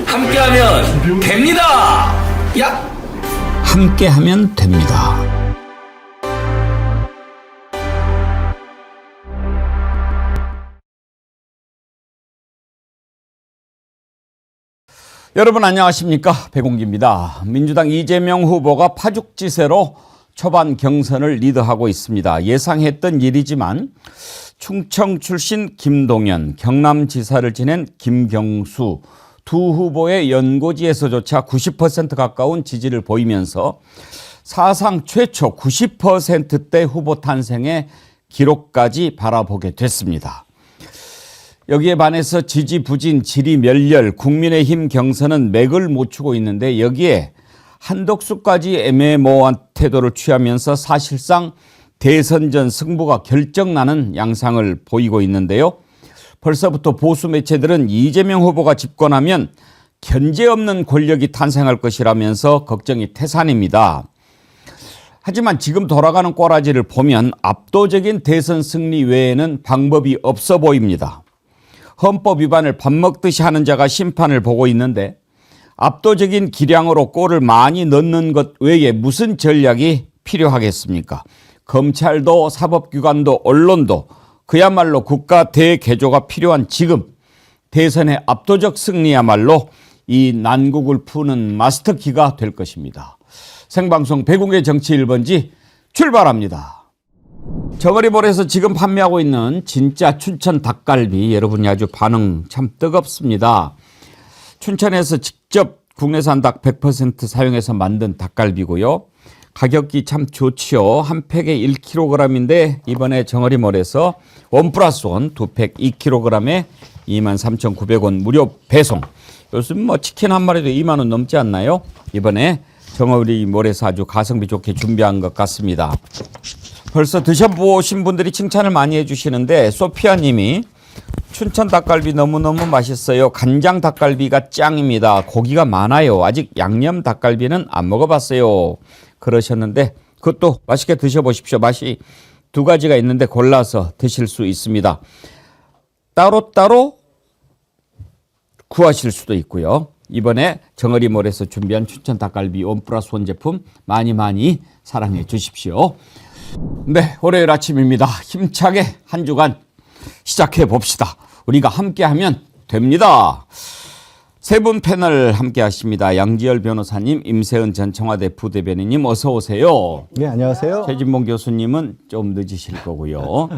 함께하면 됩니다. 야! 함께하면 됩니다. 여러분 안녕하십니까? 백운기입니다. 민주당 이재명 후보가 파죽지세로 초반 경선을 리드하고 있습니다. 예상했던 일이지만 충청 출신 김동연, 경남지사를 지낸 김경수 두 후보의 연고지에서조차 90% 가까운 지지를 보이면서 사상 최초 90%대 후보 탄생의 기록까지 바라보게 됐습니다. 여기에 반해서 지지부진, 지리멸렬, 국민의힘 경선은 맥을 못 추고 있는데 여기에 한덕수까지 애매모호한 태도를 취하면서 사실상 대선 전 승부가 결정나는 양상을 보이고 있는데요. 벌써부터 보수 매체들은 이재명 후보가 집권하면 견제 없는 권력이 탄생할 것이라면서 걱정이 태산입니다. 하지만 지금 돌아가는 꼬라지를 보면 압도적인 대선 승리 외에는 방법이 없어 보입니다. 헌법 위반을 밥 먹듯이 하는 자가 심판을 보고 있는데 압도적인 기량으로 골을 많이 넣는 것 외에 무슨 전략이 필요하겠습니까? 검찰도 사법기관도 언론도 그야말로 국가 대개조가 필요한 지금 대선의 압도적 승리야말로 이 난국을 푸는 마스터키가 될 것입니다. 생방송 백운계 정치 1번지 출발합니다. 정어리몰에서 지금 판매하고 있는 진짜 춘천 닭갈비 여러분이 아주 반응 참 뜨겁습니다. 춘천에서 직접 국내산 닭 100% 사용해서 만든 닭갈비고요. 가격이 참 좋지요. 한 팩에 1kg인데 이번에 정어리몰에서 1+1 두 팩 2kg에 23,900원 무료 배송. 요즘 뭐 치킨 한 마리도 2만 원 넘지 않나요? 이번에 정어리몰에서 아주 가성비 좋게 준비한 것 같습니다. 벌써 드셔보신 분들이 칭찬을 많이 해주시는데 소피아 님이 춘천 닭갈비 너무너무 맛있어요. 간장 닭갈비가 짱입니다. 고기가 많아요. 아직 양념 닭갈비는 안 먹어봤어요. 그러셨는데 그것도 맛있게 드셔보십시오. 맛이 두 가지가 있는데 골라서 드실 수 있습니다. 따로따로 구하실 수도 있고요. 이번에 정어리몰에서 준비한 춘천 닭갈비 1+1 제품 많이 사랑해 주십시오. 네, 월요일 아침입니다. 힘차게 한 주간 시작해 봅시다. 우리가 함께하면 됩니다. 세 분 패널 함께 하십니다. 양지열 변호사님, 임세은 전 청와대 부대변인님 어서 오세요. 네, 안녕하세요. 최진봉 교수님은 좀 늦으실 거고요.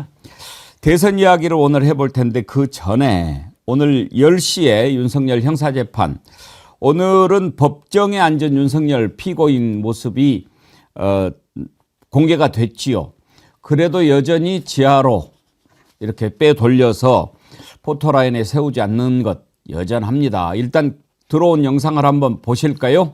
대선 이야기를 오늘 해볼 텐데 그 전에 오늘 10시에 윤석열 형사재판, 오늘은 법정에 앉은 윤석열 피고인 모습이 공개가 됐지요. 그래도 여전히 지하로 이렇게 빼돌려서 포토라인에 세우지 않는 것 여전합니다. 일단 들어온 영상을 한번 보실까요?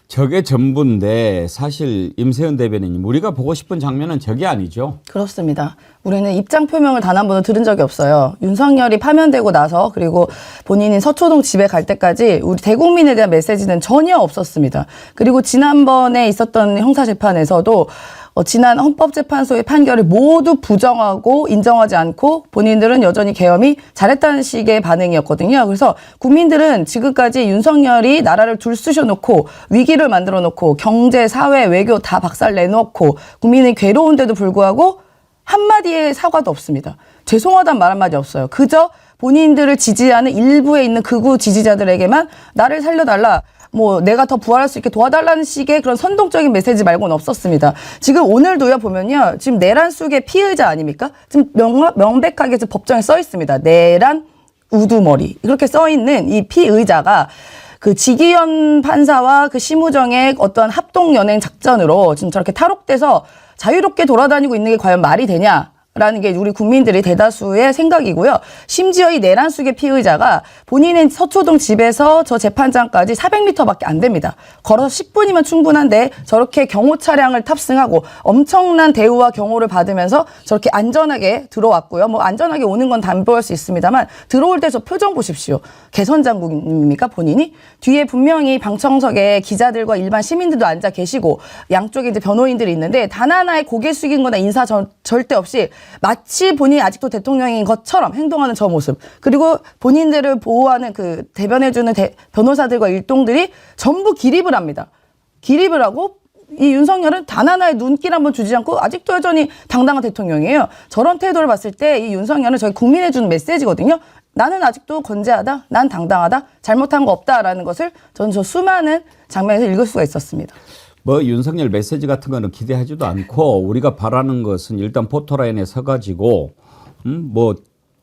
저게 전부인데 사실 임세은 대변인님 우리가 보고 싶은 장면은 저게 아니죠? 그렇습니다. 우리는 입장 표명을 단 한 번도 들은 적이 없어요. 윤석열이 파면되고 나서 그리고 본인이 서초동 집에 갈 때까지 우리 대국민에 대한 메시지는 전혀 없었습니다. 그리고 지난번에 있었던 형사재판에서도 지난 헌법재판소의 판결을 모두 부정하고 인정하지 않고 본인들은 여전히 계엄이 잘했다는 식의 반응이었거든요. 그래서 국민들은 지금까지 윤석열이 나라를 둘쑤셔놓고 위기를 만들어놓고 경제, 사회, 외교 다 박살내놓고 국민이 괴로운데도 불구하고 한마디의 사과도 없습니다. 죄송하다는 말 한마디 없어요. 그저 본인들을 지지하는 일부에 있는 극우 지지자들에게만 나를 살려달라. 뭐 내가 더 부활할 수 있게 도와달라는 식의 그런 선동적인 메시지 말고는 없었습니다. 지금 오늘도요 보면요. 지금 내란 숙의 피의자 아닙니까? 지금 명백하게 지금 법정에 써 있습니다. 내란 우두머리 이렇게 써 있는 이 피의자가 그 지기현 판사와 그 심우정의 어떤 합동 연행 작전으로 지금 저렇게 탈옥돼서 자유롭게 돌아다니고 있는 게 과연 말이 되냐? 라는 게 우리 국민들이 대다수의 생각이고요. 심지어 이 내란 숙의 피의자가 본인은 서초동 집에서 저 재판장까지 400m밖에 안 됩니다. 걸어서 10분이면 충분한데 저렇게 경호 차량을 탑승하고 엄청난 대우와 경호를 받으면서 저렇게 안전하게 들어왔고요. 뭐 안전하게 오는 건 담보할 수 있습니다만 들어올 때 저 표정 보십시오. 개선 장군입니까 본인이? 뒤에 분명히 방청석에 기자들과 일반 시민들도 앉아 계시고 양쪽에 이제 변호인들이 있는데 단 하나의 고개 숙인 거나 인사 절대 없이 마치 본인이 아직도 대통령인 것처럼 행동하는 저 모습. 그리고 본인들을 보호하는 그 대변해주는 변호사들과 일동들이 전부 기립을 합니다. 기립을 하고 이 윤석열은 단 하나의 눈길 한번 주지 않고 아직도 여전히 당당한 대통령이에요. 저런 태도를 봤을 때 이 윤석열은 저희 국민에 주는 메시지거든요. 나는 아직도 건재하다. 난 당당하다. 잘못한 거 없다라는 것을 저는 저 수많은 장면에서 읽을 수가 있었습니다. 뭐 윤석열 메시지 같은 거는 기대하지도 않고 우리가 바라는 것은 일단 포토라인에 서가지고 뭐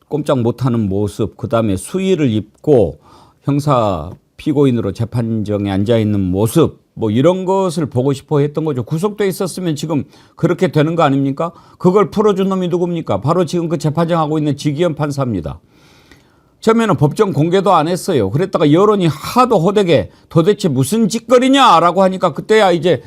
꼼짝 못하는 모습, 그다음에 수의를 입고 형사 피고인으로 재판정에 앉아 있는 모습, 뭐 이런 것을 보고 싶어 했던 거죠. 구속돼 있었으면 지금 그렇게 되는 거 아닙니까? 그걸 풀어준 놈이 누굽니까? 바로 지금 그 재판정하고 있는 지기현 판사입니다. 처음에는 법정 공개도 안 했어요. 그랬다가 여론이 하도 호되게 도대체 무슨 짓거리냐라고 하니까 그때야 이제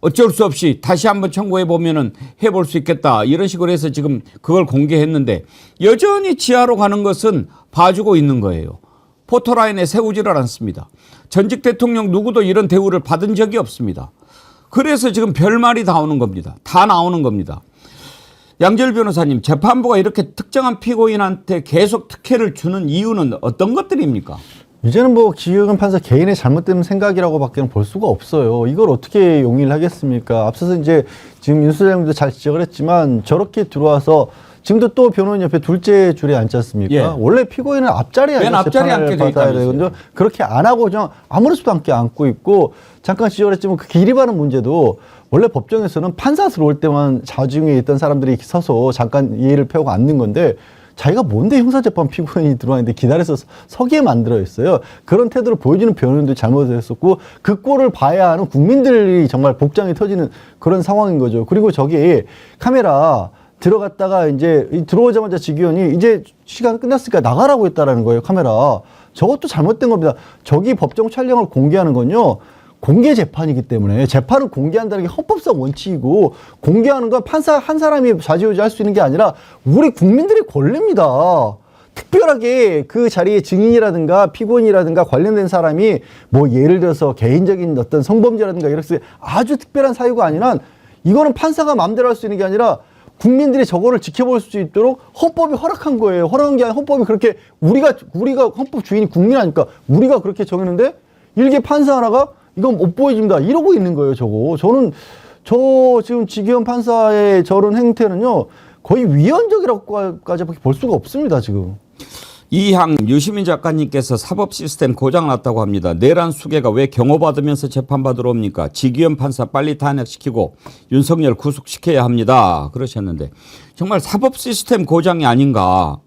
어쩔 수 없이 다시 한번 청구해 보면은 해볼 수 있겠다 이런 식으로 해서 지금 그걸 공개했는데 여전히 지하로 가는 것은 봐주고 있는 거예요. 포토라인에 세우지를 않습니다. 전직 대통령 누구도 이런 대우를 받은 적이 없습니다. 그래서 지금 별말이 다 나오는 겁니다. 다 나오는 겁니다. 양지열 변호사님, 재판부가 이렇게 특정한 피고인한테 계속 특혜를 주는 이유는 어떤 것들입니까? 이제는 뭐 지기현 판사 개인의 잘못된 생각이라고밖에 볼 수가 없어요. 이걸 어떻게 용인을 하겠습니까? 앞서서 이제 지금 윤 소장님도 잘 지적을 했지만 저렇게 들어와서 지금도 또 변호인 옆에 둘째 줄에 앉지 않습니까? 예. 원래 피고인은 앞자리에 맨 앉아서 앞자리에 재판을 앉게 돼 받아야 있다면서요. 되거든요. 그렇게 안 하고 그냥 아무렇지도 않게 앉고 있고 잠깐 지적을 했지만 그 기립하는 문제도 원래 법정에서는 판사 들어올 때만 자중에 있던 사람들이 서서 잠깐 예의를 펴고 앉는 건데 자기가 뭔데 형사재판 피고인이 들어왔는데 기다려서 서기에 만들어 있어요. 그런 태도를 보여주는 변호인도 잘못했었고 그 꼴을 봐야 하는 국민들이 정말 복장이 터지는 그런 상황인 거죠. 그리고 저기 카메라 들어갔다가 이제 들어오자마자 지기현이 이제 시간 끝났으니까 나가라고 했다라는 거예요. 카메라. 저것도 잘못된 겁니다. 저기 법정 촬영을 공개하는 건요. 공개 재판이기 때문에 재판을 공개한다는 게 헌법상 원칙이고 공개하는 건 판사 한 사람이 좌지우지할 수 있는 게 아니라 우리 국민들의 권리입니다. 특별하게 그 자리에 증인이라든가 피고인이라든가 관련된 사람이 뭐 예를 들어서 개인적인 어떤 성범죄라든가 이렇게 아주 특별한 사유가 아니라 이거는 판사가 마음대로 할 수 있는 게 아니라 국민들이 저거를 지켜볼 수 있도록 헌법이 허락한 거예요. 허락한 게 아니라 헌법이 그렇게 우리가 헌법 주인이 국민 아니까 우리가 그렇게 정했는데 일개 판사 하나가 이건 못 보여줍니다. 이러고 있는 거예요, 저거. 저 지금 지기현 판사의 저런 행태는요, 거의 위헌적이라고까지 볼 수가 없습니다, 지금. 이항 유시민 작가님께서 사법 시스템 고장났다고 합니다. 내란 수괴가 왜 경호받으면서 재판받으러 옵니까? 지기현 판사 빨리 탄핵시키고 윤석열 구속시켜야 합니다. 그러셨는데 정말 사법 시스템 고장이 아닌가.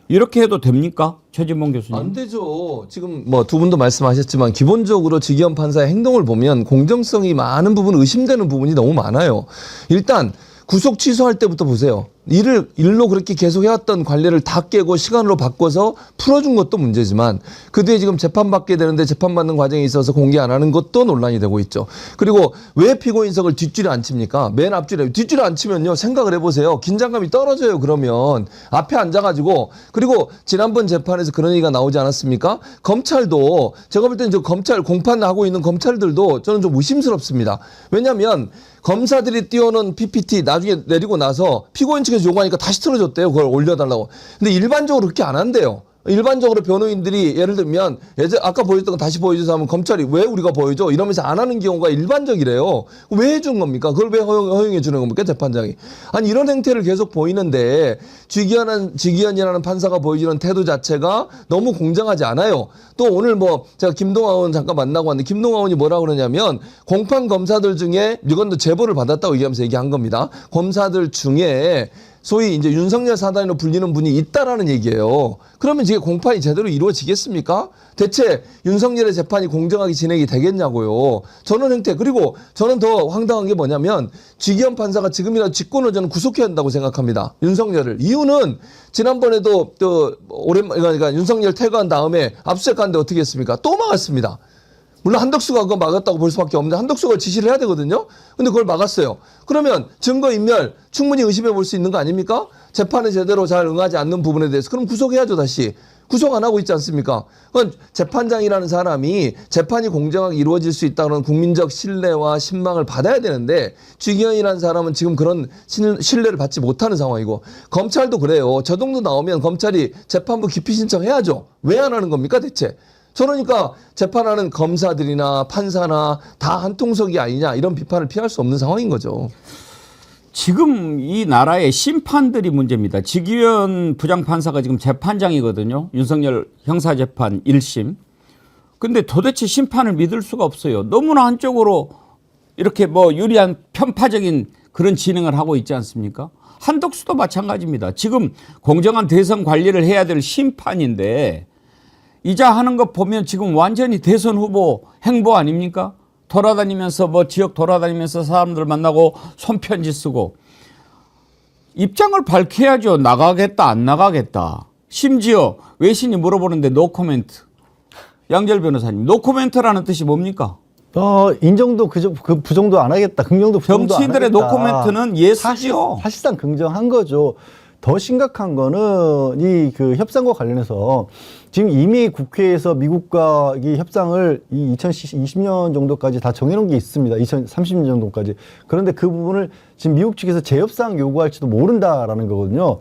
이렇게 해도 됩니까? 최진봉 교수님. 안 되죠. 지금 뭐 두 분도 말씀하셨지만 기본적으로 지기현 판사의 행동을 보면 공정성이 많은 부분 의심되는 부분이 너무 많아요. 일단 구속 취소할 때부터 보세요. 일로 그렇게 계속 해왔던 관례를 다 깨고 시간으로 바꿔서 풀어준 것도 문제지만 그 뒤에 지금 재판받게 되는데 재판받는 과정에 있어서 공개 안 하는 것도 논란이 되고 있죠. 그리고 왜 피고인석을 뒷줄에 앉힙니까? 맨 앞줄에. 뒷줄에 앉히면요. 생각을 해보세요. 긴장감이 떨어져요. 그러면 앞에 앉아가지고 그리고 지난번 재판에서 그런 얘기가 나오지 않았습니까? 검찰도 제가 볼 때는 저 검찰 공판하고 있는 검찰들도 저는 좀 의심스럽습니다. 왜냐하면 검사들이 띄워놓은 PPT 나중에 내리고 나서 피고인 측에서 요구하니까 다시 틀어줬대요. 그걸 올려달라고. 근데 일반적으로 그렇게 안 한대요. 일반적으로 변호인들이 예를 들면 아까 보여줬던 거 다시 보여주세요 하면 검찰이 왜 우리가 보여줘? 이러면서 안 하는 경우가 일반적이래요. 왜 해준 겁니까? 그걸 왜 허용해 주는 겁니까? 재판장이. 아니 이런 행태를 계속 보이는데 지기현이라는 판사가 보여주는 태도 자체가 너무 공정하지 않아요. 또 오늘 뭐 제가 김동완 의원 잠깐 만나고 왔는데 김동완 의원이 뭐라고 그러냐면 공판 검사들 중에 이건 제보를 받았다고 얘기하면서 얘기한 겁니다. 검사들 중에 소위 이제 윤석열 사단으로 불리는 분이 있다라는 얘기예요. 그러면 이게 공판이 제대로 이루어지겠습니까? 대체 윤석열의 재판이 공정하게 진행이 되겠냐고요. 저는 행태 그리고 저는 더 황당한 게 뭐냐면 지기현 판사가 지금이라도 직권을 저는 구속해야 한다고 생각합니다. 윤석열을. 이유는 지난번에도 또 그러니까 윤석열 퇴거한 다음에 압수수색 하는데 어떻게 했습니까? 또 막았습니다. 물론 한덕수가 그거 막았다고 볼 수밖에 없는데 한덕수가 지시를 해야 되거든요. 근데 그걸 막았어요. 그러면 증거인멸 충분히 의심해 볼 수 있는 거 아닙니까? 재판에 제대로 잘 응하지 않는 부분에 대해서 그럼 구속해야죠 다시. 구속 안 하고 있지 않습니까? 그건 재판장이라는 사람이 재판이 공정하게 이루어질 수 있다는 국민적 신뢰와 신망을 받아야 되는데 지기현이라는 사람은 지금 그런 신뢰를 받지 못하는 상황이고 검찰도 그래요. 저 정도 나오면 검찰이 재판부 기피 신청해야죠. 왜 안 하는 겁니까 대체? 저러니까 재판하는 검사들이나 판사나 다 한통속이 아니냐 이런 비판을 피할 수 없는 상황인 거죠. 지금 이 나라의 심판들이 문제입니다. 지기현 부장판사가 지금 재판장이거든요. 윤석열 형사재판 1심. 근데 도대체 심판을 믿을 수가 없어요. 너무나 한쪽으로 이렇게 뭐 유리한 편파적인 그런 진행을 하고 있지 않습니까? 한덕수도 마찬가지입니다. 지금 공정한 대선 관리를 해야 될 심판인데 이자 하는 거 보면 지금 완전히 대선 후보 행보 아닙니까? 돌아다니면서 뭐 지역 돌아다니면서 사람들 만나고 손편지 쓰고 입장을 밝혀야죠. 나가겠다 안 나가겠다. 심지어 외신이 물어보는데 노코멘트. 양절 변호사님 노코멘트라는 뜻이 뭡니까? 인정도 그 부정도 안 하겠다. 긍정도 부정도 안 하겠다. 정치인들의 노코멘트는 예수지요. 사실상 긍정한 거죠. 더 심각한 거는 이 그 협상과 관련해서 지금 이미 국회에서 미국과 이 협상을 이 2020년 정도까지 다 정해놓은 게 있습니다. 2030년 정도까지. 그런데 그 부분을 지금 미국 측에서 재협상 요구할지도 모른다라는 거거든요.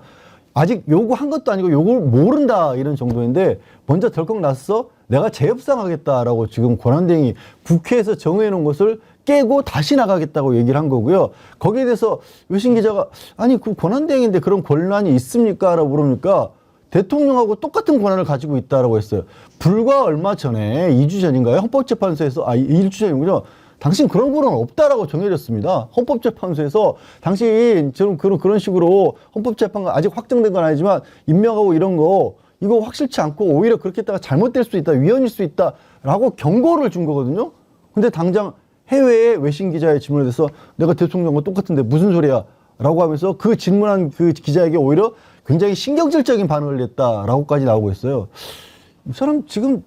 아직 요구한 것도 아니고 요걸 모른다 이런 정도인데 먼저 덜컥 나서 내가 재협상하겠다라고 지금 권한대행이 국회에서 정해놓은 것을 깨고 다시 나가겠다고 얘기를 한 거고요. 거기에 대해서 외신 기자가 아니 그 권한대행인데 그런 권한이 있습니까? 라고 물으니까 대통령하고 똑같은 권한을 가지고 있다라고 했어요. 불과 얼마 전에 2주 전인가요? 헌법재판소에서 1주 전이군요. 당신 그런 권한 없다라고 정해졌습니다. 헌법재판소에서 당신 저는 그런 식으로 헌법재판관 아직 확정된 건 아니지만 임명하고 이런 거 이거 확실치 않고 오히려 그렇게 했다가 잘못될 수 있다, 위헌일 수 있다라고 경고를 준 거거든요. 근데 당장 해외의 외신 기자의 질문에 대해서 내가 대통령과 똑같은데 무슨 소리야? 라고 하면서 그 질문한 그 기자에게 오히려 굉장히 신경질적인 반응을 냈다라고까지 나오고 있어요. 이 사람 지금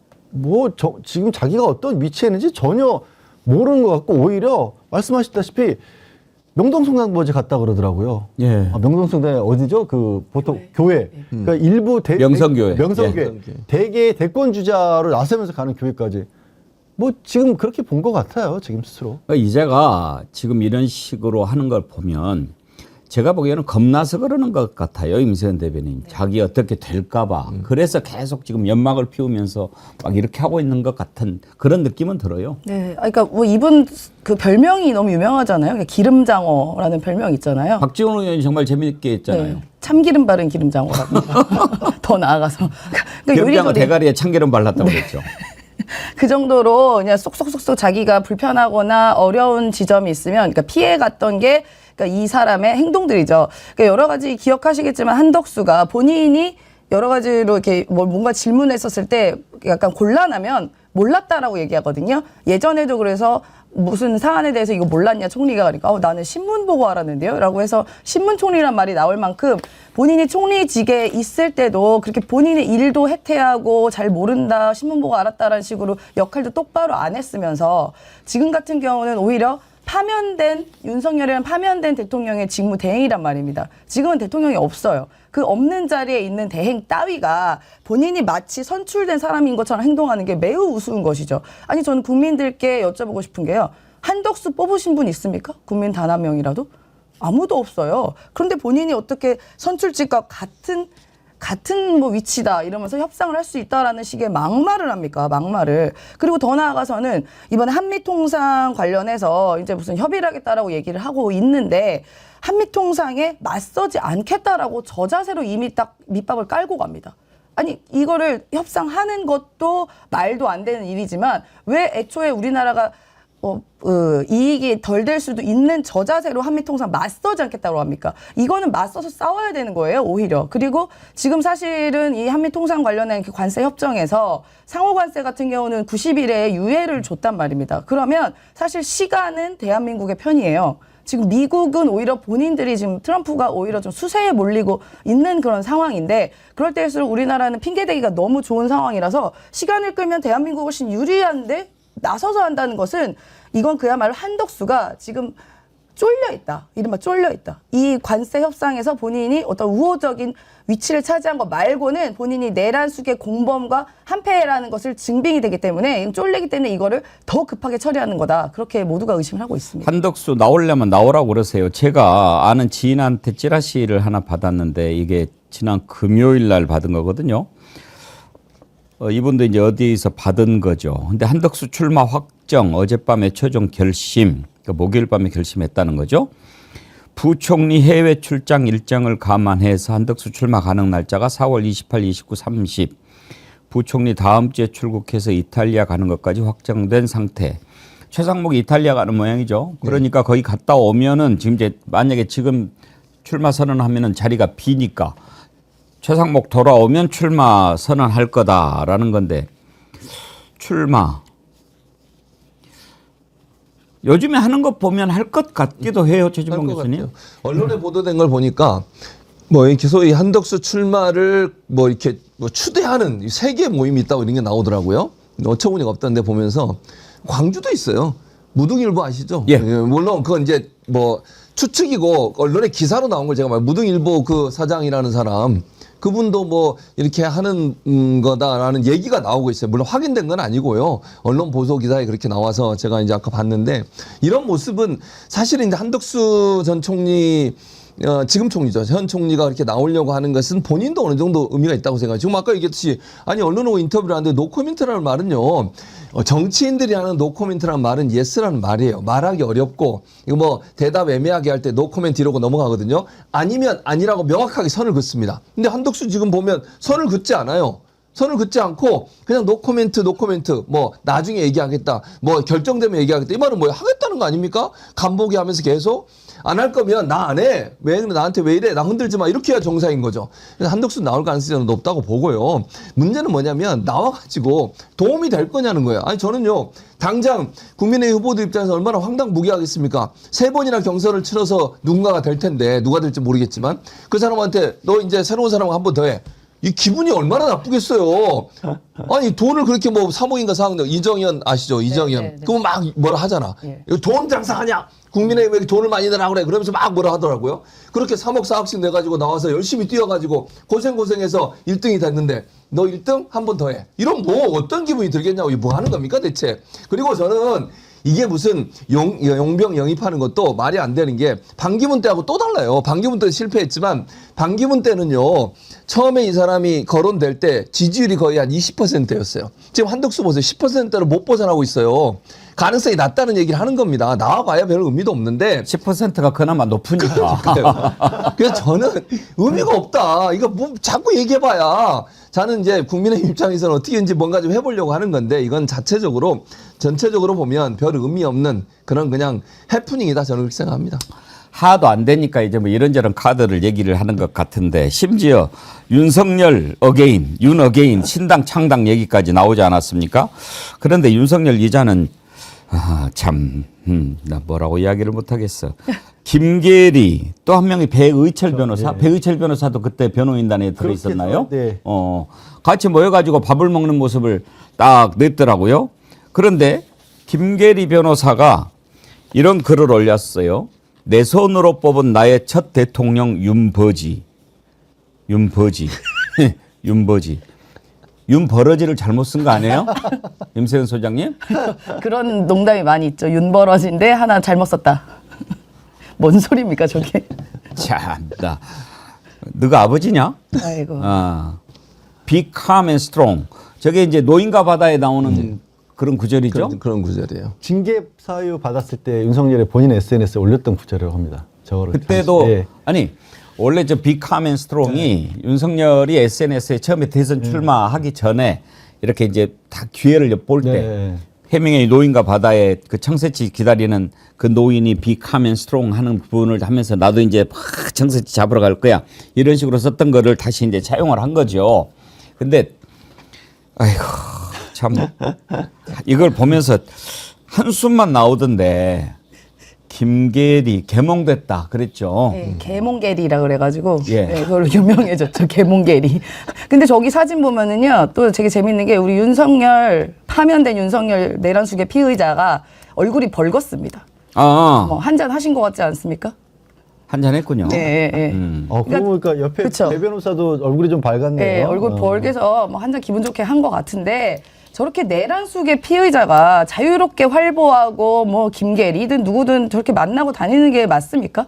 지금 자기가 어떤 위치에 있는지 전혀 모르는 것 같고 오히려 말씀하셨다시피 명동성당버제 갔다 그러더라고요. 예. 명동성당이 어디죠? 그 보통 교회. 그러니까 일부 명성교회. 명성교회. 대개 대권 주자로 나서면서 가는 교회까지. 뭐 지금 그렇게 본 것 같아요. 지금 스스로. 이제가 지금 이런 식으로 하는 걸 보면 제가 보기에는 겁나서 그러는 것 같아요. 임세현 대변인. 자기 어떻게 될까 봐. 그래서 계속 지금 연막을 피우면서 막 이렇게 하고 있는 것 같은 그런 느낌은 들어요. 네. 그러니까 뭐 이분 그 별명이 너무 유명하잖아요. 그러니까 기름장어라는 별명 있잖아요. 박지원 의원이 정말 재미있게 했잖아요. 네. 참기름 바른 기름장어라고. 더 나아가서. 그러니까 기름장어 요리조리- 대가리에 참기름 발랐다고 그랬죠. 그 정도로 그냥 쏙쏙쏙쏙 자기가 불편하거나 어려운 지점이 있으면 그러니까 피해 갔던 게 그러니까 이 사람의 행동들이죠. 그러니까 여러 가지 기억하시겠지만 한덕수가 본인이 여러 가지로 이렇게 뭔가 질문했었을 때 약간 곤란하면 몰랐다라고 얘기하거든요. 예전에도 그래서 무슨 사안에 대해서 이거 몰랐냐 총리가 그러니까 나는 신문 보고 알았는데요 라고 해서 신문총리란 말이 나올 만큼 본인이 총리직에 있을 때도 그렇게 본인의 일도 해태하고 잘 모른다 신문 보고 알았다라는 식으로 역할도 똑바로 안 했으면서 지금 같은 경우는 오히려 파면된 윤석열이란 파면된 대통령의 직무 대행이란 말입니다. 지금은 대통령이 없어요. 그 없는 자리에 있는 대행 따위가 본인이 마치 선출된 사람인 것처럼 행동하는 게 매우 우스운 것이죠. 아니 저는 국민들께 여쭤보고 싶은 게요. 한덕수 뽑으신 분 있습니까? 국민 단 한 명이라도? 아무도 없어요. 그런데 본인이 어떻게 선출직과 같은 같은 뭐 위치다 이러면서 협상을 할 수 있다라는 식의 막말을 합니까? 막말을. 그리고 더 나아가서는 이번에 한미통상 관련해서 이제 무슨 협의를 하겠다라고 얘기를 하고 있는데 한미통상에 맞서지 않겠다라고 저자세로 이미 딱 밑밥을 깔고 갑니다. 아니 이거를 협상하는 것도 말도 안 되는 일이지만 왜 애초에 우리나라가 이익이 덜 될 수도 있는 저자세로 한미통상 맞서지 않겠다고 합니까? 이거는 맞서서 싸워야 되는 거예요, 오히려. 그리고 지금 사실은 이 한미통상 관련된 관세 협정에서 상호관세 같은 경우는 90일의 유예를 줬단 말입니다. 그러면 사실 시간은 대한민국의 편이에요. 지금 미국은 오히려 본인들이 지금 트럼프가 오히려 좀 수세에 몰리고 있는 그런 상황인데 그럴 때일수록 우리나라는 핑계대기가 너무 좋은 상황이라서 시간을 끌면 대한민국이 훨씬 유리한데 나서서 한다는 것은 이건 그야말로 한덕수가 지금 쫄려 있다. 이른바 쫄려 있다. 이 관세 협상에서 본인이 어떤 우호적인 위치를 차지한 것 말고는 본인이 내란 수의 공범과 한패라는 것을 증빙이 되기 때문에 쫄리기 때문에 이거를 더 급하게 처리하는 거다. 그렇게 모두가 의심을 하고 있습니다. 한덕수 나오려면 나오라고 그러세요. 제가 아는 지인한테 찌라시를 하나 받았는데 이게 지난 금요일 날 받은 거거든요. 이분도 이제 어디에서 받은 거죠. 근데 한덕수 출마 확정 어젯밤에 최종 결심, 그러니까 목요일 밤에 결심했다는 거죠. 부총리 해외 출장 일정을 감안해서 한덕수 출마 가능 날짜가 4월 28, 29, 30. 부총리 다음 주에 출국해서 이탈리아 가는 것까지 확정된 상태. 최상목이 이탈리아 가는 모양이죠. 그러니까 거기 갔다 오면은 지금 이제 만약에 지금 출마 선언하면은 자리가 비니까 최상목 돌아오면 출마 선언할 거다라는 건데 출마 요즘에 하는 거 보면 할 것 같기도 해요. 최진봉 교수님. 언론에 보도된 걸 보니까 뭐 이렇게 소위 한덕수 출마를 뭐 이렇게 뭐 추대하는 세계 모임이 있다고 이런 게 나오더라고요. 어처구니가 없던데 보면서 광주도 있어요. 무등일보 아시죠? 예. 물론 그건 이제 뭐 추측이고 언론에 기사로 나온 걸 제가 말 무등일보 그 사장이라는 사람 그분도 뭐 이렇게 하는 거다라는 얘기가 나오고 있어요. 물론 확인된 건 아니고요. 언론 보도 기사에 그렇게 나와서 제가 이제 아까 봤는데 이런 모습은 사실은 이제 한덕수 전 총리 지금 총리죠. 현 총리가 그렇게 나오려고 하는 것은 본인도 어느 정도 의미가 있다고 생각해요. 지금 아까 얘기했듯이 아니 언론하고 인터뷰를 하는데 노코멘트라는 말은요. 정치인들이 하는 노코멘트라는 말은 예스라는 말이에요. 말하기 어렵고 이거 뭐 대답 애매하게 할 때 노코멘트 이러고 넘어가거든요. 아니면 아니라고 명확하게 선을 긋습니다. 근데 한덕수 지금 보면 선을 긋지 않아요. 선을 긋지 않고 그냥 노코멘트 뭐 나중에 얘기하겠다 뭐 결정되면 얘기하겠다 이 말은 뭐야 하겠다는 거 아닙니까? 간보기 하면서 계속 안 할 거면 나 안 해. 왜 나한테 왜 이래? 나 흔들지 마. 이렇게 해야 정상인 거죠. 그래서 한덕수 나올 가능성이 높다고 보고요. 문제는 뭐냐면 나와가지고 도움이 될 거냐는 거예요. 아니 저는요. 당장 국민의힘 후보들 입장에서 얼마나 황당무계하겠습니까? 3번이나 경선을 치러서 누군가가 될 텐데 누가 될지 모르겠지만 그 사람한테 너 이제 새로운 사람 한 번 더 해. 이 기분이 얼마나 나쁘겠어요. 아니 돈을 그렇게 뭐 3억인가 4억 이정현 아시죠? 이정현. 그럼 막 뭐라 하잖아. 이거 돈 장사하냐? 국민의힘에 돈을 많이 내라 그래. 그러면서 막 뭐라 하더라고요. 그렇게 3억 4억씩 내가지고 나와서 열심히 뛰어가지고 고생해서 1등이 됐는데 너 1등 한 번 더 해. 이런 뭐 어떤 기분이 들겠냐고. 뭐 하는 겁니까 대체. 그리고 저는 이게 무슨 용병 영입하는 것도 말이 안 되는 게 반기문 때하고 또 달라요. 반기문 때 실패했지만 반기문 때는요. 처음에 이 사람이 거론될 때 지지율이 거의 한 20%였어요. 지금 한덕수 보세요. 10%를 못 벗어나고 있어요. 가능성이 낮다는 얘기를 하는 겁니다. 나와봐야 별 의미도 없는데 10%가 그나마 높으니까. 그래서 저는 의미가 없다. 이거 뭐 자꾸 얘기해봐야 저는 이제 국민의힘 입장에서는 어떻게든지 뭔가 좀 해보려고 하는 건데 이건 전체적으로 보면 별 의미 없는 그런 그냥 해프닝이다 저는 그렇게 생각합니다. 하도 안 되니까 이제 뭐 이런저런 카드를 얘기를 하는 것 같은데 심지어 윤석열 어게인, 윤 어게인, 신당 창당 얘기까지 나오지 않았습니까? 그런데 윤석열 이자는 나 뭐라고 이야기를 못하겠어. 김계리 또 한 명이 배의철 변호사. 네. 배의철 변호사도 그때 변호인단에 들어있었나요? 네. 같이 모여가지고 밥을 먹는 모습을 딱 냈더라고요. 그런데 김계리 변호사가 이런 글을 올렸어요. 내 손으로 뽑은 나의 첫 대통령 윤버지. 윤버러지를 잘못 쓴 거 아니에요? 임세은 소장님? 그런 농담이 많이 있죠. 윤버러지인데 하나 잘못 썼다. 뭔 소리입니까 저게? 참나. 너가 아버지냐? 아이고. Be calm and strong. 저게 이제 노인과 바다에 나오는 그런 구절이죠. 그런 구절이에요. 징계 사유 받았을 때 윤석열이 본인 SNS에 올렸던 구절이라고 합니다. 저거를 그때도 다시, 예. 아니 원래 저 Be calm and strong이 윤석열이 SNS에 처음에 대선 출마하기 전에 이렇게 이제 다 기회를 엿볼 때 네. 해명의 노인과 바다에 그 청새치 기다리는 그 노인이 Be calm and strong 하는 부분을 하면서 나도 이제 막 청새치 잡으러 갈 거야 이런 식으로 썼던 거를 다시 이제 차용을 한 거죠. 근데 아이고 참 이걸 보면서 한숨만 나오던데 김계리 개몽됐다 그랬죠. 네, 개몽게리라 그래가지고 예. 네, 그걸로 유명해졌죠. 개몽게리. 근데 저기 사진 보면은요 또 되게 재밌는 게 우리 윤석열 파면된 윤석열 내란숙의 피의자가 얼굴이 벌겋습니다. 뭐 한잔 하신 것 같지 않습니까? 한잔 했군요. 네, 네. 그러고 보니까 옆에 그쵸. 배 변호사도 얼굴이 좀 밝았네요. 네, 얼굴 벌게서 뭐 한 잔 기분 좋게 한 것 같은데 저렇게 내란숙의 피의자가 자유롭게 활보하고 뭐 김계리든 누구든 저렇게 만나고 다니는 게 맞습니까?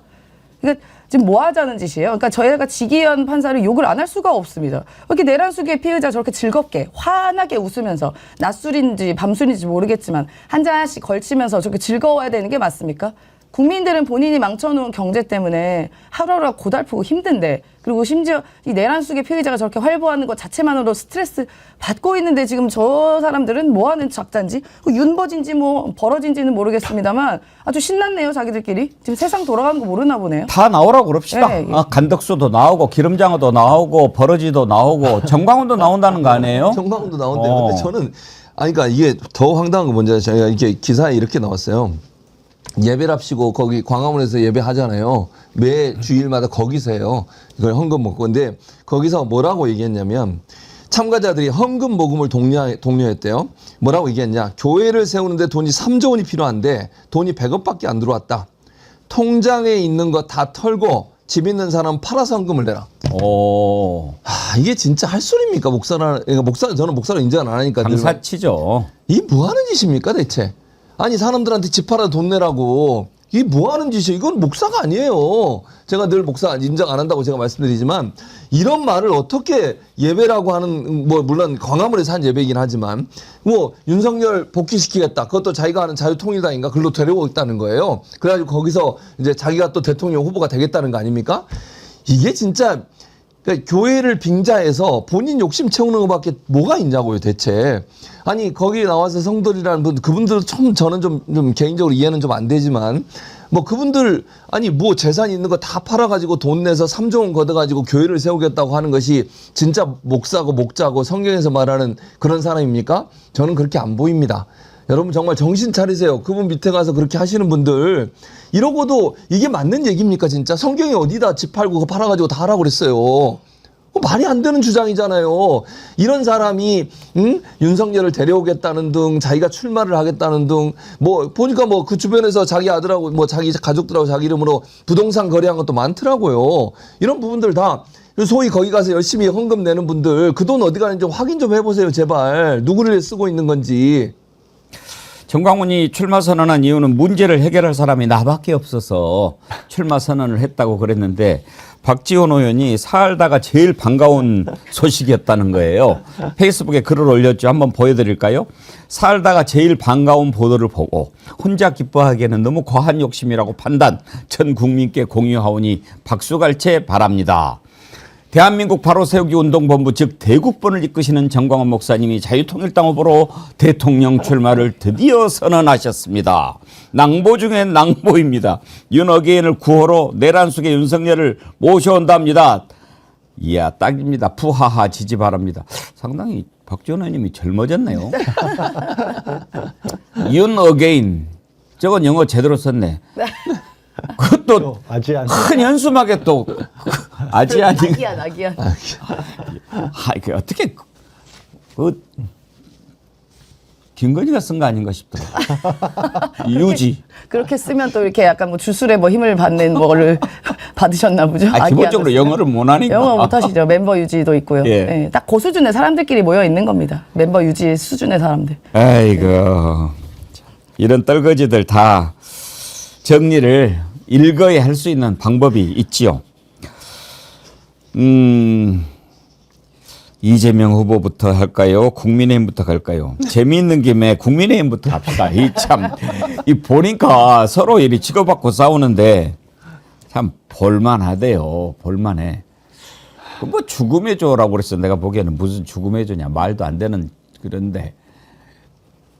그러니까 지금 뭐 하자는 짓이에요? 그러니까 저희가 지기현 판사를 욕을 안 할 수가 없습니다. 이렇게 내란숙의 피의자 저렇게 즐겁게 환하게 웃으면서 낮술인지 밤술인지 모르겠지만 한 잔씩 걸치면서 저렇게 즐거워야 되는 게 맞습니까? 국민들은 본인이 망쳐놓은 경제 때문에 하루하루가 고달프고 힘든데 그리고 심지어 이 내란숙의 피의자가 저렇게 활보하는 것 자체만으로 스트레스 받고 있는데 지금 저 사람들은 뭐 하는 작자인지 윤버진지 뭐 벌어진지는 모르겠습니다만 아주 신났네요 자기들끼리. 지금 세상 돌아가는 거 모르나 보네요. 다 나오라고 그럽시다. 네. 간덕수도 나오고 기름장어도 나오고 버러지도 나오고 정광훈도 나온다는 거 아니에요? 정광훈도 나온대요. 근데 저는 그러니까 이게 더 황당한 건 뭔지 제가 이렇게 기사에 이렇게 나왔어요. 예배랍시고 거기 광화문에서 예배하잖아요. 매 주일마다 거기서 해요. 이걸 헌금 먹고. 근데 거기서 뭐라고 얘기했냐면 참가자들이 헌금 모금을 독려했대요. 뭐라고 얘기했냐. 교회를 세우는데 돈이 3조 원이 필요한데 돈이 100억밖에 안 들어왔다. 통장에 있는 거 다 털고 집 있는 사람 팔아서 헌금을 내라. 오, 이게 진짜 할 소리입니까? 저는 목사를 인정 안 하니까. 강사치죠. 이 뭐 하는 짓입니까 대체? 아니 사람들한테 집 팔아 돈 내라고 이게 뭐 하는 짓이에요? 이건 목사가 아니에요. 제가 늘 목사 인정 안 한다고 제가 말씀드리지만 이런 말을 어떻게 예배라고 하는 뭐 물론 광화문에서 한 예배이긴 하지만 뭐 윤석열 복귀시키겠다. 그것도 자기가 하는 자유통일당인가 글로 데려오겠다는 거예요. 그래가지고 거기서 이제 자기가 또 대통령 후보가 되겠다는 거 아닙니까? 이게 진짜 그러니까 교회를 빙자해서 본인 욕심 채우는 것밖에 뭐가 있냐고요 대체. 아니 거기 나와서 성도리라는 분 그분들은 참 저는 좀 개인적으로 이해는 좀 안 되지만 뭐 그분들 아니 뭐 재산 있는 거 다 팔아가지고 돈 내서 3조 원 걷어가지고 교회를 세우겠다고 하는 것이 진짜 목사고 목자고 성경에서 말하는 그런 사람입니까? 저는 그렇게 안 보입니다. 여러분 정말 정신 차리세요. 그분 밑에 가서 그렇게 하시는 분들 이러고도 이게 맞는 얘기입니까 진짜? 성경이 어디다 집 팔고 그거 팔아가지고 다 하라고 그랬어요. 말이 안 되는 주장이잖아요. 이런 사람이 윤석열을 데려오겠다는 등 자기가 출마를 하겠다는 등 뭐 보니까 뭐 그 주변에서 자기 아들하고 뭐 자기 가족들하고 자기 이름으로 부동산 거래한 것도 많더라고요. 이런 부분들 다 소위 거기 가서 열심히 헌금 내는 분들 그 돈 어디 가는지 좀 확인 좀 해보세요 제발. 누구를 쓰고 있는 건지. 정광훈이 출마 선언한 이유는 문제를 해결할 사람이 나밖에 없어서 출마 선언을 했다고 그랬는데 박지원 의원이 살다가 제일 반가운 소식이었다는 거예요. 페이스북에 글을 올렸죠. 한번 보여드릴까요? 살다가 제일 반가운 보도를 보고 혼자 기뻐하기에는 너무 과한 욕심이라고 판단. 전 국민께 공유하오니 박수갈채 바랍니다. 대한민국 바로 세우기 운동본부 즉 대국본을 이끄시는 정광훈 목사님이 자유통일당 후보로 대통령 출마를 드디어 선언하셨습니다. 낭보 중에 낭보입니다. 윤어게인을 구호로 내란숙의 윤석열을 모셔온답니다. 이야 딱입니다. 푸하하 지지 바랍니다. 상당히 박지원 의원님이 젊어졌네요. 윤어게인 저건 영어 제대로 썼네. 그것도 큰 현수막에 또 아지아니 아기야. 그 어떻게 김건희가 쓴 거 아닌가 싶더라. 유지. 그렇게 쓰면 또 이렇게 약간 뭐 주술에 뭐 힘을 받는 뭐를 받으셨나 보죠. 기본적으로 영어를 못하니까. 영어 못하시죠. 멤버 유지도 있고요. 예. 네, 딱 그 수준의 사람들끼리 모여 있는 겁니다. 멤버 유지 수준의 사람들. 아이고 이런 떨거지들 다 정리를 일거에 할 수 있는 방법이 있지요. 이재명 후보부터 할까요? 국민의힘부터 갈까요? 재미있는 김에 국민의힘부터 합시다. 이 보니까 서로 이리 치고받고 싸우는데 참 볼만하대요. 볼만해. 뭐 죽음의 조라고 그랬어. 내가 보기에는 무슨 죽음의 조냐. 말도 안 되는 그런데.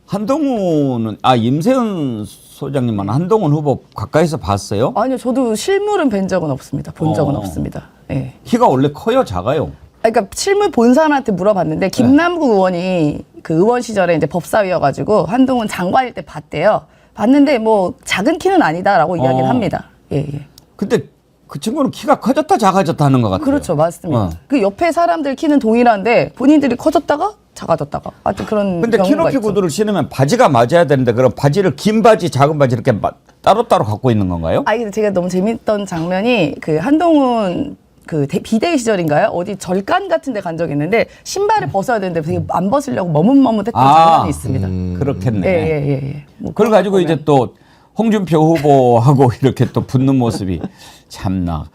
한동훈은, 임세은 소장님은 한동훈 후보 가까이서 봤어요? 아니요, 저도 실물은 뵌 적은 없습니다. 본 적은 없습니다. 예. 키가 원래 커요? 작아요? 그러니까 실물 본 사람한테 물어봤는데 김남국 의원이 그 의원 시절에 이제 법사위여가지고 한동훈 장관일 때 봤대요. 봤는데 뭐 작은 키는 아니다라고 이야기를 합니다. 예. 근데 그 친구는 키가 커졌다 작아졌다 하는 것 같아요. 그렇죠, 맞습니다. 어. 그 옆에 사람들 키는 동일한데 본인들이 커졌다가 작아졌다가 하여튼 그런 근데 경우가 키높이 있죠. 구두를 신으면 바지가 맞아야 되는데 그럼 바지를 긴 바지, 작은 바지 이렇게 따로따로 갖고 있는 건가요? 근데 제가 너무 재밌던 장면이 그 한동훈 그 비대위 시절인가요? 어디 절간 같은 데 간 적이 있는데 신발을 벗어야 되는데 되게 안 벗으려고 머뭇머뭇했던 장면이 있습니다. 그렇겠네. 예. 뭐 그걸 그런 가지고 거 이제 보면. 또 홍준표 후보하고 이렇게 또 붙는 모습이 참나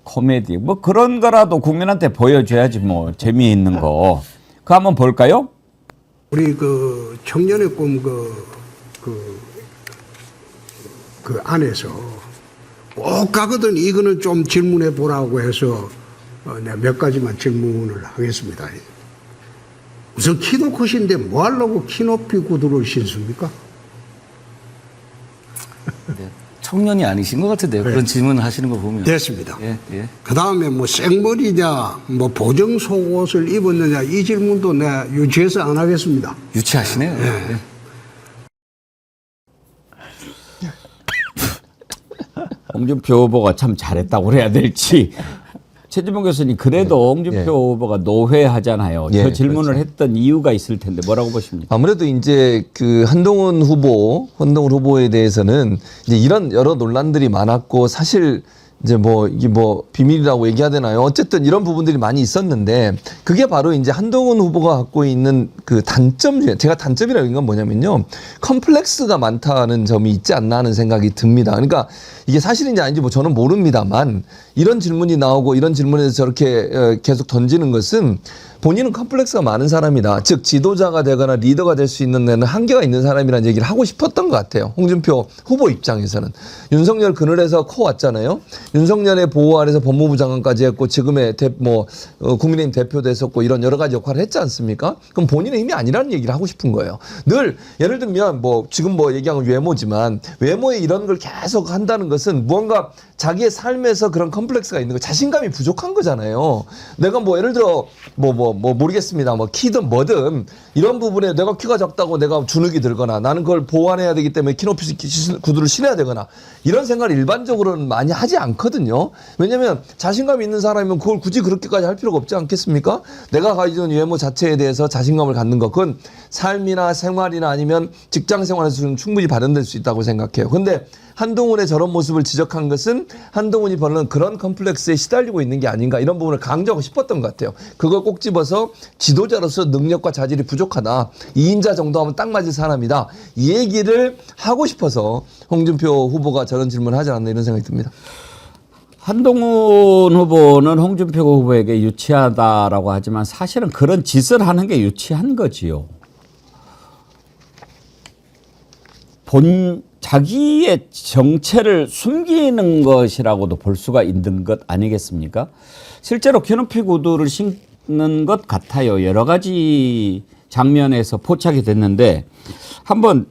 코미디 뭐 그런 거라도 국민한테 보여줘야지 뭐 재미있는 거. 그거 한번 볼까요? 우리 그 청년의 꿈 그 안에서 꼭 가거든 이거는 좀 질문해 보라고 해서 내가 몇 가지만 질문을 하겠습니다. 우선 키도 크신데 뭐 하려고 키높이 구두를 신습니까? 청년이 아니신 것 같은데요. 그런 질문을 하시는 거 보면. 됐습니다. 예. 그 다음에 뭐 생머리냐, 뭐 보정 속옷을 입었느냐 이 질문도 내가 유치해서 안 하겠습니다. 유치하시네요. 예. 홍준표 후보가 참 잘했다고 그래야 될지. 최지봉 교수님 그래도 홍준표 후보가 노회하잖아요. 저 질문을 그렇죠. 했던 이유가 있을 텐데 뭐라고 보십니까? 아무래도 이제 그 한동훈 후보에 대해서는 이제 이런 여러 논란들이 많았고 사실 이제 뭐 이게 뭐 비밀이라고 얘기해야 되나요? 어쨌든 이런 부분들이 많이 있었는데 그게 바로 이제 한동훈 후보가 갖고 있는 그 단점 중에 제가 단점이라고 하는 건 뭐냐면요. 컴플렉스가 많다는 점이 있지 않나 하는 생각이 듭니다. 그러니까 이게 사실인지 아닌지 뭐 저는 모릅니다만 이런 질문이 나오고 이런 질문에서 저렇게 계속 던지는 것은 본인은 컴플렉스가 많은 사람이다. 즉 지도자가 되거나 리더가 될 수 있는 데는 한계가 있는 사람이라는 얘기를 하고 싶었던 것 같아요. 홍준표 후보 입장에서는. 윤석열 그늘에서 커왔잖아요. 윤석열의 보호 아래서 법무부 장관까지 했고 지금의 국민의힘 대표도 했었고 이런 여러 가지 역할을 했지 않습니까? 그럼 본인의 힘이 아니라는 얘기를 하고 싶은 거예요. 늘 예를 들면 뭐 지금 뭐 얘기한 건 외모지만 외모에 이런 걸 계속 한다는 것은 무언가 자기의 삶에서 그런 컴플렉스가 있는 거 자신감이 부족한 거잖아요. 내가 뭐 예를 들어 모르겠습니다. 뭐 키든 뭐든 이런 부분에 내가 키가 작다고 내가 주눅이 들거나 나는 그걸 보완해야 되기 때문에 키높이 구두를 신어야 되거나 이런 생각을 일반적으로는 많이 하지 않거든요. 왜냐하면 자신감 있는 사람이면 그걸 굳이 그렇게까지 할 필요가 없지 않겠습니까? 내가 가지고 있는 외모 자체에 대해서 자신감을 갖는 것 그건 삶이나 생활이나 아니면 직장 생활에서 충분히 발현될 수 있다고 생각해요. 근데 한동훈의 저런 모습을 지적한 것은 한동훈이 벌는 그런 컴플렉스에 시달리고 있는 게 아닌가 이런 부분을 강조하고 싶었던 것 같아요. 그걸 꼭 집어서 지도자로서 능력과 자질이 부족하다. 2인자 정도 하면 딱 맞을 사람이다. 이 얘기를 하고 싶어서 홍준표 후보가 저런 질문을 하지 않았나 이런 생각이 듭니다. 한동훈 후보는 홍준표 후보에게 유치하다라고 하지만 사실은 그런 짓을 하는 게 유치한 거지요. 자기의 정체를 숨기는 것이라고도 볼 수가 있는 것 아니겠습니까? 실제로 키높이 구두를 신는 것 같아요. 여러 가지 장면에서 포착이 됐는데 한번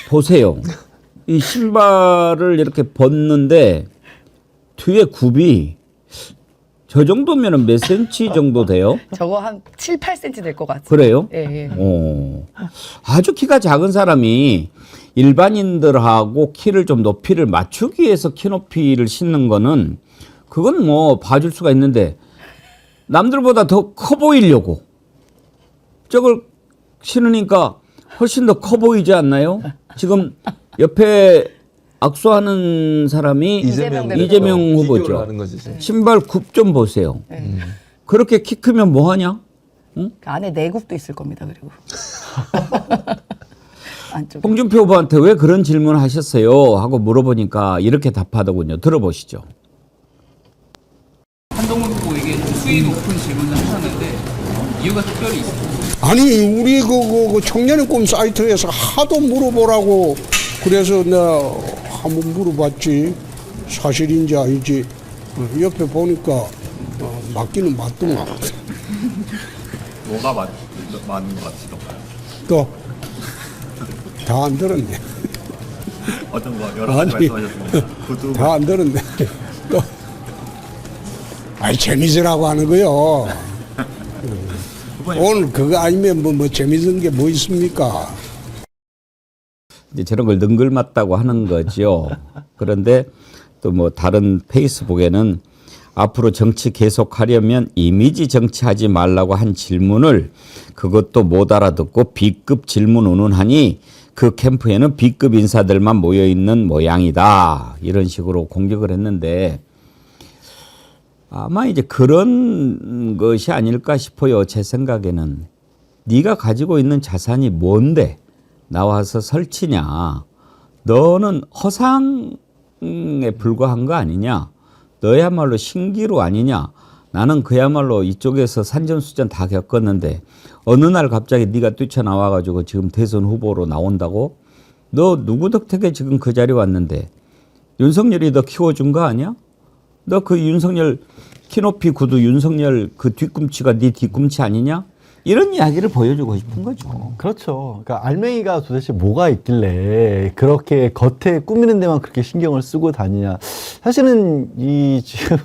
보세요. 이 신발을 이렇게 벗는데 뒤에 굽이 저 정도면 몇 센치 정도 돼요? 저거 한 7, 8cm 될 것 같아요. 그래요? 예. 아주 키가 작은 사람이 일반인들하고 키를 좀 높이를 맞추기 위해서 키높이를 신는 거는 그건 뭐 봐줄 수가 있는데 남들보다 더 커 보이려고 저걸 신으니까 훨씬 더 커 보이지 않나요? 지금 옆에 악수하는 사람이 이재명 후보죠. 신발 굽 좀 보세요. 그렇게 키 크면 뭐 하냐? 그 안에 내굽도 있을 겁니다. 그리고 안쪽에. 홍준표 후보한테 왜 그런 질문을 하셨어요? 하고 물어보니까 이렇게 답하더군요. 들어보시죠. 한동훈 후보에게 수위 높은 질문을 하셨는데 이유가 특별히 있습니다. 아니 우리 그 청년의 꿈 사이트에서 하도 물어보라고 그래서 내가 한번 물어봤지. 사실인지 아닌지 옆에 보니까 맞기는 맞더만. 뭐가 맞는 것 같으시던가요? 또 다 안 들었네. 어떤 거 여러 가지 말씀하셨습니다. 구두 다 안 들었네. 또 아니 재밌으라고 하는 거요. 오늘 그거 아니면 뭐 재밌는 게 뭐 있습니까? 이제 저런 걸 능글맞다고 하는 거죠. 그런데 또 뭐 다른 페이스북에는 앞으로 정치 계속하려면 이미지 정치하지 말라고 한 질문을 그것도 못 알아듣고 B급 질문 운운하니 그 캠프에는 B급 인사들만 모여 있는 모양이다. 이런 식으로 공격을 했는데 아마 이제 그런 것이 아닐까 싶어요. 제 생각에는. 네가 가지고 있는 자산이 뭔데 나와서 설치냐. 너는 허상에 불과한 거 아니냐. 너야말로 신기루 아니냐. 나는 그야말로 이쪽에서 산전수전 다 겪었는데 어느 날 갑자기 네가 뛰쳐나와가지고 지금 대선 후보로 나온다고? 너 누구 덕택에 지금 그 자리에 왔는데 윤석열이 너 키워준 거 아니야? 너 그 윤석열 키높이 구두 윤석열 그 뒤꿈치가 네 뒤꿈치 아니냐? 이런 이야기를 보여주고 싶은 거죠. 그렇죠. 그러니까 알맹이가 도대체 뭐가 있길래 그렇게 겉에 꾸미는 데만 그렇게 신경을 쓰고 다니냐. 사실은 이 지금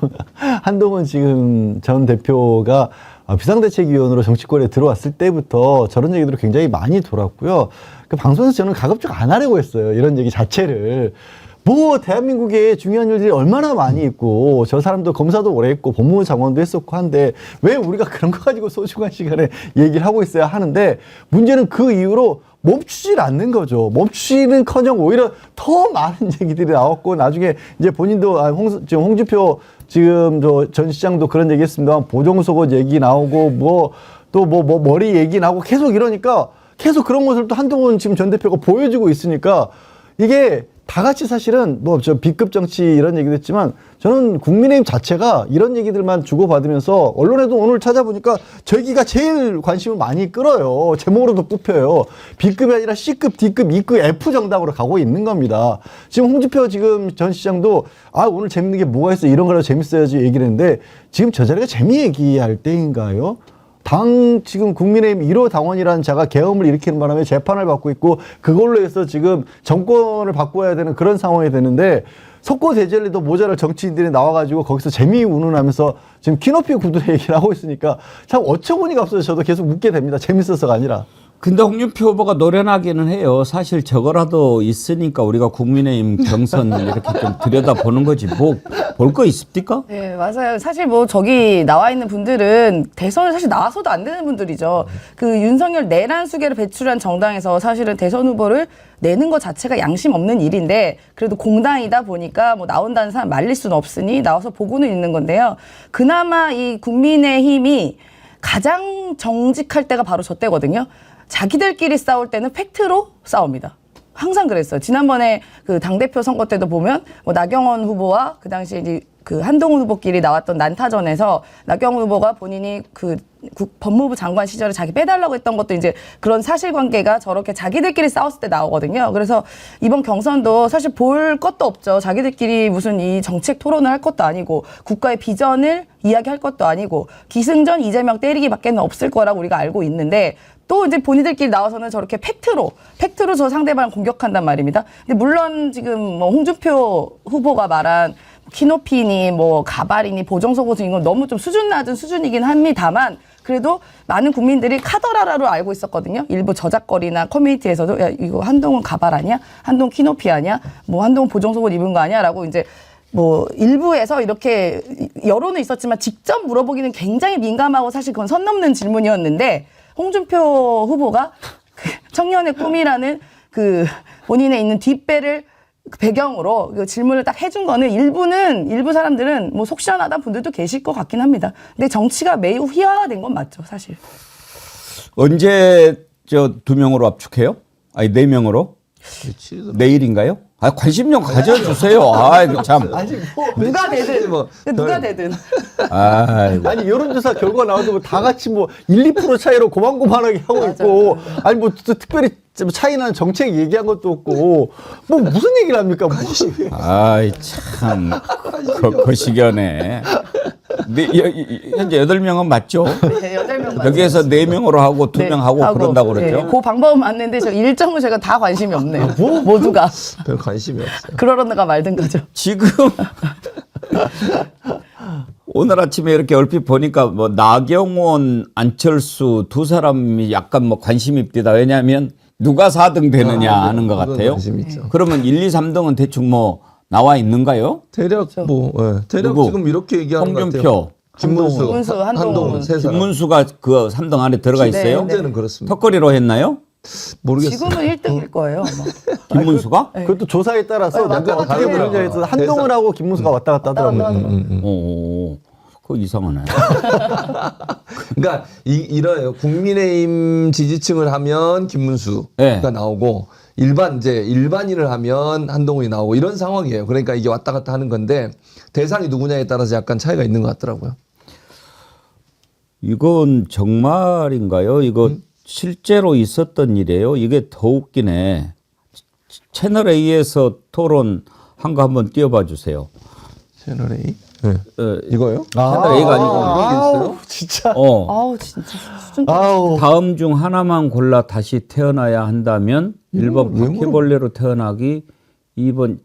한동훈 지금 전 대표가 비상대책위원으로 정치권에 들어왔을 때부터 저런 얘기들이 굉장히 많이 돌았고요. 그 방송에서 저는 가급적 안 하려고 했어요. 이런 얘기 자체를. 뭐 대한민국에 중요한 일들이 얼마나 많이 있고 저 사람도 검사도 오래 했고 법무부 장관도 했었고 한데 왜 우리가 그런 거 가지고 소중한 시간에 얘기를 하고 있어야 하는데 문제는 그 이후로 멈추질 않는 거죠. 멈추지는커녕 오히려 더 많은 얘기들이 나왔고 나중에 이제 본인도 지금 홍준표 지금 전 시장도 그런 얘기했습니다만 보정속옷 얘기 나오고 뭐 또 뭐 머리 얘기 나오고 계속 이러니까 계속 그런 것을 또 한동훈 지금 전 대표가 보여주고 있으니까 이게 다 같이 사실은 뭐 저 B급 정치 이런 얘기도 했지만 저는 국민의힘 자체가 이런 얘기들만 주고받으면서 언론에도 오늘 찾아보니까 저 얘기가 제일 관심을 많이 끌어요. 제목으로도 꼽혀요. B급이 아니라 C급, D급, E급, F 정당으로 가고 있는 겁니다. 지금 홍준표 지금 전 시장도 오늘 재밌는 게 뭐가 있어 이런 거라도 재밌어야지 얘기를 했는데 지금 저 자리가 재미 얘기할 때인가요? 지금 국민의힘 1호 당원이라는 자가 계엄을 일으키는 바람에 재판을 받고 있고 그걸로 해서 지금 정권을 바꿔야 되는 그런 상황이 되는데 석고 대절리도 모자랄 정치인들이 나와가지고 거기서 재미 운운하면서 지금 키높이 구두 얘기를 하고 있으니까 참 어처구니가 없어서 저도 계속 묻게 됩니다. 재밌어서가 아니라. 근데 홍준표 후보가 노련하기는 해요. 사실 저거라도 있으니까 우리가 국민의힘 경선 이렇게 좀 들여다보는 거지. 뭐 볼 거 있습니까? 네, 맞아요. 사실 뭐 저기 나와 있는 분들은 대선을 사실 나와서도 안 되는 분들이죠. 그 윤석열 내란 수계를 배출한 정당에서 사실은 대선 후보를 내는 것 자체가 양심 없는 일인데 그래도 공당이다 보니까 뭐 나온다는 사람 말릴 수는 없으니 나와서 보고는 있는 건데요. 그나마 이 국민의힘이 가장 정직할 때가 바로 저 때거든요. 자기들끼리 싸울 때는 팩트로 싸웁니다. 항상 그랬어요. 지난번에 그 당대표 선거 때도 보면 뭐 나경원 후보와 그 당시에 이제 그 한동훈 후보끼리 나왔던 난타전에서 나경원 후보가 본인이 그 법무부 장관 시절에 자기 빼달라고 했던 것도 이제 그런 사실관계가 저렇게 자기들끼리 싸웠을 때 나오거든요. 그래서 이번 경선도 사실 볼 것도 없죠. 자기들끼리 무슨 이 정책 토론을 할 것도 아니고 국가의 비전을 이야기할 것도 아니고 기승전 이재명 때리기밖에는 없을 거라고 우리가 알고 있는데 또 이제 본인들끼리 나와서는 저렇게 팩트로 저 상대방을 공격한단 말입니다. 근데 물론 지금 뭐 홍준표 후보가 말한 키높이니 뭐 가발이니 보정속옷이 이건 너무 좀 수준 낮은 수준이긴 합니다만 그래도 많은 국민들이 카더라라로 알고 있었거든요. 일부 저작거리나 커뮤니티에서도 야 이거 한동훈 가발 아니야? 한동훈 키높이 아니야? 뭐 한동훈 보정속옷 입은 거 아니야?라고 이제 뭐 일부에서 이렇게 여론은 있었지만 직접 물어보기는 굉장히 민감하고 사실 그건 선 넘는 질문이었는데 홍준표 후보가 그 청년의 꿈이라는 그 본인의 있는 뒷배를 배경으로 그 질문을 딱 해준 거는 일부 사람들은 뭐 속 시원하다는 분들도 계실 것 같긴 합니다. 근데 정치가 매우 희화화된 건 맞죠, 사실. 언제 저 2명으로 압축해요? 아니 4명으로? 내일인가요? 관심 좀 가져주세요. 참. 아직 뭐 누가 되든. 뭐 누가 되든. 아이고. 아니 여론조사 결과 나와도 다 같이 뭐 1, 2% 차이로 고만고만하게 하고 있고 아니 뭐 특별히 차이 나는 정책 얘기한 것도 없고 뭐 무슨 얘기를 합니까? 뭐. 아이 참 거시기하네. 현재 8명은 맞죠? 네, 8명 여기에서 4명으로 하고 2명 하고 그런다고 그랬죠? 그 방법은 맞는데 저 일정은 제가 다 관심이 없네요. 모두가. 별 관심이 없어요. 그러려다가 말든가죠. 지금 오늘 아침에 이렇게 얼핏 보니까 뭐 나경원, 안철수 두 사람이 약간 뭐 관심 있다. 왜냐하면 누가 4등 되느냐 하는 것 그건 같아요. 관심 있죠. 그러면 1, 2, 3등은 대충 뭐 나와 있는가요? 대략 뭐 대략 누구? 지금 이렇게 얘기하는 것 같아요. 홍준표, 김문수, 한동훈. 세 사람. 김문수가 그 3등 안에 들어가 있어요? 현재는 그렇습니다. 턱걸이로 했나요? 모르겠어요. 지금은 1등일 거예요. 아마. 김문수가? 그것도 조사에 따라서 맞아요. 어떻게 다르더라고요. 보느냐에 있어서 한동훈하고 김문수가 왔다 갔다 하더라고요. 오, 그거 이상하네. 그러니까 이래요. 국민의힘 지지층을 하면 김문수가 네. 나오고 일반인을 하면 한동훈이 나오고 이런 상황이에요. 그러니까 이게 왔다 갔다 하는 건데 대상이 누구냐에 따라서 약간 차이가 있는 것 같더라고요. 이건 정말인가요? 이거 실제로 있었던 일이에요? 이게 더 웃기네. 채널 A에서 토론한 거 한번 띄워봐 주세요. 채널 A. 네. 이거요? 채널 A가 아니고. 아우 진짜. 아우 진짜 수준. 아우. 다음 중 하나만 골라 다시 태어나야 한다면 1번 바퀴벌레로 태어나기, 2번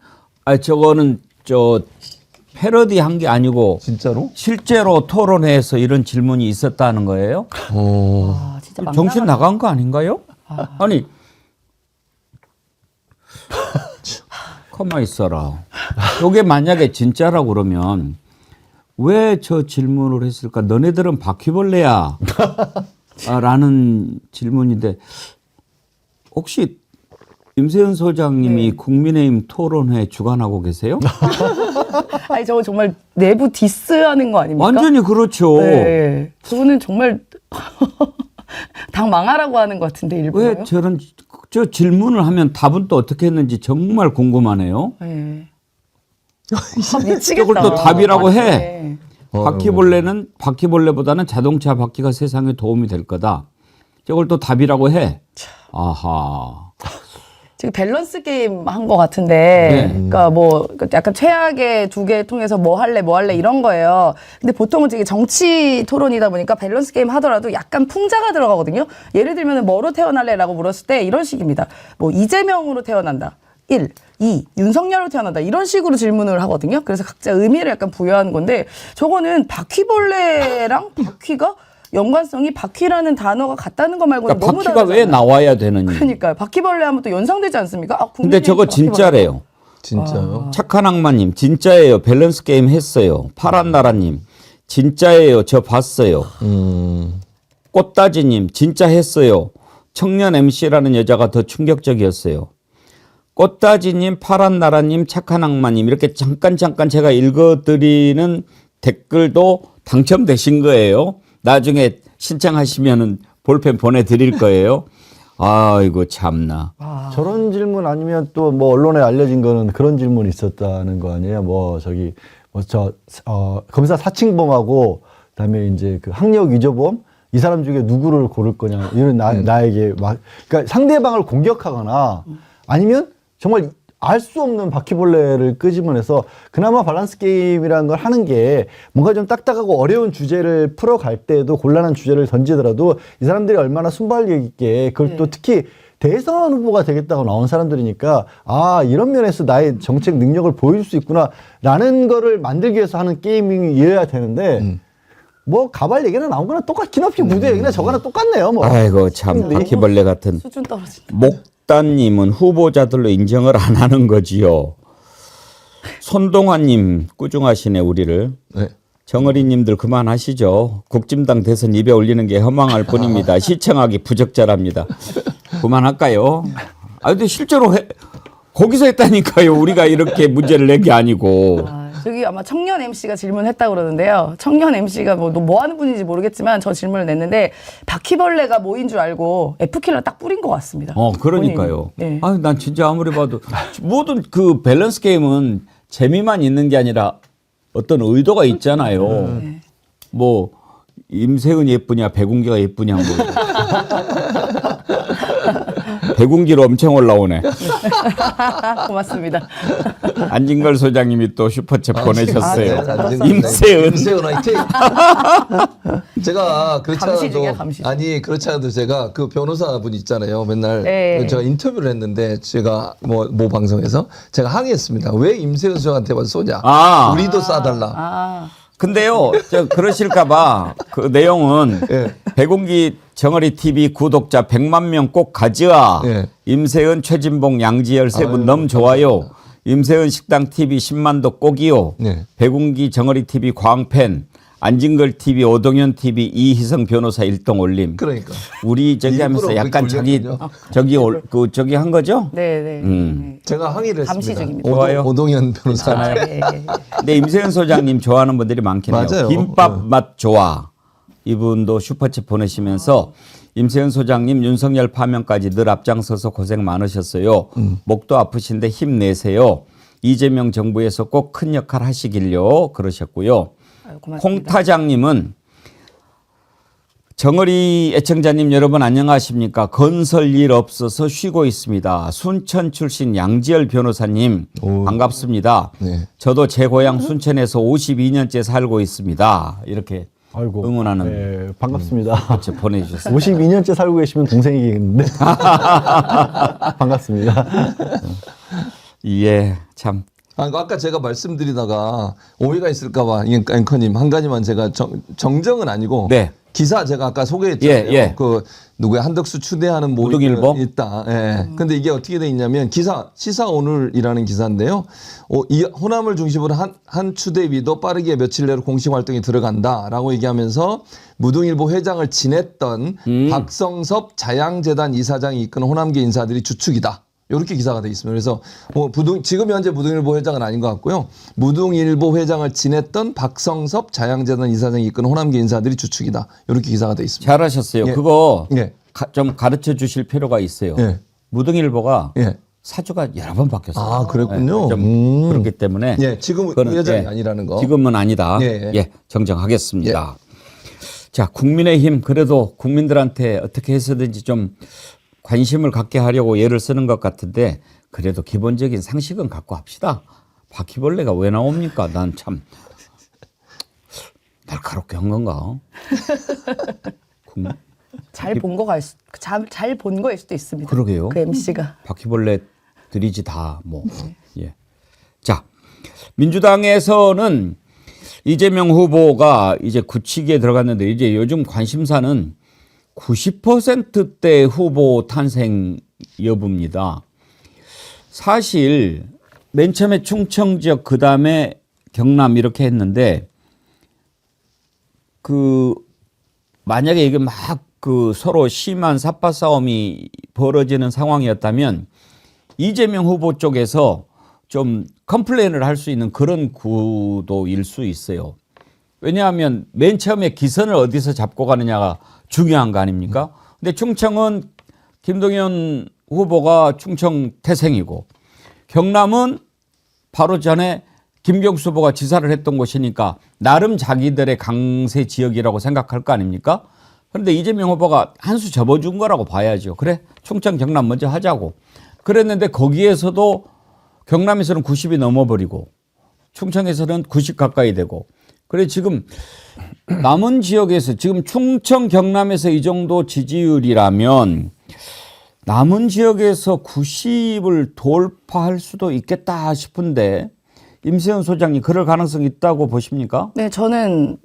저거는 패러디 한 게 아니고 진짜로? 실제로 토론회에서 이런 질문이 있었다는 거예요? 아, 진짜 정신 나간 거 아닌가요? 아니 가만 있어라. 이게 만약에 진짜라고 그러면 왜 저 질문을 했을까? 너네들은 바퀴벌레야 라는 질문인데 혹시 임세현 소장님이 국민의힘 토론회 주관하고 계세요? 아니 저거 정말 내부 디스하는 거 아닙니까? 완전히 그렇죠. 네. 저거는 정말 당 망하라고 하는 것 같은데 일부러요? 왜 저 질문을 하면 답은 또 어떻게 했는지 정말 궁금하네요. 네. 미치겠다. 저걸 또 답이라고 해. 네. 바퀴벌레는 바퀴벌레보다는 자동차 바퀴가 세상에 도움이 될 거다. 저걸 또 답이라고 해. 아하. 지금 밸런스 게임 한 것 같은데, 네. 그러니까 뭐 약간 최악의 두 개 통해서 뭐 할래 이런 거예요. 근데 보통은 되게 정치 토론이다 보니까 밸런스 게임 하더라도 약간 풍자가 들어가거든요. 예를 들면 뭐로 태어날래라고 물었을 때 이런 식입니다. 뭐 이재명으로 태어난다. 1, 2, 윤석열로 태어난다. 이런 식으로 질문을 하거든요. 그래서 각자 의미를 약간 부여하는 건데 저거는 바퀴벌레랑 바퀴가 연관성이 바퀴라는 단어가 같다는 거 말고는 그러니까 너무 바퀴가 다르잖아요. 왜 나와야 되느니. 그러니까요. 바퀴벌레 하면 또 연상되지 않습니까? 아, 근데 저거 바퀴벌레. 진짜래요. 진짜요? 착한 악마님 진짜예요. 밸런스 게임 했어요. 파란 나라님 진짜예요. 저 봤어요. 꽃다지님 진짜 했어요. 청년 MC라는 여자가 더 충격적이었어요. 꽃다지님, 파란 나라님, 착한 악마님 이렇게 잠깐 제가 읽어드리는 댓글도 당첨되신 거예요. 나중에 신청하시면은 볼펜 보내드릴 거예요. 아이고 참나. 저런 질문 아니면 또 뭐 언론에 알려진 거는 그런 질문이 있었다는 거 아니에요? 뭐 저기 검사 사칭범하고 그다음에 이제 그 학력 위조범 이 사람 중에 누구를 고를 거냐 이런 나에게 막 그러니까 상대방을 공격하거나 아니면 정말 알 수 없는 바퀴벌레를 끄집어내서 그나마 밸런스 게임이라는 걸 하는 게 뭔가 좀 딱딱하고 어려운 주제를 풀어갈 때도 곤란한 주제를 던지더라도 이 사람들이 얼마나 순발력 있게 그걸 또 특히 대선 후보가 되겠다고 나온 사람들이니까 아 이런 면에서 나의 정책 능력을 보여줄 수 있구나 라는 거를 만들기 위해서 하는 게임이어야 되는데 뭐 가발 얘기나 나온 거나 똑같긴 없이 무대 얘기나 저거나 똑같네요 뭐. 아이고 참 바퀴벌레 같은. 수준 떨어진다. 목단님은 후보자들로 인정을 안 하는 거지요. 손동환님 꾸중하시네 우리를. 네. 정어리님들 그만하시죠. 국진당 대선 입에 올리는 게 허망할 뿐입니다. 시청하기 부적절합니다. 그만할까요? 아 근데 실제로 거기서 했다니까요. 우리가 이렇게 문제를 낸 게 아니고. 저기 아마 청년 MC가 질문했다고 그러는데요. 청년 MC가 뭐 하는 분인지 모르겠지만 저 질문을 냈는데 바퀴벌레가 뭐인 줄 알고 F킬러 딱 뿌린 것 같습니다. 그러니까요. 네. 아, 난 진짜 아무리 봐도 모든 그 밸런스 게임은 재미만 있는 게 아니라 어떤 의도가 있잖아요. 뭐 임세은 예쁘냐 배궁기가 예쁘냐 뭐. 배궁기로 엄청 올라오네. 고맙습니다. 안진걸 소장님이 또 슈퍼챗 보내셨어요. 네, 임세은. 임세은 화이팅. 제가 그렇지 감시 중이야, 않아도 감시 중. 아니 그렇지 않아도 제가 그 변호사분 있잖아요. 맨날 네. 제가 인터뷰를 했는데 제가 뭐 방송에서 제가 항의했습니다. 왜 임세은 소장한테만 쏘냐? 아. 우리도 쏴달라. 아, 근데요, 그러실까봐 그 내용은 예. 배공기 정어리 TV 구독자 100만 명 꼭 가져와. 예. 임세은, 최진봉, 양지열 세 분 너무 좋아요. 임세은 식당 TV 10만도 꼭이요. 네. 배공기 정어리 TV 광팬, 안진걸 TV, 오동현 TV, 이희성 변호사 일동 올림. 그러니까. 우리 저기 하면서 일부러 약간 그렇게 자기 올렸군요. 저기 한 거죠? 네네. 제가 항의를 감시 했습니다. 중입니다. 좋아요. 오동현 변호사. 네. 근데 임세은 소장님 좋아하는 분들이 많겠네요. 맞아요. 김밥 맛 좋아. 이분도 슈퍼챗 보내시면서 임세은 소장님 윤석열 파면까지 늘 앞장서서 고생 많으셨어요. 목도 아프신데 힘내세요. 이재명 정부에서 꼭 큰 역할 하시길요. 그러셨고요. 아유, 고맙습니다. 콩타장님은 정어리 애청자님 여러분 안녕하십니까. 건설 일 없어서 쉬고 있습니다. 순천 출신 양지열 변호사님 반갑습니다. 네. 저도 제 고향 순천에서 52년째 살고 있습니다. 이렇게 아이고. 응원하는 네, 반갑습니다. 저 보내주셨어요. 52년째 살고 계시면 동생이겠는데. 반갑습니다. 예, 참. 아까 제가 말씀드리다가 오해가 있을까봐 앵커님 한 가지만 제가 정정은 아니고 네. 기사 제가 아까 소개했잖아요. 예, 예. 그 누구야 한덕수 추대하는 모임이 무등일보? 있다. 예. 근데 이게 어떻게 돼 있냐면 기사 시사오늘이라는 기사인데요. 이 호남을 중심으로 한 추대위도 빠르게 며칠 내로 공식 활동에 들어간다라고 얘기하면서 무등일보 회장을 지냈던 박성섭 자양재단 이사장이 이끄는 호남계 인사들이 주축이다. 이렇게 기사가 돼 있습니다. 그래서 지금 현재 무등일보 회장은 아닌 것 같고요. 무등일보 회장을 지냈던 박성섭 자양재단 이사장이 이끄는 호남계 인사들이 주축이다. 이렇게 기사가 돼 있습니다. 잘하셨어요. 예. 그거 예. 좀 가르쳐 주실 필요가 있어요. 예. 무등일보가 예. 사주가 여러 번 바뀌었어요. 아, 그랬군요. 예, 좀 그렇기 때문에 예, 지금 그거는, 회장이 예, 아니라는 거. 지금은 아니다. 예, 예. 예, 정정하겠습니다. 자, 국민의힘 그래도 국민들한테 어떻게 해서든지 좀 관심을 갖게 하려고 애를 쓰는 것 같은데 그래도 기본적인 상식은 갖고 합시다. 바퀴벌레가 왜 나옵니까? 난 참 날카롭게 한 건가? 잘 본 거일 수도 있습니다. 그러게요. 그 MC가. 바퀴벌레들이지 다 뭐. 예. 자, 민주당에서는 이재명 후보가 이제 굳히기에 들어갔는데 이제 요즘 관심사는 90%대 후보 탄생 여부입니다. 사실 맨 처음에 충청 지역 그다음에 경남 이렇게 했는데 만약에 이게 막 서로 심한 삿바 싸움이 벌어지는 상황이었다면 이재명 후보 쪽에서 좀 컴플레인을 할 수 있는 그런 구도일 수 있어요. 왜냐하면 맨 처음에 기선을 어디서 잡고 가느냐가 중요한 거 아닙니까? 근데 충청은 김동연 후보가 충청 태생이고 경남은 바로 전에 김경수 후보가 지사를 했던 곳이니까 나름 자기들의 강세 지역이라고 생각할 거 아닙니까? 그런데 이재명 후보가 한 수 접어준 거라고 봐야죠. 그래, 충청 경남 먼저 하자고. 그랬는데 거기에서도 경남에서는 90이 넘어버리고 충청에서는 90 가까이 되고 그래 지금 남은 지역에서 지금 충청 경남에서 이 정도 지지율이라면 남은 지역에서 90을 돌파할 수도 있겠다 싶은데 임세은 소장님 그럴 가능성이 있다고 보십니까? 네, 저는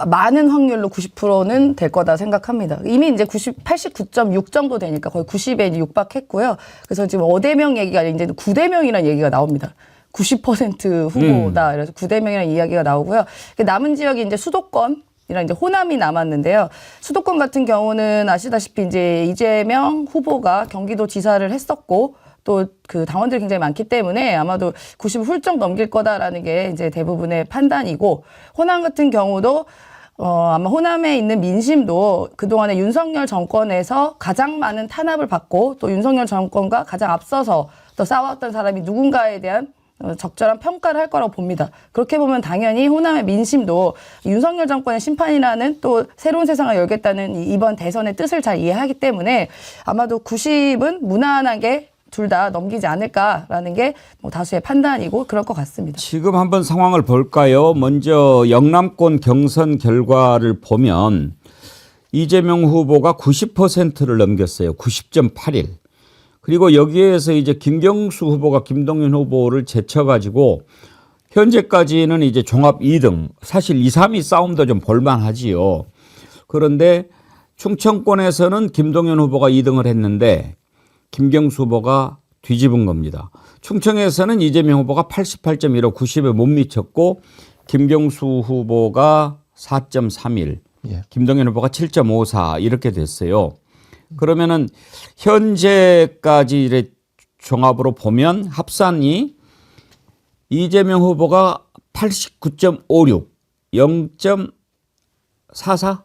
많은 확률로 90%는 될 거다 생각합니다. 이미 이제 89.6 정도 되니까 거의 90에 이제 육박했고요. 그래서 지금 5대명 얘기가 이제 9대명이라는 얘기가 나옵니다. 90% 후보다. 그래서 9대명이라는 이야기가 나오고요. 남은 지역이 이제 수도권이랑 이제 호남이 남았는데요. 수도권 같은 경우는 아시다시피 이제 이재명 후보가 경기도 지사를 했었고 또 그 당원들이 굉장히 많기 때문에 아마도 90을 훌쩍 넘길 거다라는 게 이제 대부분의 판단이고 호남 같은 경우도 아마 호남에 있는 민심도 그동안에 윤석열 정권에서 가장 많은 탄압을 받고 또 윤석열 정권과 가장 앞서서 또 싸웠던 사람이 누군가에 대한 적절한 평가를 할 거라고 봅니다. 그렇게 보면 당연히 호남의 민심도 윤석열 정권의 심판이라는 또 새로운 세상을 열겠다는 이번 대선의 뜻을 잘 이해하기 때문에 아마도 90은 무난하게 둘 다 넘기지 않을까라는 게 뭐 다수의 판단이고 그럴 것 같습니다. 지금 한번 상황을 볼까요? 먼저 영남권 경선 결과를 보면 이재명 후보가 90%를 넘겼어요. 90.81. 그리고 여기에서 이제 김경수 후보가 김동연 후보를 제쳐가지고 현재까지는 이제 종합 2등. 사실 2, 3위 싸움도 좀 볼만하지요. 그런데 충청권에서는 김동연 후보가 2등을 했는데 김경수 후보가 뒤집은 겁니다. 충청에서는 이재명 후보가 88.15, 90에 못 미쳤고 김경수 후보가 4.31, 김동연 후보가 7.54 이렇게 됐어요. 그러면은 현재까지 이래 종합으로 보면 합산이 이재명 후보가 89.56, 0.44?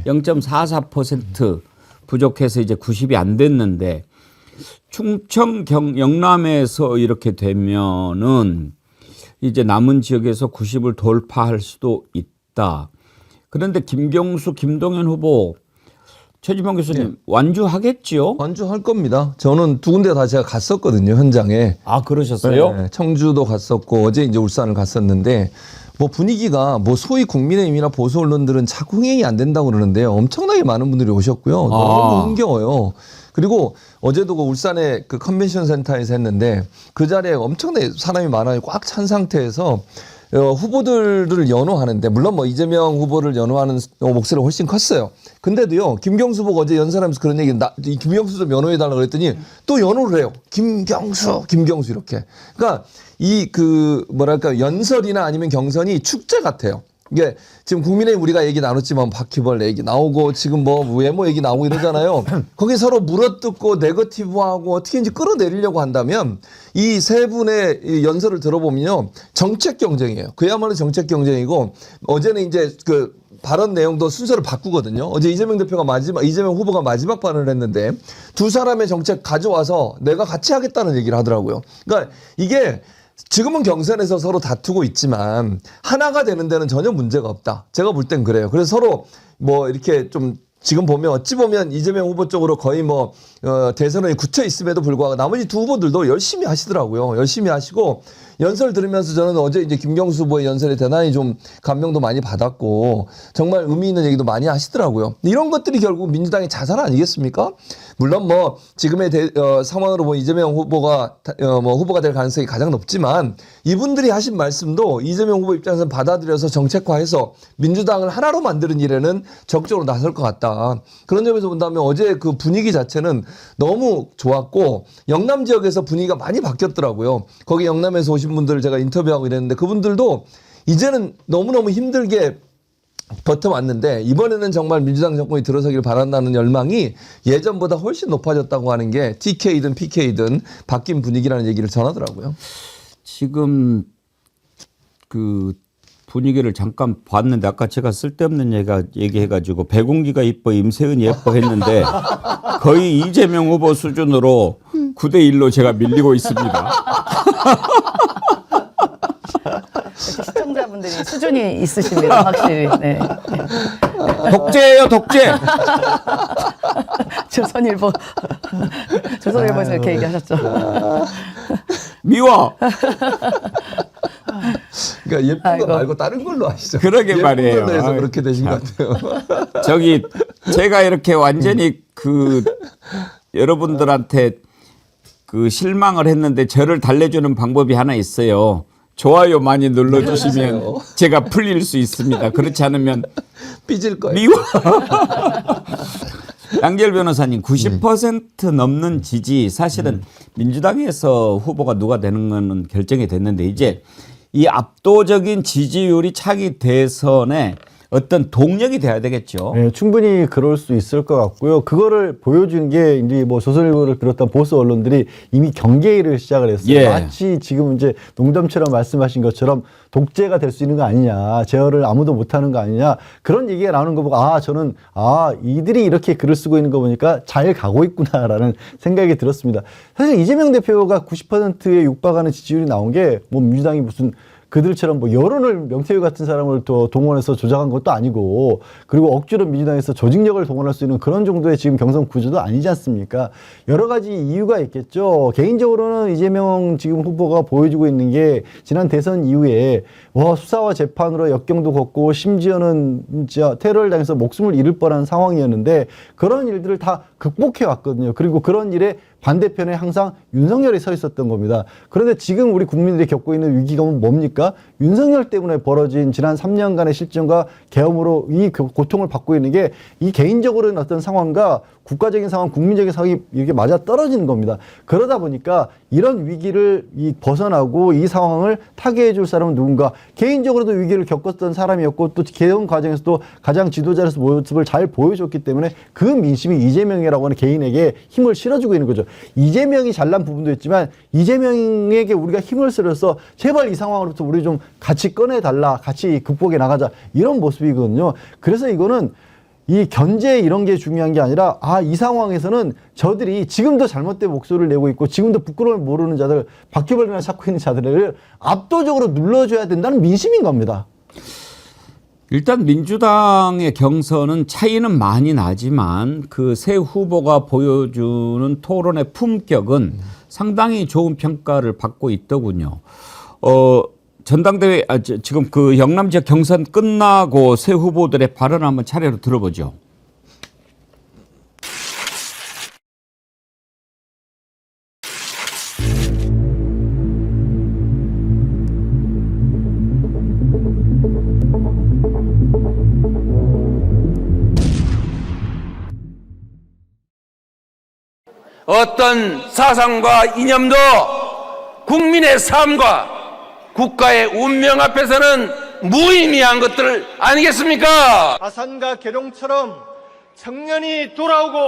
0.44% 부족해서 이제 90이 안 됐는데 충청 영남에서 이렇게 되면은 이제 남은 지역에서 90을 돌파할 수도 있다. 그런데 김경수, 김동연 후보 최지봉 교수님 완주하겠지요? 완주할 겁니다. 저는 두 군데 다 제가 갔었거든요, 현장에. 아, 그러셨어요? 네, 청주도 갔었고 어제 이제 울산을 갔었는데 뭐 분위기가 뭐 소위 국민의힘이나 보수 언론들은 자꾸 흥행이 안 된다고 그러는데요. 엄청나게 많은 분들이 오셨고요. 너무 흥겨워요. 그리고 어제도 그 울산의 그 컨벤션 센터에서 했는데 그 자리에 엄청나게 사람이 많아요. 꽉 찬 상태에서 후보들을 연호하는데 물론 뭐 이재명 후보를 연호하는 목소리가 훨씬 컸어요. 근데도요, 김경수 후보가 어제 연설하면서 그런 얘기, 김경수 좀 연호해달라고 그랬더니 또 연호를 해요. 김경수 이렇게. 그러니까 이 뭐랄까 연설이나 아니면 경선이 축제 같아요. 이게 지금 국민의힘 우리가 얘기 나눴지만 바퀴벌레 얘기 나오고 지금 뭐 외모 얘기 나오고 이러잖아요. 거기 서로 물어뜯고 네거티브하고 어떻게 이제 끌어내리려고 한다면 이 세 분의 이 연설을 들어보면요, 정책 경쟁이에요. 그야말로 정책 경쟁이고 어제는 이제 그 발언 내용도 순서를 바꾸거든요. 어제 이재명 후보가 마지막 발언을 했는데 두 사람의 정책 가져와서 내가 같이 하겠다는 얘기를 하더라고요. 그러니까 이게 지금은 경선에서 서로 다투고 있지만 하나가 되는 데는 전혀 문제가 없다. 제가 볼 땐 그래요. 그래서 서로 뭐 이렇게 좀 지금 보면 어찌 보면 이재명 후보 쪽으로 거의 뭐 대선에 굳혀 있음에도 불구하고 나머지 두 후보들도 열심히 하시더라고요. 열심히 하시고 연설 들으면서 저는 어제 이제 김경수 후보의 연설에 대단히 좀 감명도 많이 받았고 정말 의미 있는 얘기도 많이 하시더라고요. 이런 것들이 결국 민주당의 자산 아니겠습니까? 물론 뭐 지금의 상황으로 보면 이재명 후보가 후보가 될 가능성이 가장 높지만 이분들이 하신 말씀도 이재명 후보 입장에서 받아들여서 정책화해서 민주당을 하나로 만드는 일에는 적극적으로 나설 것 같다. 그런 점에서 본다면 어제 그 분위기 자체는 너무 좋았고 영남 지역에서 분위기가 많이 바뀌었더라고요. 거기 영남에서 오신 분들을 제가 인터뷰하고 이랬는데 그분들도 이제는 너무너무 힘들게 버텨왔는데 이번에는 정말 민주당 정권이 들어서기를 바란다는 열망이 예전보다 훨씬 높아졌다고 하는 게 TK든 PK든 바뀐 분위기라는 얘기를 전하더라고요. 지금 그 분위기를 잠깐 봤는데 아까 제가 쓸데없는 얘기해가지고 배공기가 이뻐 임세은이 예뻐 했는데 거의 이재명 후보 수준으로 9대1로 제가 밀리고 있습니다. 시청자분들이 수준이 있으십니다. 확실히. 네. 독재예요, 독재. 조선일보에서 이렇게 얘기하셨죠. 미워. 그러니까 예쁜 거 말고 다른 걸로 하시죠. 그러게 말이에요. 예쁜 걸로 해서 그렇게 되신 것 같아요. 저기 제가 이렇게 완전히 여러분들한테 실망을 했는데 저를 달래주는 방법이 하나 있어요. 좋아요 많이 눌러주시면 제가 풀릴 수 있습니다. 그렇지 않으면 삐질 거예요. 미워. 양지열 변호사님 90% 넘는 지지 사실은 민주당에서 후보가 누가 되는 거는 결정이 됐는데 이제 이 압도적인 지지율이 차기 대선에 어떤 동력이 돼야 되겠죠. 네, 충분히 그럴 수 있을 것 같고요. 그거를 보여준 게 이제 뭐 조선일보를 비롯한 보수 언론들이 이미 경계를 시작을 했어요. 예. 마치 지금 이제 농담처럼 말씀하신 것처럼 독재가 될 수 있는 거 아니냐, 제어를 아무도 못하는 거 아니냐, 그런 얘기가 나오는 거 보고 저는 이들이 이렇게 글을 쓰고 있는 거 보니까 잘 가고 있구나라는 생각이 들었습니다. 사실 이재명 대표가 90%에 육박하는 지지율이 나온 게 뭐 민주당이 무슨 그들처럼 뭐 여론을 명태균 같은 사람을 또 동원해서 조작한 것도 아니고, 그리고 억지로 민주당에서 조직력을 동원할 수 있는 그런 정도의 지금 경선 구조도 아니지 않습니까? 여러 가지 이유가 있겠죠. 개인적으로는 이재명 지금 후보가 보여주고 있는 게 지난 대선 이후에 수사와 재판으로 역경도 걷고 심지어는 진짜 테러를 당해서 목숨을 잃을 뻔한 상황이었는데 그런 일들을 다 극복해 왔거든요. 그리고 그런 일에 반대편에 항상 윤석열이 서 있었던 겁니다. 그런데 지금 우리 국민들이 겪고 있는 위기가 뭡니까? 윤석열 때문에 벌어진 지난 3년간의 실정과 계엄으로 이 고통을 받고 있는 게 이 개인적으로는 어떤 상황과 국가적인 상황, 국민적인 상황이 이렇게 맞아 떨어지는 겁니다. 그러다 보니까 이런 위기를 벗어나고 이 상황을 타개해 줄 사람은 누군가, 개인적으로도 위기를 겪었던 사람이었고 또 개헌 과정에서도 가장 지도자로서 모습을 잘 보여줬기 때문에 그 민심이 이재명이라고 하는 개인에게 힘을 실어주고 있는 거죠. 이재명이 잘난 부분도 있지만 이재명에게 우리가 힘을 실어서 제발 이 상황으로부터 우리 좀 같이 꺼내달라, 같이 극복해 나가자, 이런 모습이거든요. 그래서 이거는 이 견제 이런 게 중요한 게 아니라 이 상황에서는 저들이 지금도 잘못된 목소리를 내고 있고 지금도 부끄러움을 모르는 자들, 바퀴벌레나 찾고 있는 자들을 압도적으로 눌러줘야 된다는 민심인 겁니다. 일단 민주당의 경선은 차이는 많이 나지만 그 새 후보가 보여주는 토론의 품격은 상당히 좋은 평가를 받고 있더군요. 전당대회 지금 그 영남 지역 경선 끝나고 새 후보들의 발언 한번 차례로 들어보죠. 어떤 사상과 이념도 국민의 삶과 국가의 운명 앞에서는 무의미한 것들 아니겠습니까? 아산과 계룡처럼 청년이 돌아오고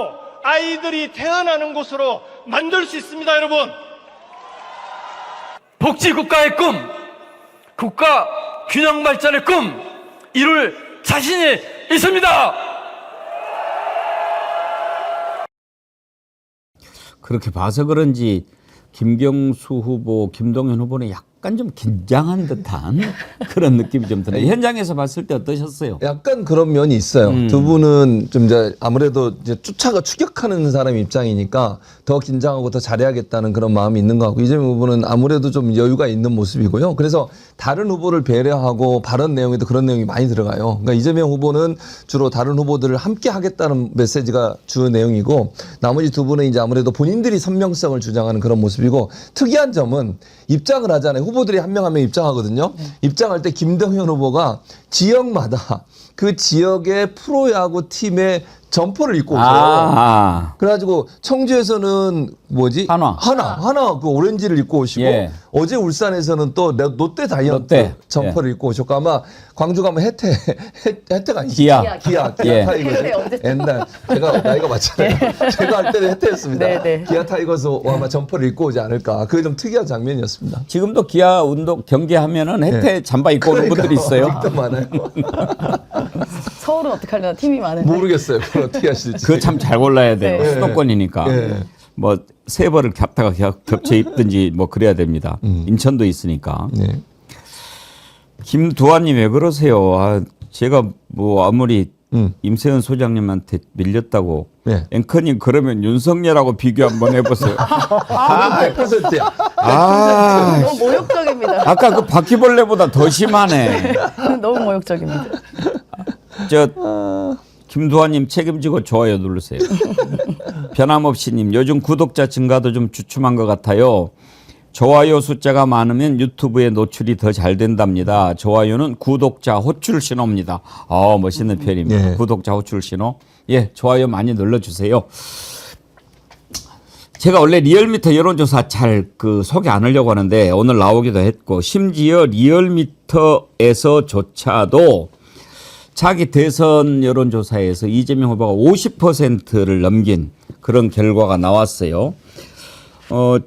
아이들이 태어나는 곳으로 만들 수 있습니다, 여러분. 복지국가의 꿈, 국가 균형 발전의 꿈 이룰 자신이 있습니다. 그렇게 봐서 그런지 김경수 후보, 김동연 후보는 약간 좀 긴장한 듯한 그런 느낌이 좀 들어요. 현장에서 봤을 때 어떠셨어요? 약간 그런 면이 있어요. 두 분은 좀 이제 아무래도 이제 추격하는 사람 입장이니까 더 긴장하고 더 잘해야겠다는 그런 마음이 있는 것 같고, 이재명 후보는 아무래도 좀 여유가 있는 모습이고요. 그래서 다른 후보를 배려하고 발언 내용에도 그런 내용이 많이 들어가요. 그러니까 이재명 후보는 주로 다른 후보들을 함께 하겠다는 메시지가 주 내용이고, 나머지 두 분은 이제 아무래도 본인들이 선명성을 주장하는 그런 모습이고, 특이한 점은 입장을 하잖아요. 후보들이 한 명 한 명 입장하거든요. 입장할 때 김동연 후보가 지역마다 그 지역의 프로야구 팀의 점퍼를 입고 오세요. 그래가지고 청주에서는 하나 그 오렌지를 입고 오시고, 예. 어제 울산에서는 또 롯데 다이언트 점퍼를 입고 오셨고, 아마 광주 가면 혜태가 아니죠. 기아 타이거즈. 옛날 제가 나이가 많잖아요. 제가 할 때는 혜태였습니다. 기아 타이거즈 아마 점퍼를 입고 오지 않을까. 그게 좀 특이한 장면이었습니다. 지금도 기아 운동 경기하면은 혜태 잠바 입고 오는 분들이 있어요. 아직도 많아요. 서울은 어떻게 하려나 팀이 많은데. 모르겠어요. 그걸 어떻게 하실지. 그거 참 잘 골라야 돼요. 네. 수도권이니까. 뭐 세 벌을 갖다가 겹쳐 입든지 뭐 그래야 됩니다. 인천도 있으니까. 네. 김두한님 왜 그러세요? 제가 뭐 아무리 임세현 소장님한테 밀렸다고 앵커님 그러면 윤석열하고 비교 한번 해보세요. 100%야. 너무 모욕적입니다. 아까 그 바퀴벌레보다 더 심하네. 너무 모욕적입니다. 김두한님 책임지고 좋아요 누르세요. 변함없이님 요즘 구독자 증가도 좀 주춤한 것 같아요. 좋아요 숫자가 많으면 유튜브에 노출이 더 잘 된답니다. 좋아요는 구독자 호출 신호입니다. 멋있는 표현입니다. 구독자 호출 신호. 예, 좋아요 많이 눌러주세요. 제가 원래 리얼미터 여론조사 잘 소개 안 하려고 하는데 오늘 나오기도 했고, 심지어 리얼미터에서조차도 차기 대선 여론조사에서 이재명 후보가 50%를 넘긴 그런 결과가 나왔어요.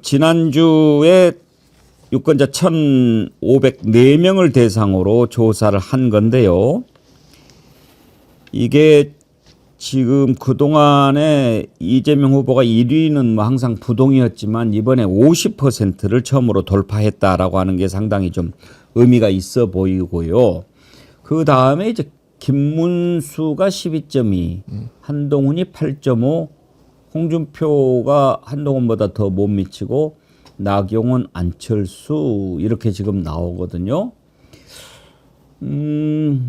지난주에 유권자 1,504명을 대상으로 조사를 한 건데요. 이게 지금 그동안에 이재명 후보가 1위는 뭐 항상 부동이었지만 이번에 50%를 처음으로 돌파했다라고 하는 게 상당히 좀 의미가 있어 보이고요. 그 다음에 이제 김문수가 12.2, 한동훈이 8.5, 홍준표가 한동훈보다 더 못 미치고 나경원, 안철수 이렇게 지금 나오거든요.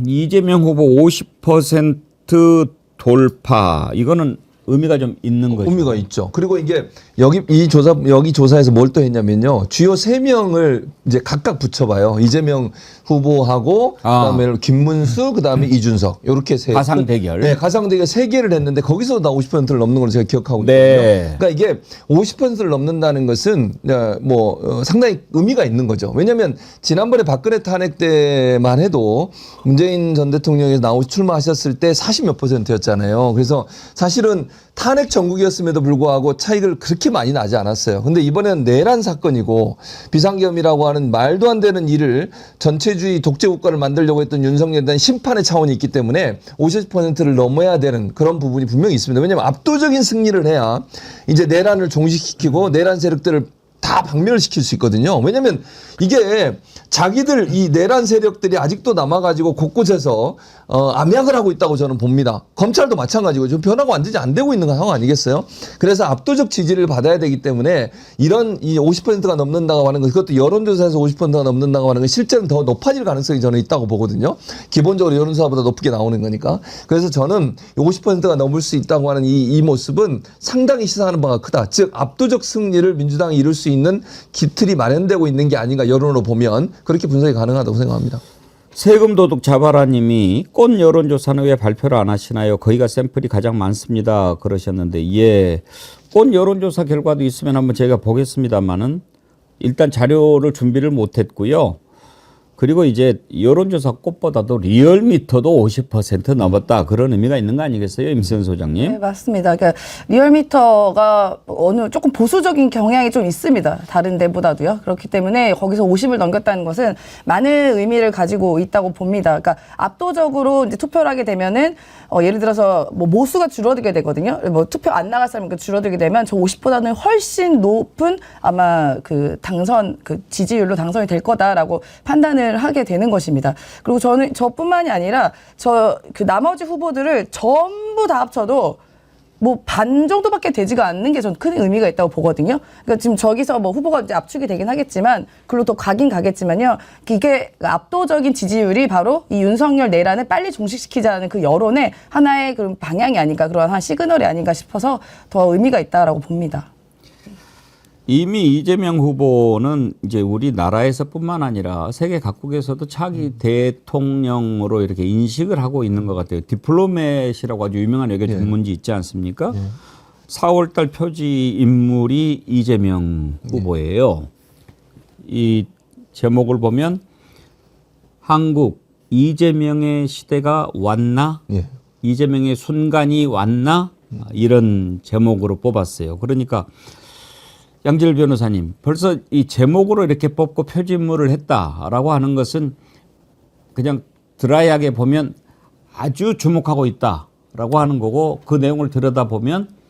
이재명 후보 50% 돌파 이거는 의미가 좀 있는 거죠. 의미가 있죠. 그리고 이게 여기 조사에서 뭘 또 했냐면요. 주요 3명을 이제 각각 붙여봐요. 이재명 후보하고 그다음에 김문수, 그다음에 이준석 이렇게 세 가상 대결. 네, 가상 대결 3개를 했는데 거기서 다 50%를 넘는 걸로 제가 기억하고 네. 있거든요. 그러니까 이게 50%를 넘는다는 것은 상당히 의미가 있는 거죠. 왜냐하면 지난번에 박근혜 탄핵 때만 해도 문재인 전 대통령이 출마하셨을 때 40몇 %였잖아요. 그래서 사실은 탄핵 정국이었음에도 불구하고 차익을 그렇게 많이 나지 않았어요. 근데 이번에는 내란 사건이고 비상계엄이라고 하는 말도 안 되는 일을 전체주의 독재국가를 만들려고 했던 윤석열에 대한 심판의 차원이 있기 때문에 50%를 넘어야 되는 그런 부분이 분명히 있습니다. 왜냐하면 압도적인 승리를 해야 이제 내란을 종식시키고 내란 세력들을 다 박멸을 시킬 수 있거든요. 왜냐하면 이게 자기들 이 내란 세력들이 아직도 남아가지고 곳곳에서 암약을 하고 있다고 저는 봅니다. 검찰도 마찬가지고 좀 변화가 완전히 안 되고 있는 상황 아니겠어요? 그래서 압도적 지지를 받아야 되기 때문에 이런 이 50%가 넘는다고 하는 것, 그것도 여론조사에서 50%가 넘는다고 하는 건 실제는 더 높아질 가능성이 저는 있다고 보거든요. 기본적으로 여론조사보다 높게 나오는 거니까. 그래서 저는 50%가 넘을 수 있다고 하는 이 모습은 상당히 시사하는 바가 크다. 즉 압도적 승리를 민주당이 이룰 수 있는 기틀이 마련되고 있는 게 아닌가, 여론으로 보면 그렇게 분석이 가능하다고 생각합니다. 세금 도둑 자바라님이 꽃 여론조사는 왜 발표를 안 하시나요? 거기가 샘플이 가장 많습니다. 그러셨는데, 예, 꽃 여론조사 결과도 있으면 한번 제가 보겠습니다만은 일단 자료를 준비를 못했고요. 그리고 이제 여론조사 꽃보다도 리얼미터도 50% 넘었다, 그런 의미가 있는 거 아니겠어요, 임수연 소장님? 네, 맞습니다. 그러니까 리얼미터가 조금 보수적인 경향이 좀 있습니다. 다른 데보다도요. 그렇기 때문에 거기서 50을 넘겼다는 것은 많은 의미를 가지고 있다고 봅니다. 그러니까 압도적으로 이제 투표를 하게 되면은 예를 들어서 뭐 모수가 줄어들게 되거든요. 뭐 투표 안 나갈 사람이 줄어들게 되면 저 50보다는 훨씬 높은 아마 그 지지율로 당선이 될 거다라고 판단을 하게 되는 것입니다. 그리고 저뿐만이 아니라 나머지 후보들을 전부 다 합쳐도 뭐 반 정도밖에 되지가 않는 게 전 큰 의미가 있다고 보거든요. 그러니까 지금 저기서 뭐 후보가 이제 압축이 되긴 하겠지만, 그걸로 더 가긴 가겠지만요. 이게 압도적인 지지율이 바로 이 윤석열 내란을 빨리 종식시키자는 그 여론의 하나의 그런 방향이 아닌가, 그런 한 시그널이 아닌가 싶어서 더 의미가 있다라고 봅니다. 이미 이재명 후보는 이제 우리나라에서뿐만 아니라 세계 각국에서도 차기 대통령으로 이렇게 인식을 하고 있는 것 같아요. 디플로맷이라고 아주 유명한 외교 전문지 있지 않습니까? 4월달 표지 인물이 이재명 후보예요. 이 제목을 보면 한국 이재명의 시대가 왔나? 이재명의 순간이 왔나? 이런 제목으로 뽑았어요. 그러니까 양질 변호사님, 벌써 이 제목으로 이렇게 뽑고 표지인물을 했다라고 하는 것은 그냥 드라이하게 보면 아주 주목하고 있다라고 하는 거고, 그 내용을 들여다보면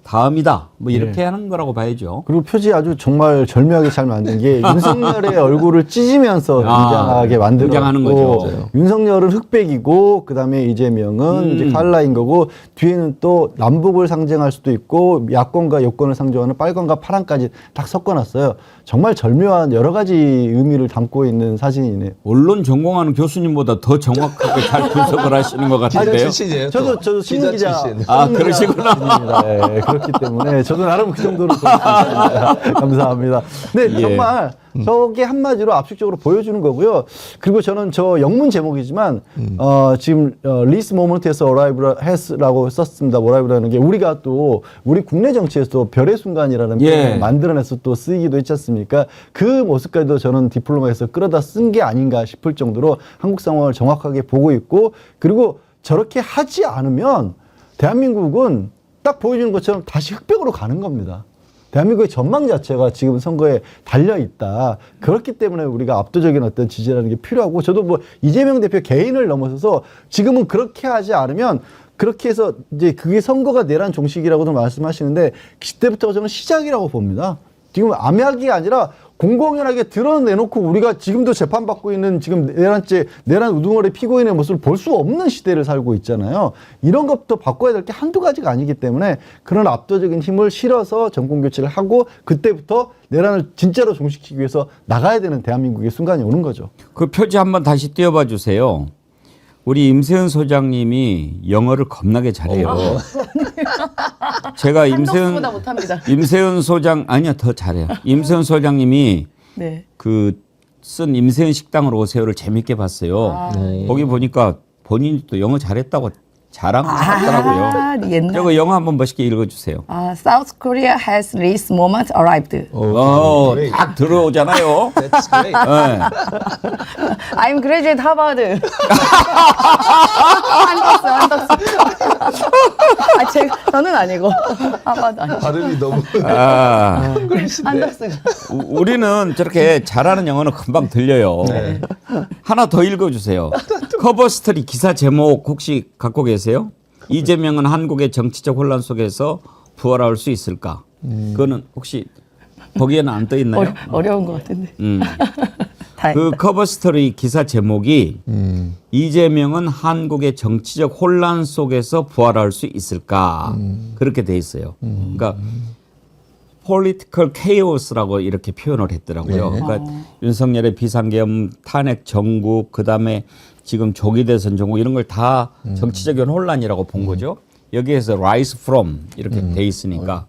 다음이다, 뭐 이렇게 하는 거라고 봐야죠. 그리고 표지 아주 정말 절묘하게 잘 만든 게 윤석열의 얼굴을 찢으면서 등장하게 등장하는 만들었고, 거죠. 윤석열은 흑백이고 그다음에 이재명은 이제 칼라인 거고, 뒤에는 또 남북을 상징할 수도 있고 야권과 여권을 상징하는 빨간과 파란까지 딱 섞어놨어요. 정말 절묘한 여러 가지 의미를 담고 있는 사진이네요. 언론 전공하는 교수님보다 더 정확하게 잘 분석을 하시는 것 같은데요. 출신이에요. 저도 신문 기자. 그러시구나. 네, 그렇기 때문에 저도 나름 그 정도로 보겠습니다. 감사합니다. 근데 예. 정말 저게 한마디로 압축적으로 보여주는 거고요. 그리고 저는 저 영문 제목이지만 지금 This moment has arrived has라고 썼습니다. arrived라는 게 우리가 또 우리 국내 정치에서 별의 순간이라는 예. 표현을 만들어내서 또 쓰이기도 했지 않습니까? 그 모습까지도 저는 디플로마에서 끌어다 쓴 게 아닌가 싶을 정도로 한국 상황을 정확하게 보고 있고, 그리고 저렇게 하지 않으면 대한민국은 딱 보여주는 것처럼 다시 흑백으로 가는 겁니다. 대한민국의 전망 자체가 지금 선거에 달려 있다. 그렇기 때문에 우리가 압도적인 어떤 지지라는 게 필요하고, 저도 뭐 이재명 대표 개인을 넘어서서 지금은 그렇게 하지 않으면, 그렇게 해서 이제 그게 선거가 내란 종식이라고도 말씀하시는데 그때부터가 저는 시작이라고 봅니다. 지금 암약이 아니라 공공연하게 드러내놓고 우리가 지금도 재판받고 있는 지금 내란 우두머리 피고인의 모습을 볼 수 없는 시대를 살고 있잖아요. 이런 것부터 바꿔야 될 게 한두 가지가 아니기 때문에 그런 압도적인 힘을 실어서 정권교체를 하고 그때부터 내란을 진짜로 종식시키기 위해서 나가야 되는 대한민국의 순간이 오는 거죠. 그 표지 한번 다시 띄워봐 주세요. 우리 임세은 소장님이 영어를 겁나게 잘해요. 제가 한덕수보다 못합니다. 임세은 소장 아니요 더 잘해요. 임세은 소장님이 네. 그 쓴 임세은 식당으로 오세요를 재밌게 봤어요. 거기 보니까 본인이 또 영어 잘했다고 자랑하더라고요. 옛날. 저거 영어 한번 멋있게 읽어주세요. South Korea has this moment arrived. 딱 들어오잖아요. That's great. 네. I'm graduate Harvard. 한덕수. 저는 아니고 하버드 아니고. 발음이 너무 아, 한덕수가. 우리는 저렇게 잘하는 영어는 금방 들려요. 하나 더 읽어주세요. 커버스토리 기사 제목 혹시 갖고 계세요? 이재명은 한국의 정치적 혼란 속에서 부활할 수 있을까? 그거는 혹시 거기에는 안 떠 있나요? 어려운 것 같은데. 그 커버스토리 기사 제목이 이재명은 한국의 정치적 혼란 속에서 부활할 수 있을까? 그렇게 돼 있어요. 그러니까 political chaos라고 이렇게 표현을 했더라고요. 그러니까 윤석열의 비상계엄, 탄핵 정국, 그다음에 지금 조기 대선 정국 이런 걸 다 정치적인 혼란이라고 본 거죠. 여기에서 rise from 이렇게 돼 있으니까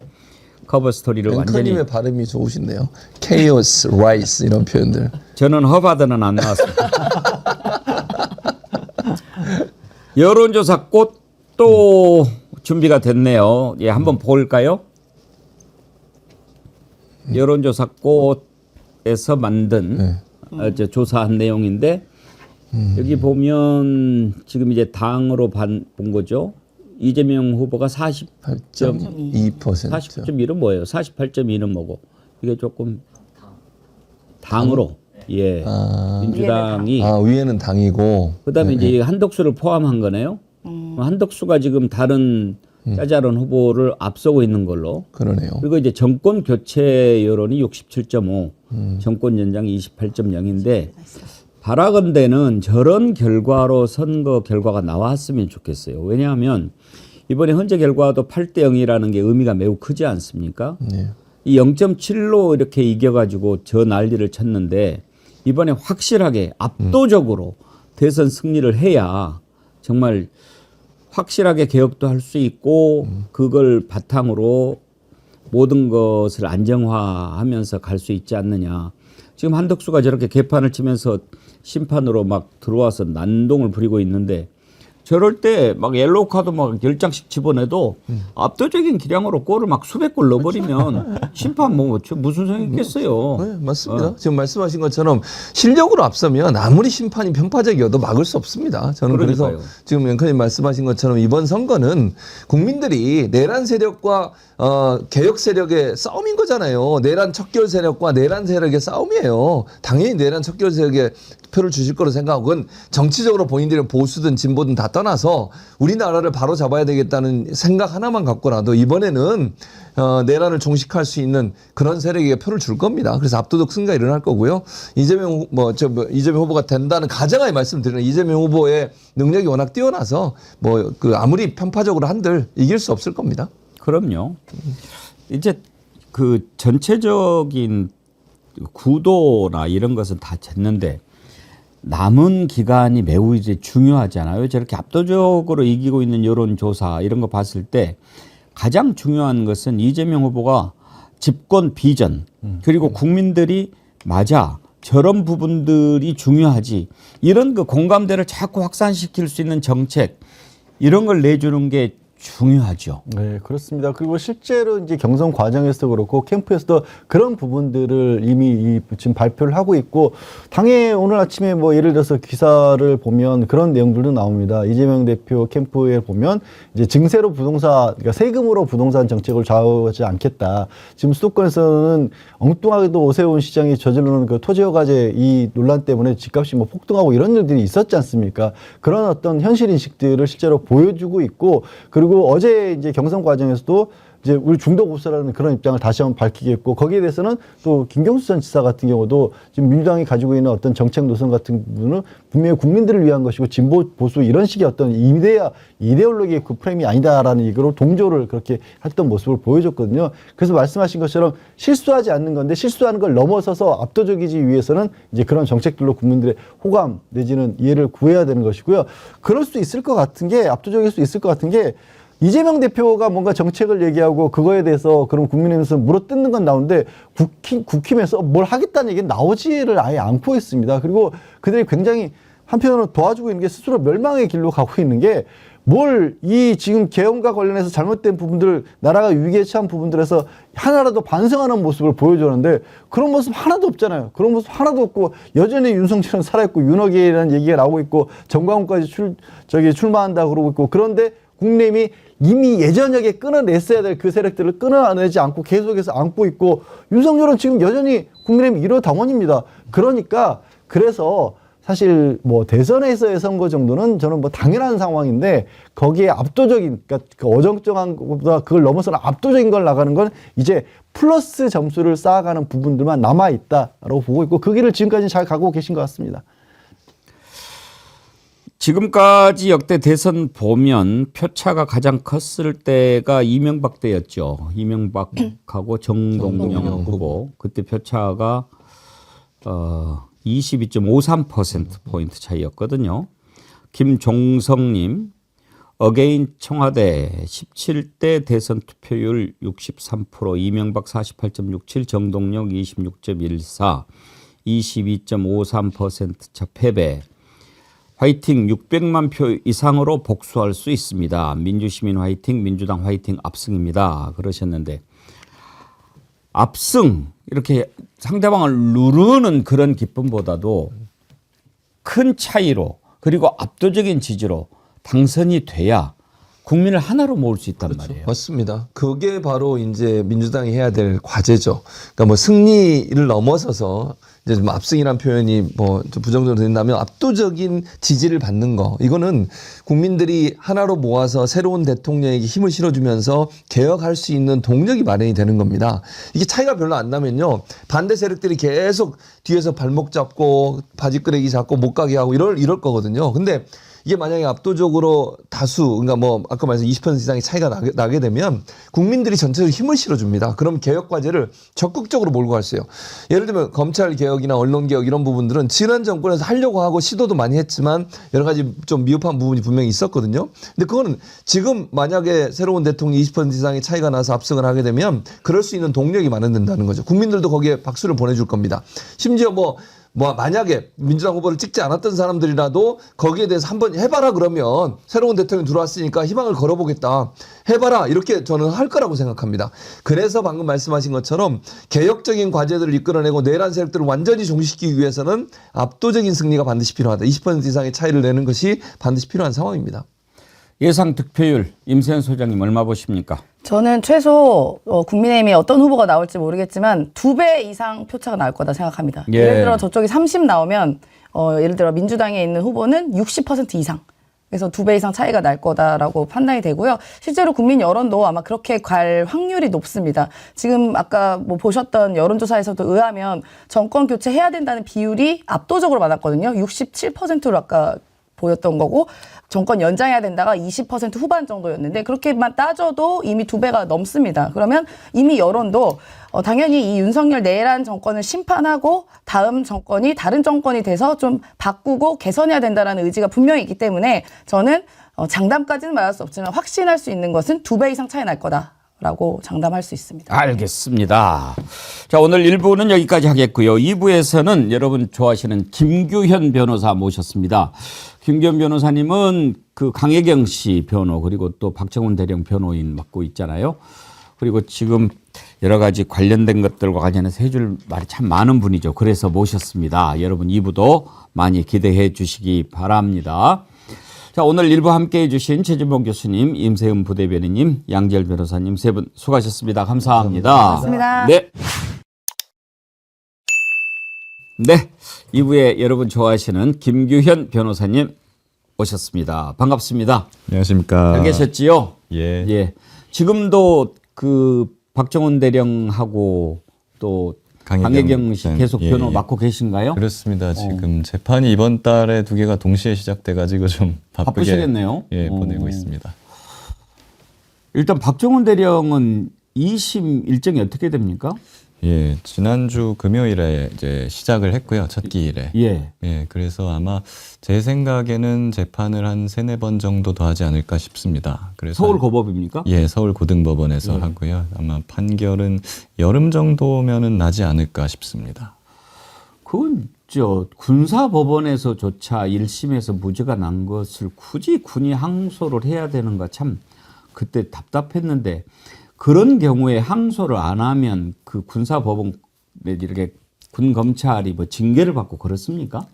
커버 스토리를 완전히. 앵커님의 발음이 좋으신데요. chaos, rise 이런 표현들. 저는 허바드는 안 나왔습니다. 여론조사 꽃도 준비가 됐네요. 예, 한번 볼까요? 여론조사 꽃에서 만든 조사한 내용인데 여기 보면 지금 이제 당으로 본 거죠. 이재명 후보가 8.2%. 40.1은 뭐예요? 48.2는 뭐고? 이게 조금 당으로 예 민주당이 위에는 당이고 그다음에 이제 한덕수를 포함한 거네요. 한덕수가 지금 다른 짜잘한 후보를 앞서고 있는 걸로. 그러네요. 그리고 이제 정권 교체 여론이 67.5, 정권 연장 28.0인데 바라건대는 저런 결과로 선거 결과가 나왔으면 좋겠어요. 왜냐하면 이번에 현재 결과도 8대 0이라는 게 의미가 매우 크지 않습니까? 네. 이 0.7로 이렇게 이겨가지고 저 난리를 쳤는데 이번에 확실하게 압도적으로 대선 승리를 해야 정말 확실하게 개혁도 할 수 있고 그걸 바탕으로 모든 것을 안정화하면서 갈 수 있지 않느냐. 지금 한덕수가 저렇게 개판을 치면서 심판으로 막 들어와서 난동을 부리고 있는데 저럴 때 막 옐로우 카드 막 10장씩 집어내도 압도적인 기량으로 골을 막 수백 골 넣어버리면 심판 뭐 무슨 소용이 있겠어요. 네, 맞습니다. 지금 말씀하신 것처럼 실력으로 앞서면 아무리 심판이 편파적이어도 막을 수 없습니다. 저는 그러니까요. 그래서 지금 앵커님 말씀하신 것처럼 이번 선거는 국민들이 내란 세력과 개혁 세력의 싸움인 거잖아요. 내란 척결 세력과 내란 세력의 싸움이에요. 당연히 내란 척결 세력에 표를 주실 거로 생각하고 그건 정치적으로 본인들은 보수든 진보든 다 떠나서 우리나라를 바로 잡아야 되겠다는 생각 하나만 갖고라도 이번에는 내란을 종식할 수 있는 그런 세력에게 표를 줄 겁니다. 그래서 압도적 승리가 일어날 거고요. 이재명 후보가 된다는 가정하에 말씀드리는 이재명 후보의 능력이 워낙 뛰어나서 아무리 편파적으로 한들 이길 수 없을 겁니다. 그럼요. 이제 그 전체적인 구도나 이런 것은 다 쟀는데 남은 기간이 매우 이제 중요하잖아요. 저렇게 압도적으로 이기고 있는 여론조사 이런 거 봤을 때 가장 중요한 것은 이재명 후보가 집권 비전 그리고 국민들이 맞아 저런 부분들이 중요하지 이런 그 공감대를 자꾸 확산시킬 수 있는 정책 이런 걸 내주는 게 중요하죠. 네, 그렇습니다. 그리고 실제로 이제 경선 과정에서도 그렇고 캠프에서도 그런 부분들을 이미 지금 발표를 하고 있고 당에 오늘 아침에 뭐 예를 들어서 기사를 보면 그런 내용들도 나옵니다. 이재명 대표 캠프에 보면 이제 증세로 부동산, 그러니까 세금으로 부동산 정책을 좌우하지 않겠다. 지금 수도권에서는 엉뚱하게도 오세훈 시장이 저지르는 그 토지허가제 이 논란 때문에 집값이 뭐 폭등하고 이런 일들이 있었지 않습니까? 그런 어떤 현실 인식들을 실제로 보여주고 있고 그리고 어제 이제 경선 과정에서도 이제 우리 중도 보수라는 그런 입장을 다시 한번 밝히겠고 거기에 대해서는 또 김경수 전 지사 같은 경우도 지금 민주당이 가지고 있는 어떤 정책 노선 같은 부분은 분명히 국민들을 위한 것이고 진보 보수 이런 식의 어떤 이데올로기의 그 프레임이 아니다라는 얘기로 동조를 그렇게 했던 모습을 보여줬거든요. 그래서 말씀하신 것처럼 실수하지 않는 건데 실수하는 걸 넘어서서 압도적이기 위해서는 이제 그런 정책들로 국민들의 호감 내지는 이해를 구해야 되는 것이고요. 그럴 수 있을 것 같은 게 압도적일 수 있을 것 같은 게 이재명 대표가 뭔가 정책을 얘기하고 그거에 대해서 그럼 국민의힘에서 물어뜯는 건 나오는데 국힘에서 뭘 하겠다는 얘기는 나오지를 아예 않고 있습니다. 그리고 그들이 굉장히 한편으로 도와주고 있는 게 스스로 멸망의 길로 가고 있는 게 뭘 이 지금 계엄과 관련해서 잘못된 부분들 나라가 위기에 처한 부분들에서 하나라도 반성하는 모습을 보여주는데 그런 모습 하나도 없잖아요. 그런 모습 하나도 없고 여전히 윤석열은 살아있고 윤핵이라는 얘기가 나오고 있고 정광훈까지 출마한다 그러고 있고 그런데 국민의힘이 이미 예전하게 끊어냈어야 될 그 세력들을 끊어내지 않고 계속해서 안고 있고 윤석열은 지금 여전히 국민의힘 1호 당원입니다. 그러니까 그래서 사실 뭐 대선에서의 선거 정도는 저는 뭐 당연한 상황인데 거기에 압도적인 그러니까 그 어정쩡한 것보다 그걸 넘어서는 압도적인 걸 나가는 건 이제 플러스 점수를 쌓아가는 부분들만 남아있다라고 보고 있고 그 길을 지금까지 잘 가고 계신 것 같습니다. 지금까지 역대 대선 보면 표차가 가장 컸을 때가 이명박 때였죠. 이명박하고 정동영 후보. 그때 표차가 22.53%포인트 차이였거든요. 김종성님, 어게인 청와대 17대 대선 투표율 63%, 이명박 48.67, 정동영 26.14, 22.53%차 패배. 화이팅 600만 표 이상으로 복수할 수 있습니다. 민주시민 화이팅, 민주당 화이팅 압승입니다. 그러셨는데 압승 이렇게 상대방을 누르는 그런 기쁨보다도 큰 차이로 그리고 압도적인 지지로 당선이 돼야 국민을 하나로 모을 수 있단 말이에요. 맞습니다. 그게 바로 이제 민주당이 해야 될 과제죠. 그러니까 뭐 승리를 넘어서서 이제 좀 압승이라는 표현이 뭐 좀 부정적으로 된다면 압도적인 지지를 받는 거. 이거는 국민들이 하나로 모아서 새로운 대통령에게 힘을 실어주면서 개혁할 수 있는 동력이 마련이 되는 겁니다. 이게 차이가 별로 안 나면요. 반대 세력들이 계속 뒤에서 발목 잡고 바지끄레기 잡고 못 가게 하고 이럴 거거든요. 근데 이게 만약에 압도적으로 다수, 그러니까 뭐 아까 말씀 20% 이상의 차이가 나게 되면 국민들이 전체적으로 힘을 실어줍니다. 그럼 개혁 과제를 적극적으로 몰고 갈 수 있어요. 예를 들면 검찰 개혁이나 언론 개혁 이런 부분들은 지난 정권에서 하려고 하고 시도도 많이 했지만 여러 가지 좀 미흡한 부분이 분명히 있었거든요. 근데 그거는 지금 만약에 새로운 대통령이 20% 이상의 차이가 나서 압승을 하게 되면 그럴 수 있는 동력이 마련된다는 거죠. 국민들도 거기에 박수를 보내줄 겁니다. 심지어 뭐 만약에 민주당 후보를 찍지 않았던 사람들이라도 거기에 대해서 한번 해봐라 그러면 새로운 대통령이 들어왔으니까 희망을 걸어보겠다. 해봐라 이렇게 저는 할 거라고 생각합니다. 그래서 방금 말씀하신 것처럼 개혁적인 과제들을 이끌어내고 내란 세력들을 완전히 종식시키기 위해서는 압도적인 승리가 반드시 필요하다. 20% 이상의 차이를 내는 것이 반드시 필요한 상황입니다. 예상 득표율 임세현 소장님 얼마 보십니까? 저는 최소 국민의힘이 어떤 후보가 나올지 모르겠지만 2배 이상 표차가 나올 거다 생각합니다. 예. 예를 들어 저쪽이 30 나오면 예를 들어 민주당에 있는 후보는 60% 이상. 그래서 2배 이상 차이가 날 거다라고 판단이 되고요. 실제로 국민 여론도 아마 그렇게 갈 확률이 높습니다. 지금 아까 뭐 보셨던 여론조사에서도 의하면 정권 교체해야 된다는 비율이 압도적으로 많았거든요. 67%로 아까 보였던 거고 정권 연장해야 된다가 20% 후반 정도였는데 그렇게만 따져도 이미 2배가 넘습니다. 그러면 이미 여론도 당연히 이 윤석열 내란 정권을 심판하고 다음 정권이 다른 정권이 돼서 좀 바꾸고 개선해야 된다는 의지가 분명히 있기 때문에 저는 장담까지는 말할 수 없지만 확신할 수 있는 것은 2배 이상 차이 날 거다. 라고 장담할 수 있습니다. 알겠습니다. 자, 오늘 1부는 여기까지 하겠고요. 2부에서는 여러분 좋아하시는 김규현 변호사 모셨습니다. 김규현 변호사님은 그 강혜경 씨 변호 그리고 또 박정훈 대령 변호인 맡고 있잖아요. 그리고 지금 여러 가지 관련된 것들과 관련해서 해줄 말이 참 많은 분이죠. 그래서 모셨습니다. 여러분 2부도 많이 기대해 주시기 바랍니다. 자, 오늘 1부 함께해 주신 최진봉 교수님, 임세은 부대변인님, 양재열 변호사님 세 분 수고하셨습니다. 감사합니다. 고맙습니다. 네. 네. 2부에 여러분 좋아하시는 김규현 변호사님 오셨습니다. 반갑습니다. 안녕하십니까. 잘 계셨지요? 예. 예. 지금도 그 박정훈 대령하고 또 강혜경 씨 계속 변호 맡고 계신가요? 그렇습니다. 지금 재판이 이번 달에 두 개가 동시에 시작돼가지고 좀 바쁘게 바쁘시겠네요. 보내고 있습니다. 일단 박정훈 대령은 2심 일정이 어떻게 됩니까? 예, 지난주 금요일에 이제 시작을 했고요. 첫 기일에. 예. 예, 그래서 아마 제 생각에는 재판을 한 3-4번 정도 더 하지 않을까 싶습니다. 그래서 서울고법입니까? 예, 서울고등법원에서 하고요. 아마 판결은 여름 정도면은 나지 않을까 싶습니다. 그건 저 군사법원에서조차 1심에서 무죄가 난 것을 굳이 군이 항소를 해야 되는가 참 그때 답답했는데 그런 경우에 항소를 안 하면 그 군사법원에 이렇게 군 검찰이 뭐 징계를 받고 그렇습니까?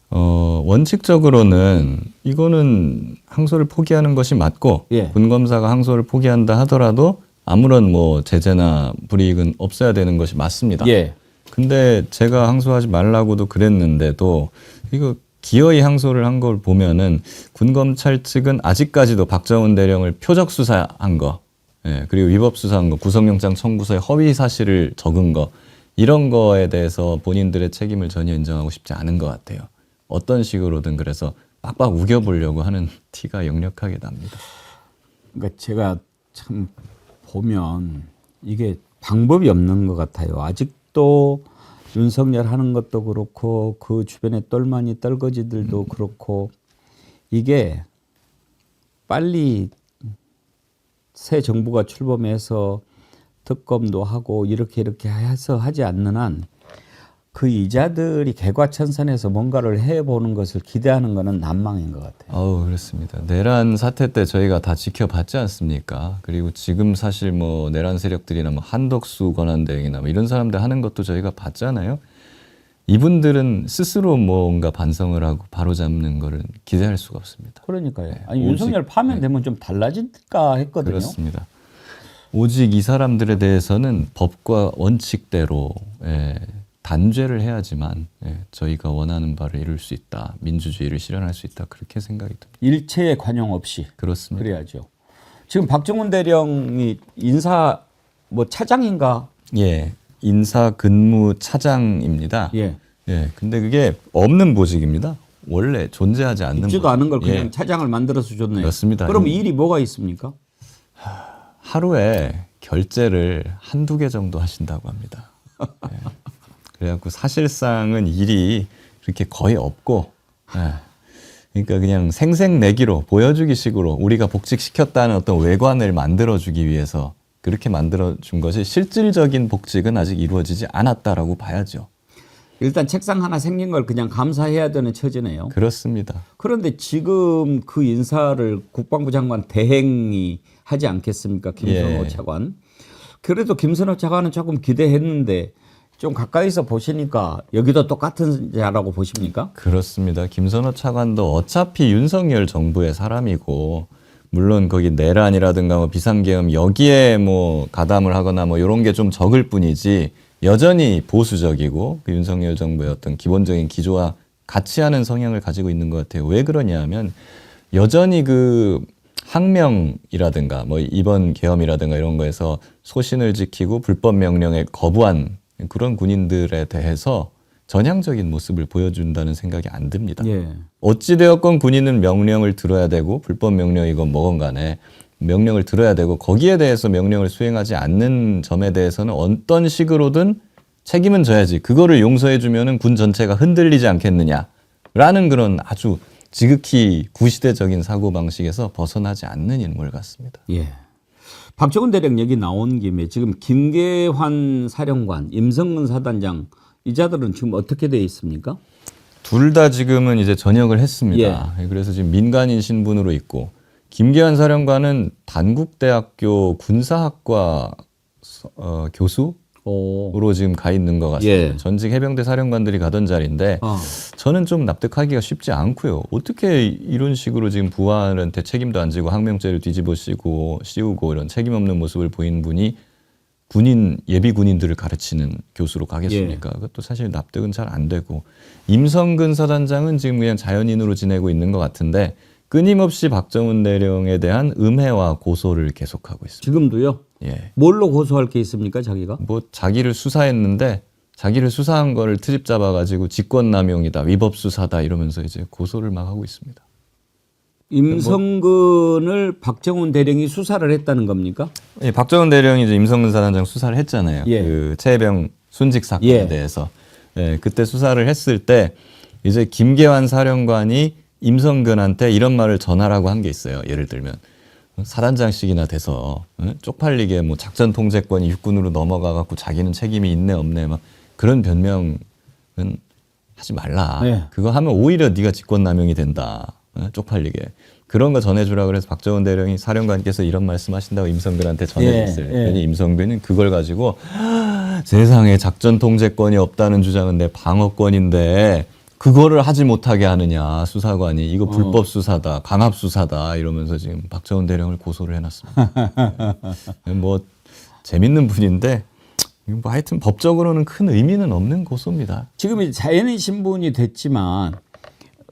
원칙적으로는 이거는 항소를 포기하는 것이 맞고 예. 군 검사가 항소를 포기한다 하더라도 아무런 뭐 제재나 불이익은 없어야 되는 것이 맞습니다. 예. 근데 제가 항소하지 말라고도 그랬는데도 이거 기어이 항소를 한 걸 보면은 군 검찰 측은 아직까지도 박정훈 대령을 표적 수사한 거, 예, 그리고 위법 수사한 거, 구속영장 청구서에 허위 사실을 적은 거 이런 거에 대해서 본인들의 책임을 전혀 인정하고 싶지 않은 것 같아요. 어떤 식으로든 그래서 빡빡 우겨보려고 하는 티가 역력하게 납니다. 그러니까 제가 참 보면 이게 방법이 없는 것 같아요. 아직도 윤석열 하는 것도 그렇고 그 주변에 똘마니 떨거지들도 그렇고 이게 빨리 새 정부가 출범해서 특검도 하고 이렇게 해서 하지 않는 한 그 이자들이 개과천선해서 뭔가를 해보는 것을 기대하는 것은 난망인 것 같아요. 그렇습니다. 내란 사태 때 저희가 다 지켜봤지 않습니까? 그리고 지금 사실 뭐 내란 세력들이나 뭐 한덕수 권한대행이나 뭐 이런 사람들 하는 것도 저희가 봤잖아요. 이분들은 스스로 뭔가 반성을 하고 바로잡는 거를 기대할 수가 없습니다. 그러니까요. 아니, 윤석열 파면되면 좀 달라질까 했거든요. 그렇습니다. 오직 이 사람들에 대해서는 법과 원칙대로 단죄를 해야지만 저희가 원하는 바를 이룰 수 있다. 민주주의를 실현할 수 있다. 그렇게 생각이 듭니다. 일체의 관용 없이. 그렇습니다. 그래야죠. 지금 박정훈 대령이 인사 뭐 차장인가? 예. 인사 근무 차장입니다. 예. 예. 근데 그게 없는 보직입니다. 원래 존재하지 않는 있지도 보직. 않은 걸 그냥 예. 차장을 만들어서 줬네요. 그렇습니다. 그럼 일이 뭐가 있습니까? 하루에 결제를 1-2개 정도 하신다고 합니다. 예. 그래갖고 사실상은 일이 그렇게 거의 없고, 그러니까 그냥 생색내기로 보여주기 식으로 우리가 복직시켰다는 어떤 외관을 만들어주기 위해서 그렇게 만들어준 것이 실질적인 복직은 아직 이루어지지 않았다라고 봐야죠. 일단 책상 하나 생긴 걸 그냥 감사해야 되는 처지네요. 그렇습니다. 그런데 지금 그 인사를 국방부 장관 대행이 하지 않겠습니까? 김선호 예. 차관. 그래도 김선호 차관은 조금 기대했는데 좀 가까이서 보시니까 여기도 똑같은 자라고 보십니까? 그렇습니다. 김선호 차관도 어차피 윤석열 정부의 사람이고, 물론 거기 내란이라든가 뭐 비상계엄 여기에 뭐 가담을 하거나 뭐 이런 게 좀 적을 뿐이지 여전히 보수적이고 그 윤석열 정부의 어떤 기본적인 기조와 같이 하는 성향을 가지고 있는 것 같아요. 왜 그러냐 하면 여전히 그 항명이라든가 뭐 이번 계엄이라든가 이런 거에서 소신을 지키고 불법 명령에 거부한 그런 군인들에 대해서 전향적인 모습을 보여준다는 생각이 안 듭니다. 예. 어찌되었건 군인은 명령을 들어야 되고 불법 명령이건 뭐건 간에 명령을 들어야 되고 거기에 대해서 명령을 수행하지 않는 점에 대해서는 어떤 식으로든 책임은 져야지. 그거를 용서해주면은 군 전체가 흔들리지 않겠느냐라는 그런 아주 지극히 구시대적인 사고방식에서 벗어나지 않는 인물 같습니다. 예. 박정훈 대령 얘기 나온 김에 지금 김계환 사령관, 임성근 사단장 이 자들은 지금 어떻게 돼 있습니까? 둘 다 지금은 이제 전역을 했습니다. 그래서 지금 민간인 신분으로 있고 김계환 사령관은 단국대학교 군사학과 교수로 지금 가 있는 것 같습니다. 전직 해병대 사령관들이 가던 자리인데 저는 좀 납득하기가 쉽지 않고요. 어떻게 이런 식으로 지금 부하한테 책임도 안 지고 항명죄를 뒤집어 씌우고 이런 책임 없는 모습을 보인 분이 예비 군인들을 가르치는 교수로 가겠습니까? 그것도 사실 납득은 잘 안 되고 임성근 사단장은 지금 그냥 자연인으로 지내고 있는 것 같은데 끊임없이 박정훈 대령에 대한 음해와 고소를 계속하고 있습니다. 지금도요? 예. 뭘로 고소할 게 있습니까, 자기가? 뭐 자기를 수사했는데 자기를 수사한 거를 트집 잡아가지고 직권남용이다, 위법수사다 이러면서 이제 고소를 막 하고 있습니다. 임성근을 박정훈 대령이 수사를 했다는 겁니까? 예, 박정훈 대령이 이제 임성근 사단장 수사를 했잖아요. 그 최해병 순직 사건에 대해서. 예, 그때 수사를 했을 때 이제 김계환 사령관이 임성근한테 이런 말을 전하라고 한 게 있어요. 예를 들면 사단장씩이나 돼서 쪽팔리게 뭐 작전 통제권이 육군으로 넘어가 갖고 자기는 책임이 있네 없네 막 그런 변명은 하지 말라. 그거 하면 오히려 네가 직권남용이 된다. 쪽팔리게. 그런 거 전해주라 그래서 박정훈 대령이 사령관께서 이런 말씀하신다고 임성근한테 전해줬어요. 그러니 임성근은 그걸 가지고 세상에 작전 통제권이 없다는 주장은 내 방어권인데 그거를 하지 못하게 하느냐 수사관이 이거 불법 수사다 강압 수사다 이러면서 지금 박정훈 대령을 고소를 해놨습니다. 뭐 재밌는 분인데 뭐 하여튼 법적으로는 큰 의미는 없는 고소입니다. 지금 이제 자연인 신분이 됐지만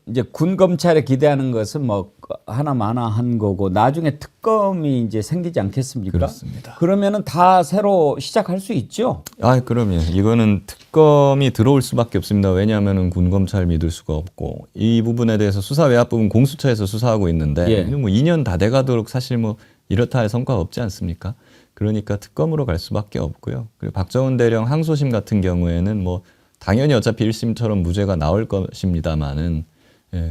이제 군 검찰에 기대하는 것은 뭐 하나마나 한 거고 나중에 특검이 이제 생기지 않겠습니까? 그렇습니다. 그러면은 다 새로 시작할 수 있죠. 아, 그럼요. 이거는 특검이 들어올 수밖에 없습니다. 왜냐하면은 군 검찰 믿을 수가 없고 이 부분에 대해서 수사 외압 부분 공수처에서 수사하고 있는데 뭐 2년 다 돼가도록 사실 뭐 이렇다 할 성과가 없지 않습니까? 그러니까 특검으로 갈 수밖에 없고요. 그리고 박정훈 대령 항소심 같은 경우에는 뭐 당연히 어차피 1심처럼 무죄가 나올 것입니다만은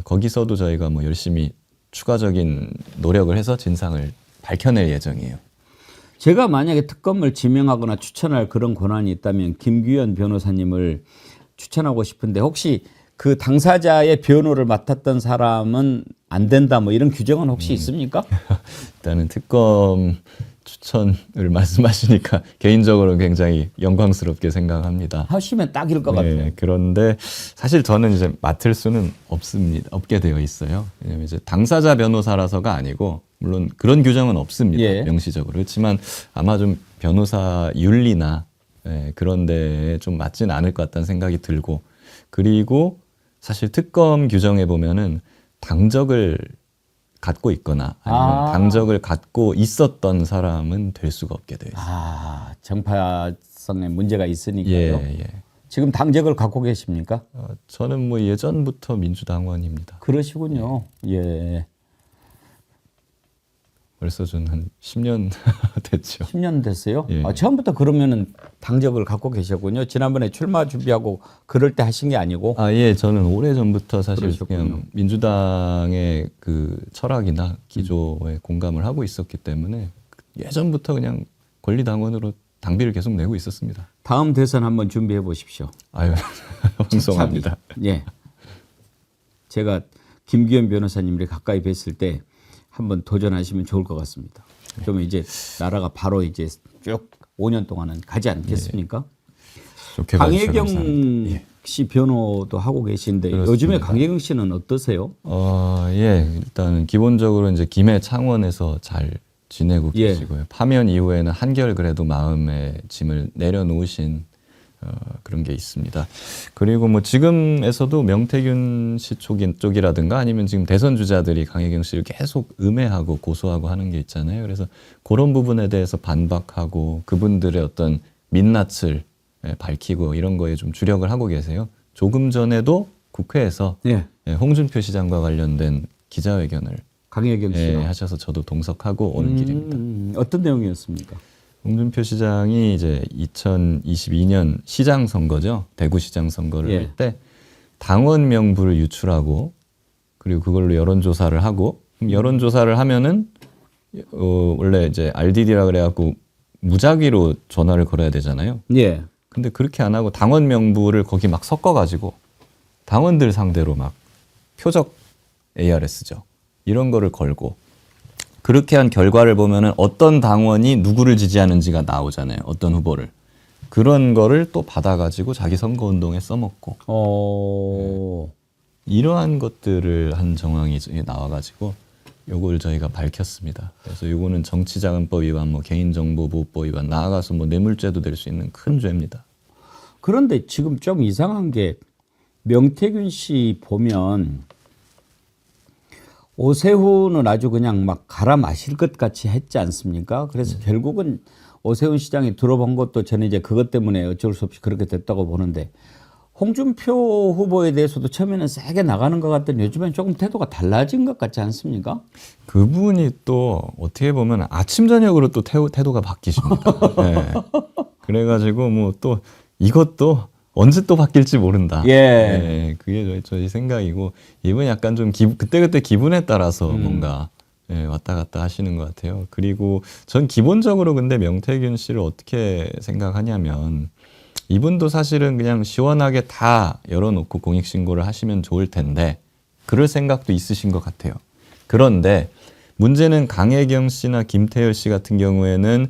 거기서도 저희가 뭐 열심히 추가적인 노력을 해서 진상을 밝혀낼 예정이에요. 제가 만약에 특검을 지명하거나 추천할 그런 권한이 있다면 김규현 변호사님을 추천하고 싶은데 혹시 그 당사자의 변호를 맡았던 사람은 안 된다 뭐 이런 규정은 혹시 있습니까? 일단은 특검 추천을 말씀하시니까 개인적으로 굉장히 영광스럽게 생각합니다. 하시면 딱일 것 같아요. 그런데 사실 저는 이제 맡을 수는 없게 되어 있어요. 왜냐면 이제 당사자 변호사라서가 아니고 물론 그런 규정은 없습니다. 명시적으로. 그렇지만 아마 좀 변호사 윤리나 그런 데에 좀 맞지는 않을 것 같다는 생각이 들고 그리고 사실 특검 규정에 보면은 당적을 갖고 있거나 아니면 당적을 갖고 있었던 사람은 될 수가 없게 되어 있습니다. 정파성에 문제가 있으니까요. 지금 당적을 갖고 계십니까? 저는 뭐 예전부터 민주당원입니다. 그러시군요. 벌써 좀 한 10년 됐죠. 10년 됐어요? 처음부터 그러면은 당적을 갖고 계셨군요. 지난번에 출마 준비하고 그럴 때 하신 게 아니고? 저는 오래전부터 사실 그냥 민주당의 그 철학이나 기조에 공감을 하고 있었기 때문에 예전부터 그냥 권리당원으로 당비를 계속 내고 있었습니다. 다음 대선 한번 준비해 보십시오. 아유, 황송합니다. 제가 김규현 변호사님을 가까이 뵀을 때 한번 도전하시면 좋을 것 같습니다. 그러면 이제 나라가 바로 이제 쭉 5년 동안은 가지 않겠습니까? 강혜경 씨 변호도 하고 계신데 그렇습니다. 요즘에 강혜경 씨는 어떠세요? 일단 기본적으로 이제 김해 창원에서 잘 지내고 계시고요. 파면 이후에는 한결 그래도 마음의 짐을 내려놓으신 그런 게 있습니다. 그리고 뭐 지금에서도 명태균 씨 쪽이라든가 아니면 지금 대선 주자들이 강혜경 씨를 계속 음해하고 고소하고 하는 게 있잖아요. 그래서 그런 부분에 대해서 반박하고 그분들의 어떤 민낯을 밝히고 이런 거에 좀 주력을 하고 계세요. 조금 전에도 국회에서 홍준표 시장과 관련된 기자회견을 강혜경 씨 하셔서 저도 동석하고 오는 길입니다. 어떤 내용이었습니까? 홍준표 시장이 이제 2022년 시장 선거죠. 대구시장 선거를 할 때 당원 명부를 유출하고 그리고 그걸로 여론조사를 하고 여론조사를 하면은 원래 이제 RDD라 그래갖고 무작위로 전화를 걸어야 되잖아요. 예. 근데 그렇게 안 하고 당원 명부를 거기 막 섞어가지고 당원들 상대로 막 표적 ARS죠. 이런 거를 걸고 그렇게 한 결과를 보면은 어떤 당원이 누구를 지지하는지가 나오잖아요. 어떤 후보를. 그런 거를 또 받아가지고 자기 선거운동에 써먹고 이러한 것들을 한 정황이 나와가지고 요걸 저희가 밝혔습니다. 그래서 요거는 정치자금법 위반, 뭐 개인정보보호법 위반, 나아가서 뭐 뇌물죄도 될 수 있는 큰 죄입니다. 그런데 지금 좀 이상한 게 명태균 씨 보면 오세훈은 아주 그냥 막 갈아 마실 것 같이 했지 않습니까? 그래서 결국은 오세훈 시장이 들어본 것도 저는 이제 그것 때문에 어쩔 수 없이 그렇게 됐다고 보는데 홍준표 후보에 대해서도 처음에는 세게 나가는 것 같더니 요즘엔 조금 태도가 달라진 것 같지 않습니까? 그분이 또 어떻게 보면 아침 저녁으로 또 태도가 바뀌십니다. 네. 그래가지고 뭐 또 이것도 언제 또 바뀔지 모른다. 예. 네, 그게 저희 생각이고 이분 약간 좀 그때그때 기분에 따라서 뭔가 왔다 갔다 하시는 것 같아요. 그리고 전 기본적으로 근데 명태균 씨를 어떻게 생각하냐면 이분도 사실은 그냥 시원하게 다 열어놓고 공익신고를 하시면 좋을 텐데 그럴 생각도 있으신 것 같아요. 그런데 문제는 강혜경 씨나 김태열 씨 같은 경우에는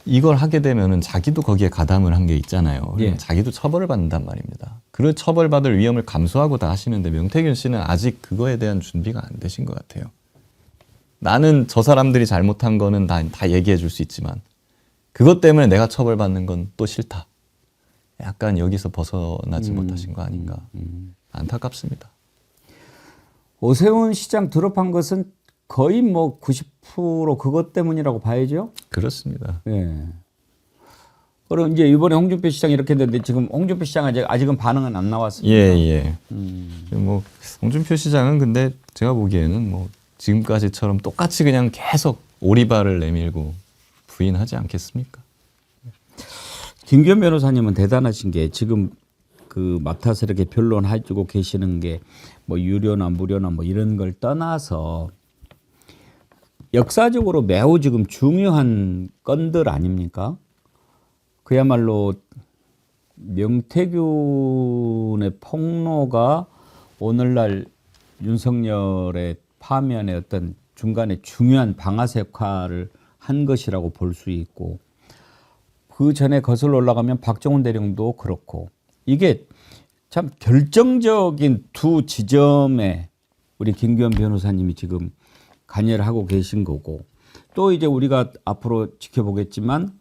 이걸 하게 되면은 자기도 거기에 가담을 한 게 있잖아요. 예. 자기도 처벌을 받는단 말입니다. 그 처벌받을 위험을 감수하고 다 하시는데 명태균 씨는 아직 그거에 대한 준비가 안 되신 것 같아요. 나는 저 사람들이 잘못한 거는 다 얘기해 줄 수 있지만 그것 때문에 내가 처벌받는 건 또 싫다. 약간 여기서 벗어나지 못하신 거 아닌가. 안타깝습니다. 오세훈 시장 드롭한 것은 거의 뭐 90% 그것 때문이라고 봐야죠. 그렇습니다. 예. 그럼 이제 이번에 홍준표 시장이 이렇게 됐는데 지금 홍준표 시장 아직은 반응은 안 나왔습니다. 예. 뭐 홍준표 시장은 근데 제가 보기에는 뭐 지금까지처럼 똑같이 그냥 계속 오리발을 내밀고 부인하지 않겠습니까? 김기현 변호사님은 대단하신 게 지금 그 맡아서 이렇게 변론해주고 계시는 게 뭐 유료나 무료나 뭐 이런 걸 떠나서 역사적으로 매우 지금 중요한 건들 아닙니까? 그야말로 명태균의 폭로가 오늘날 윤석열의 파면의 어떤 중간에 중요한 방아쇠 역할을 한 것이라고 볼 수 있고 그 전에 거슬러 올라가면 박정훈 대령도 그렇고 이게 참 결정적인 두 지점에 우리 김기현 변호사님이 지금 관여를 하고 계신 거고 또 이제 우리가 앞으로 지켜보겠지만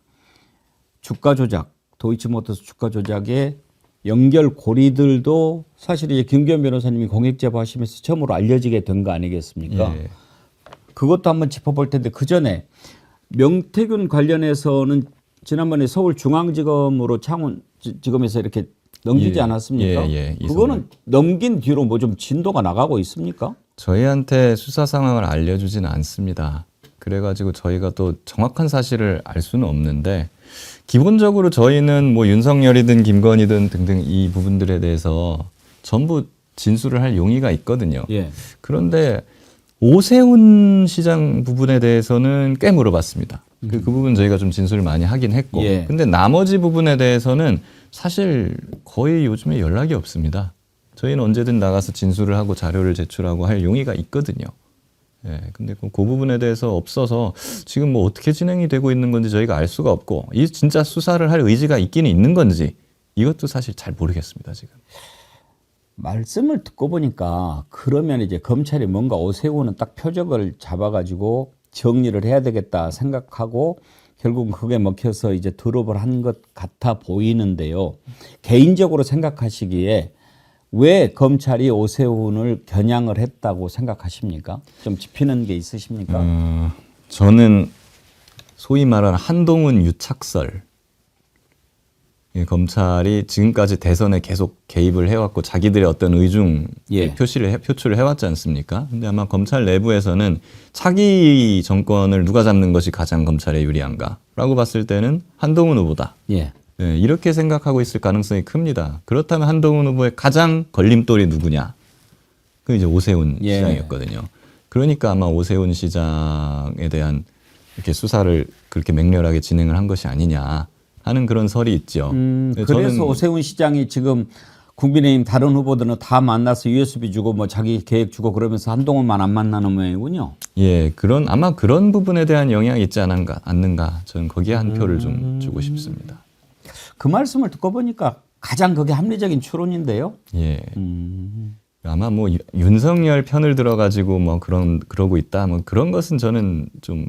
주가 조작, 도이치모터스 주가 조작의 연결 고리들도 사실 이제 김기현 변호사님이 공익 제보하시면서 처음으로 알려지게 된 거 아니겠습니까? 예. 그것도 한번 짚어볼 텐데 그 전에 명태균 관련해서는 지난번에 서울중앙지검으로 창원지검에서 이렇게 넘기지 않았습니까? 예. 그거는 넘긴 뒤로 뭐 좀 진도가 나가고 있습니까? 저희한테 수사 상황을 알려주지는 않습니다. 그래가지고 저희가 또 정확한 사실을 알 수는 없는데 기본적으로 저희는 뭐 윤석열이든 김건희든 등등 이 부분들에 대해서 전부 진술을 할 용의가 있거든요. 예. 그런데 오세훈 시장 부분에 대해서는 꽤 물어봤습니다. 그 부분 저희가 좀 진술을 많이 하긴 했고 예. 근데 나머지 부분에 대해서는 사실 거의 요즘에 연락이 없습니다. 저희는 언제든 나가서 진술을 하고 자료를 제출하고 할 용의가 있거든요. 예, 근데 그 부분에 대해서 없어서 지금 뭐 어떻게 진행이 되고 있는 건지 저희가 알 수가 없고 이 진짜 수사를 할 의지가 있기는 있는 건지 이것도 사실 잘 모르겠습니다, 지금. 말씀을 듣고 보니까 그러면 이제 검찰이 뭔가 오세훈은 딱 표적을 잡아가지고 정리를 해야 되겠다 생각하고 결국은 그게 먹혀서 이제 드롭을 한 것 같아 보이는데요. 개인적으로 생각하시기에 왜 검찰이 오세훈을 겨냥을 했다고 생각하십니까? 좀 짚히는 게 있으십니까? 저는 소위 말하는 한동훈 유착설. 검찰이 지금까지 대선에 계속 개입을 해왔고 자기들의 어떤 의중 표출을 해왔지 않습니까? 근데 아마 검찰 내부에서는 차기 정권을 누가 잡는 것이 가장 검찰에 유리한가라고 봤을 때는 한동훈 후보다. 예, 이렇게 생각하고 있을 가능성이 큽니다. 그렇다면 한동훈 후보의 가장 걸림돌이 누구냐? 그 이제 오세훈 시장이었거든요. 그러니까 아마 오세훈 시장에 대한 이렇게 수사를 그렇게 맹렬하게 진행을 한 것이 아니냐 하는 그런 설이 있죠. 그래서 저는 오세훈 시장이 지금 국민의힘 다른 후보들은 다 만나서 USB 주고 뭐 자기 계획 주고 그러면서 한동훈만 안 만나는 모양이군요. 예, 아마 그런 부분에 대한 영향이 있지 않는가. 저는 거기에 한 표를 좀 주고 싶습니다. 그 말씀을 듣고 보니까 가장 그게 합리적인 추론인데요. 예. 아마 뭐 윤석열 편을 들어가지고 뭐 그러고 있다. 뭐 그런 것은 저는 좀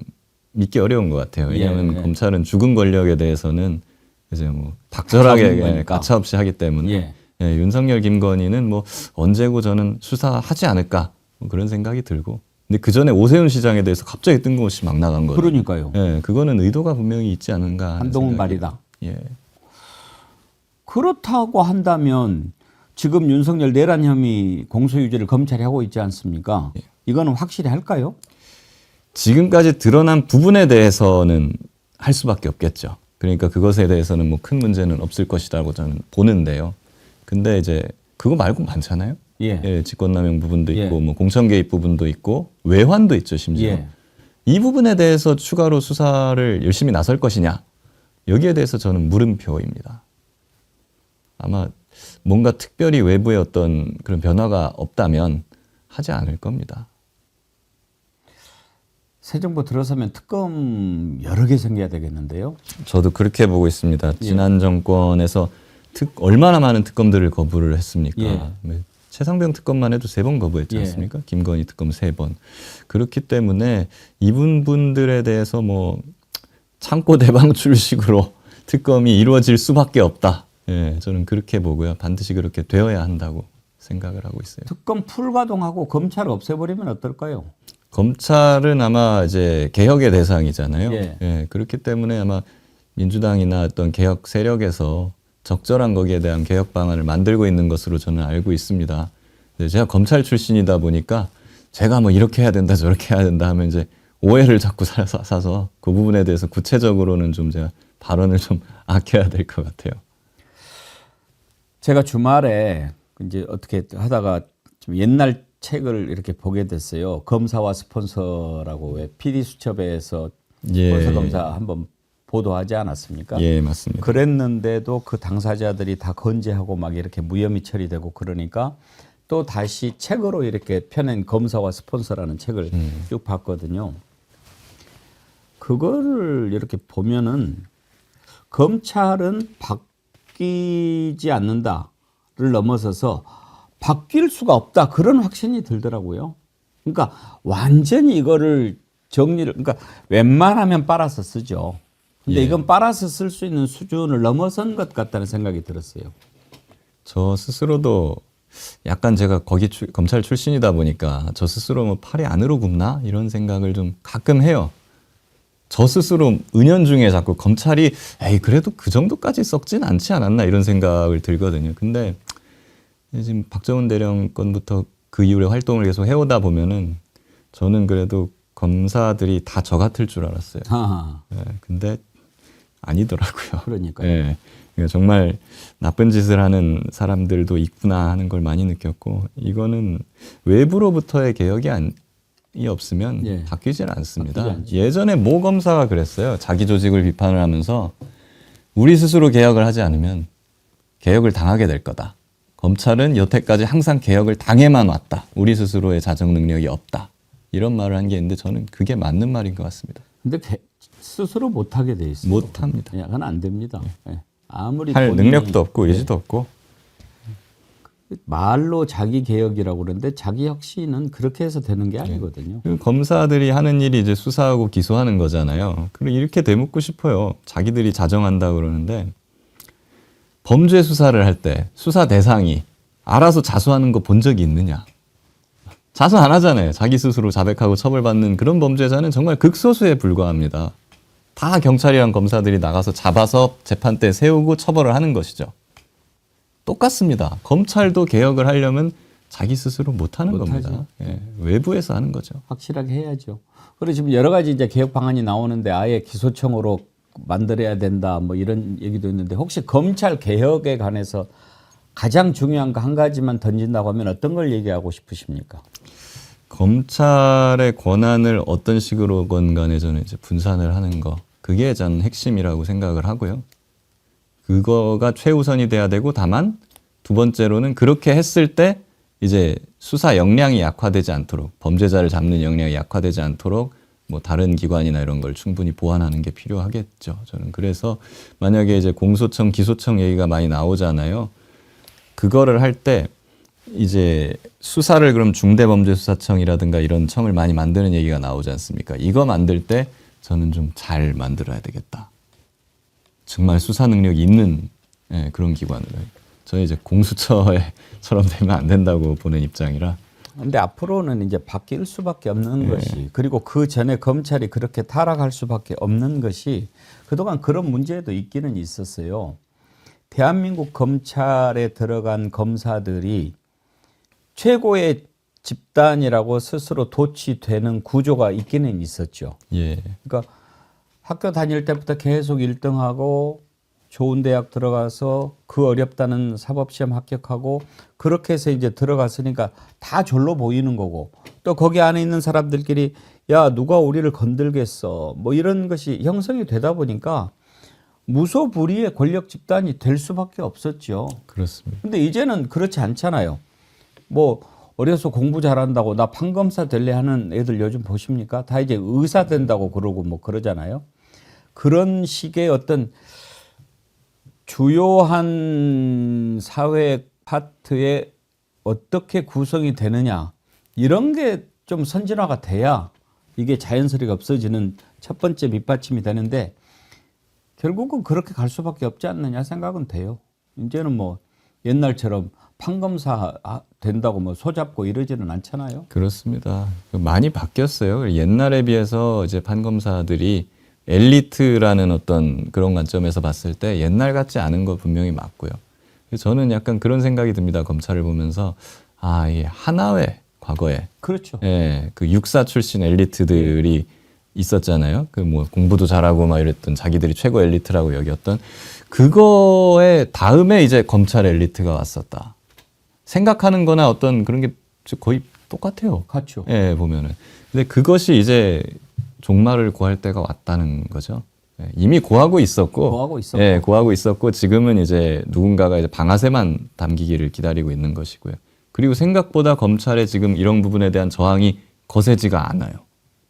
믿기 어려운 것 같아요. 왜냐하면 예. 검찰은 죽은 권력에 대해서는 이제 뭐 박절하게 가차없이 하기 때문에 예. 예, 윤석열, 김건희는 뭐 언제고 저는 수사하지 않을까 뭐 그런 생각이 들고. 근데 그 전에 오세훈 시장에 대해서 갑자기 뜬금없이 막 나간 거예요. 그러니까요. 예, 그거는 의도가 분명히 있지 않은가. 하는 한동훈 생각이. 말이다. 예. 그렇다고 한다면 지금 윤석열 내란 혐의 공소유지를 검찰이 하고 있지 않습니까? 예. 이거는 확실히 할까요? 지금까지 드러난 부분에 대해서는 할 수밖에 없겠죠. 그러니까 그것에 대해서는 뭐 큰 문제는 없을 것이라고 저는 보는데요. 근데 이제 그거 말고 많잖아요. 예. 직권남용 부분도 예. 있고 뭐 공천 개입 부분도 있고 외환도 있죠, 심지어. 예. 이 부분에 대해서 추가로 수사를 열심히 나설 것이냐? 여기에 대해서 저는 물음표입니다. 아마 뭔가 특별히 외부의 어떤 그런 변화가 없다면 하지 않을 겁니다. 새 정부 들어서면 특검 여러 개 생겨야 되겠는데요. 저도 그렇게 보고 있습니다. 예. 지난 정권에서 얼마나 많은 특검들을 거부를 했습니까? 예. 최상병 특검만 해도 3번 거부했지 예. 않습니까? 김건희 특검 3번. 그렇기 때문에 이분들에 대해서 뭐 창고 대방출식으로 특검이 이루어질 수밖에 없다. 예, 저는 그렇게 보고요. 반드시 그렇게 되어야 한다고 생각을 하고 있어요. 특검 풀가동하고 검찰을 없애버리면 어떨까요? 검찰은 아마 이제 개혁의 대상이잖아요. 예. 그렇기 때문에 아마 민주당이나 어떤 개혁 세력에서 적절한 거기에 대한 개혁 방안을 만들고 있는 것으로 저는 알고 있습니다. 근데 제가 검찰 출신이다 보니까 제가 뭐 이렇게 해야 된다 저렇게 해야 된다 하면 이제 오해를 자꾸 사서 그 부분에 대해서 구체적으로는 좀 제가 발언을 좀 아껴야 될 것 같아요. 제가 주말에 이제 어떻게 하다가 좀 옛날 책을 이렇게 보게 됐어요. 검사와 스폰서라고 왜 PD수첩에서 스폰서 검사 한번 보도하지 않았습니까? 예, 맞습니다. 그랬는데도 그 당사자들이 다 건재하고 막 이렇게 무혐의 처리되고 그러니까 또 다시 책으로 이렇게 펴낸 검사와 스폰서라는 책을 쭉 봤거든요. 그거를 이렇게 보면은 검찰은 바뀌지 않는다를 넘어서서 바뀔 수가 없다 그런 확신이 들더라고요. 그러니까 완전히 이거를 정리를 그러니까 웬만하면 빨아서 쓰죠. 근데 예. 이건 빨아서 쓸 수 있는 수준을 넘어선 것 같다는 생각이 들었어요. 저 스스로도 약간 제가 거기 검찰 출신이다 보니까 저 스스로 뭐 팔이 안으로 굽나 이런 생각을 좀 가끔 해요. 저 스스로 은연중에 자꾸 검찰이 에이 그래도 그 정도까지 썩진 않지 않았나 이런 생각을 들거든요. 근데 지금 박정훈 대령 건부터 그 이후에 활동을 계속 해오다 보면은 저는 그래도 검사들이 다 저 같을 줄 알았어요. 근데 아니더라고요. 그러니까요. 예. 그러니까 정말 나쁜 짓을 하는 사람들도 있구나 하는 걸 많이 느꼈고 이거는 외부로부터의 개혁이 없으면 예. 바뀌질 않습니다. 바뀌지 않죠. 예전에 모 검사가 그랬어요. 자기 조직을 비판을 하면서 우리 스스로 개혁을 하지 않으면 개혁을 당하게 될 거다. 검찰은 여태까지 항상 개혁을 당해만 왔다. 우리 스스로의 자정 능력이 없다. 이런 말을 한 게 있는데 저는 그게 맞는 말인 것 같습니다. 근데 스스로 못하게 돼 있어요. 못합니다. 예, 그건 안 됩니다. 예. 아무리 할 본인이 능력도 없고 의지도 없고 말로 자기 개혁이라고 그러는데 자기 혁신은 그렇게 해서 되는 게 아니거든요. 검사들이 하는 일이 이제 수사하고 기소하는 거잖아요. 그리고 이렇게 되묻고 싶어요. 자기들이 자정한다 그러는데 범죄 수사를 할 때 수사 대상이 알아서 자수하는 거 본 적이 있느냐? 자수 안 하잖아요. 자기 스스로 자백하고 처벌받는 그런 범죄자는 정말 극소수에 불과합니다. 다 경찰이랑 검사들이 나가서 잡아서 재판대 세우고 처벌을 하는 것이죠. 똑같습니다. 검찰도 개혁을 하려면 자기 스스로 못하는 겁니다. 예, 외부에서 하는 거죠. 확실하게 해야죠. 그리고 지금 여러 가지 이제 개혁 방안이 나오는데 아예 기소청으로 만들어야 된다 뭐 이런 얘기도 있는데 혹시 검찰 개혁에 관해서 가장 중요한 거 한 가지만 던진다고 하면 어떤 걸 얘기하고 싶으십니까? 검찰의 권한을 어떤 식으로건 간에 저는 이제 분산을 하는 거, 그게 전 핵심이라고 생각을 하고요. 그거가 최우선이 돼야 되고, 다만 두 번째로는 그렇게 했을 때 이제 수사 역량이 약화되지 않도록, 범죄자를 잡는 역량이 약화되지 않도록 뭐 다른 기관이나 이런 걸 충분히 보완하는 게 필요하겠죠. 저는 그래서 만약에 이제 공소청, 기소청 얘기가 많이 나오잖아요. 그거를 할 때 이제 수사를 그럼 중대범죄수사청이라든가 이런 청을 많이 만드는 얘기가 나오지 않습니까? 이거 만들 때 저는 좀 잘 만들어야 되겠다. 정말 수사 능력이 있는 그런 기관을. 저는 이제 공수처처럼 되면 안 된다고 보는 입장이라. 근데 앞으로는 이제 바뀔 수밖에 없는 것이, 그리고 그 전에 검찰이 그렇게 타락할 수밖에 없는 것이, 그동안 그런 문제도 있기는 있었어요. 대한민국 검찰에 들어간 검사들이 최고의 집단이라고 스스로 도취되는 구조가 있기는 있었죠. 예. 그러니까 학교 다닐 때부터 계속 1등하고 좋은 대학 들어가서 그 어렵다는 사법시험 합격하고 그렇게 해서 이제 들어갔으니까 다 졸로 보이는 거고, 또 거기 안에 있는 사람들끼리 야 누가 우리를 건들겠어 뭐 이런 것이 형성이 되다 보니까 무소불위의 권력 집단이 될 수밖에 없었죠. 그렇습니다. 근데 이제는 그렇지 않잖아요. 뭐 어려서 공부 잘한다고 나 판검사 될래 하는 애들 요즘 보십니까? 다 이제 의사 된다고 그러고 뭐 그러잖아요. 그런 식의 어떤 주요한 사회 파트에 어떻게 구성이 되느냐, 이런 게 좀 선진화가 돼야 이게 자연스레 없어지는 첫 번째 밑받침이 되는데, 결국은 그렇게 갈 수밖에 없지 않느냐 생각은 돼요. 이제는 뭐 옛날처럼 판검사 된다고 뭐 소잡고 이러지는 않잖아요. 그렇습니다. 많이 바뀌었어요. 옛날에 비해서 이제 판검사들이 엘리트라는 어떤 그런 관점에서 봤을 때 옛날 같지 않은 거 분명히 맞고요. 저는 약간 그런 생각이 듭니다. 검찰을 보면서 이 하나회 과거에, 그렇죠. 예, 그 육사 출신 엘리트들이 있었잖아요. 그 뭐 공부도 잘하고 막 이랬던, 자기들이 최고 엘리트라고 여겼던, 그거에 다음에 이제 검찰 엘리트가 왔었다. 생각하는 거나 어떤 그런 게 거의 똑같아요. 같죠. 예, 보면은. 근데 그것이 이제 종말을 고할 때가 왔다는 거죠. 예, 이미 고하고 있었고, 예, 고하고 있었고, 지금은 이제 누군가가 이제 방아쇠만 당기기를 기다리고 있는 것이고요. 그리고 생각보다 검찰의 지금 이런 부분에 대한 저항이 거세지가 않아요.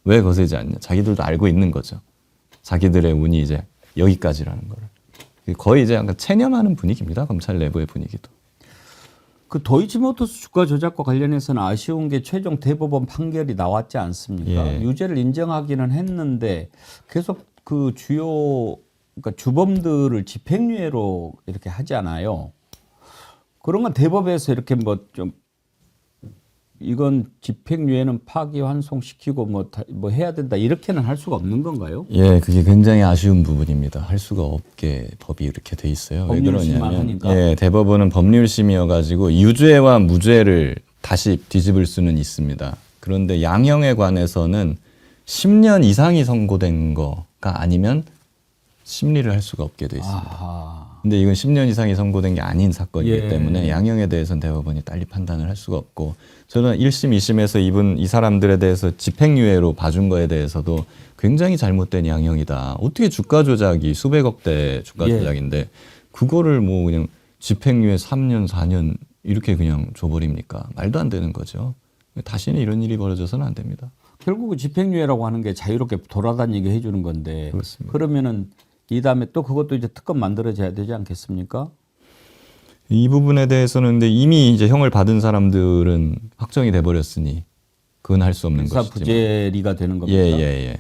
왜 거세지 않냐? 자기들도 알고 있는 거죠. 자기들의 운이 이제 여기까지라는 거를. 거의 이제 약간 체념하는 분위기입니다. 검찰 내부의 분위기도. 그 도이치모터스 주가 조작과 관련해서는 아쉬운 게 최종 대법원 판결이 나왔지 않습니까? 예. 유죄를 인정하기는 했는데 계속 그 주요, 그러니까 주범들을 집행유예로 이렇게 하지 않아요. 그런 건 대법에서 이렇게 뭐 좀 이건 집행유예는 파기환송시키고 뭐 해야 된다 이렇게는 할 수가 없는 건가요? 예, 그게 굉장히 아쉬운 부분입니다. 할 수가 없게 법이 이렇게 돼 있어요. 왜 그러냐면, 하니까. 예, 대법원은 법률심이어가지고 유죄와 무죄를 다시 뒤집을 수는 있습니다. 그런데 양형에 관해서는 10년 이상이 선고된 거가 아니면 심리를 할 수가 없게 돼 있습니다. 아하. 근데 이건 10년 이상이 선고된 게 아닌 사건이기 예. 때문에 양형에 대해서는 대법원이 빨리 판단을 할 수가 없고, 저는 1심, 2심에서 이 사람들에 대해서 집행유예로 봐준 거에 대해서도 굉장히 잘못된 양형이다. 어떻게 주가 조작이 수백억대 주가 예. 조작인데 그거를 뭐 그냥 집행유예 3년, 4년 이렇게 그냥 줘버립니까? 말도 안 되는 거죠. 다시는 이런 일이 벌어져서는 안 됩니다. 결국은 집행유예라고 하는 게 자유롭게 돌아다니게 해주는 건데, 그렇습니다. 그러면은 이 다음에 또 그것도 이제 특검 만들어져야 되지 않겠습니까? 이 부분에 대해서는 근데 이미 이제 형을 받은 사람들은 확정이 돼 버렸으니 그건 할 수 없는 것이지만. 부재리가 되는 겁니다. 예.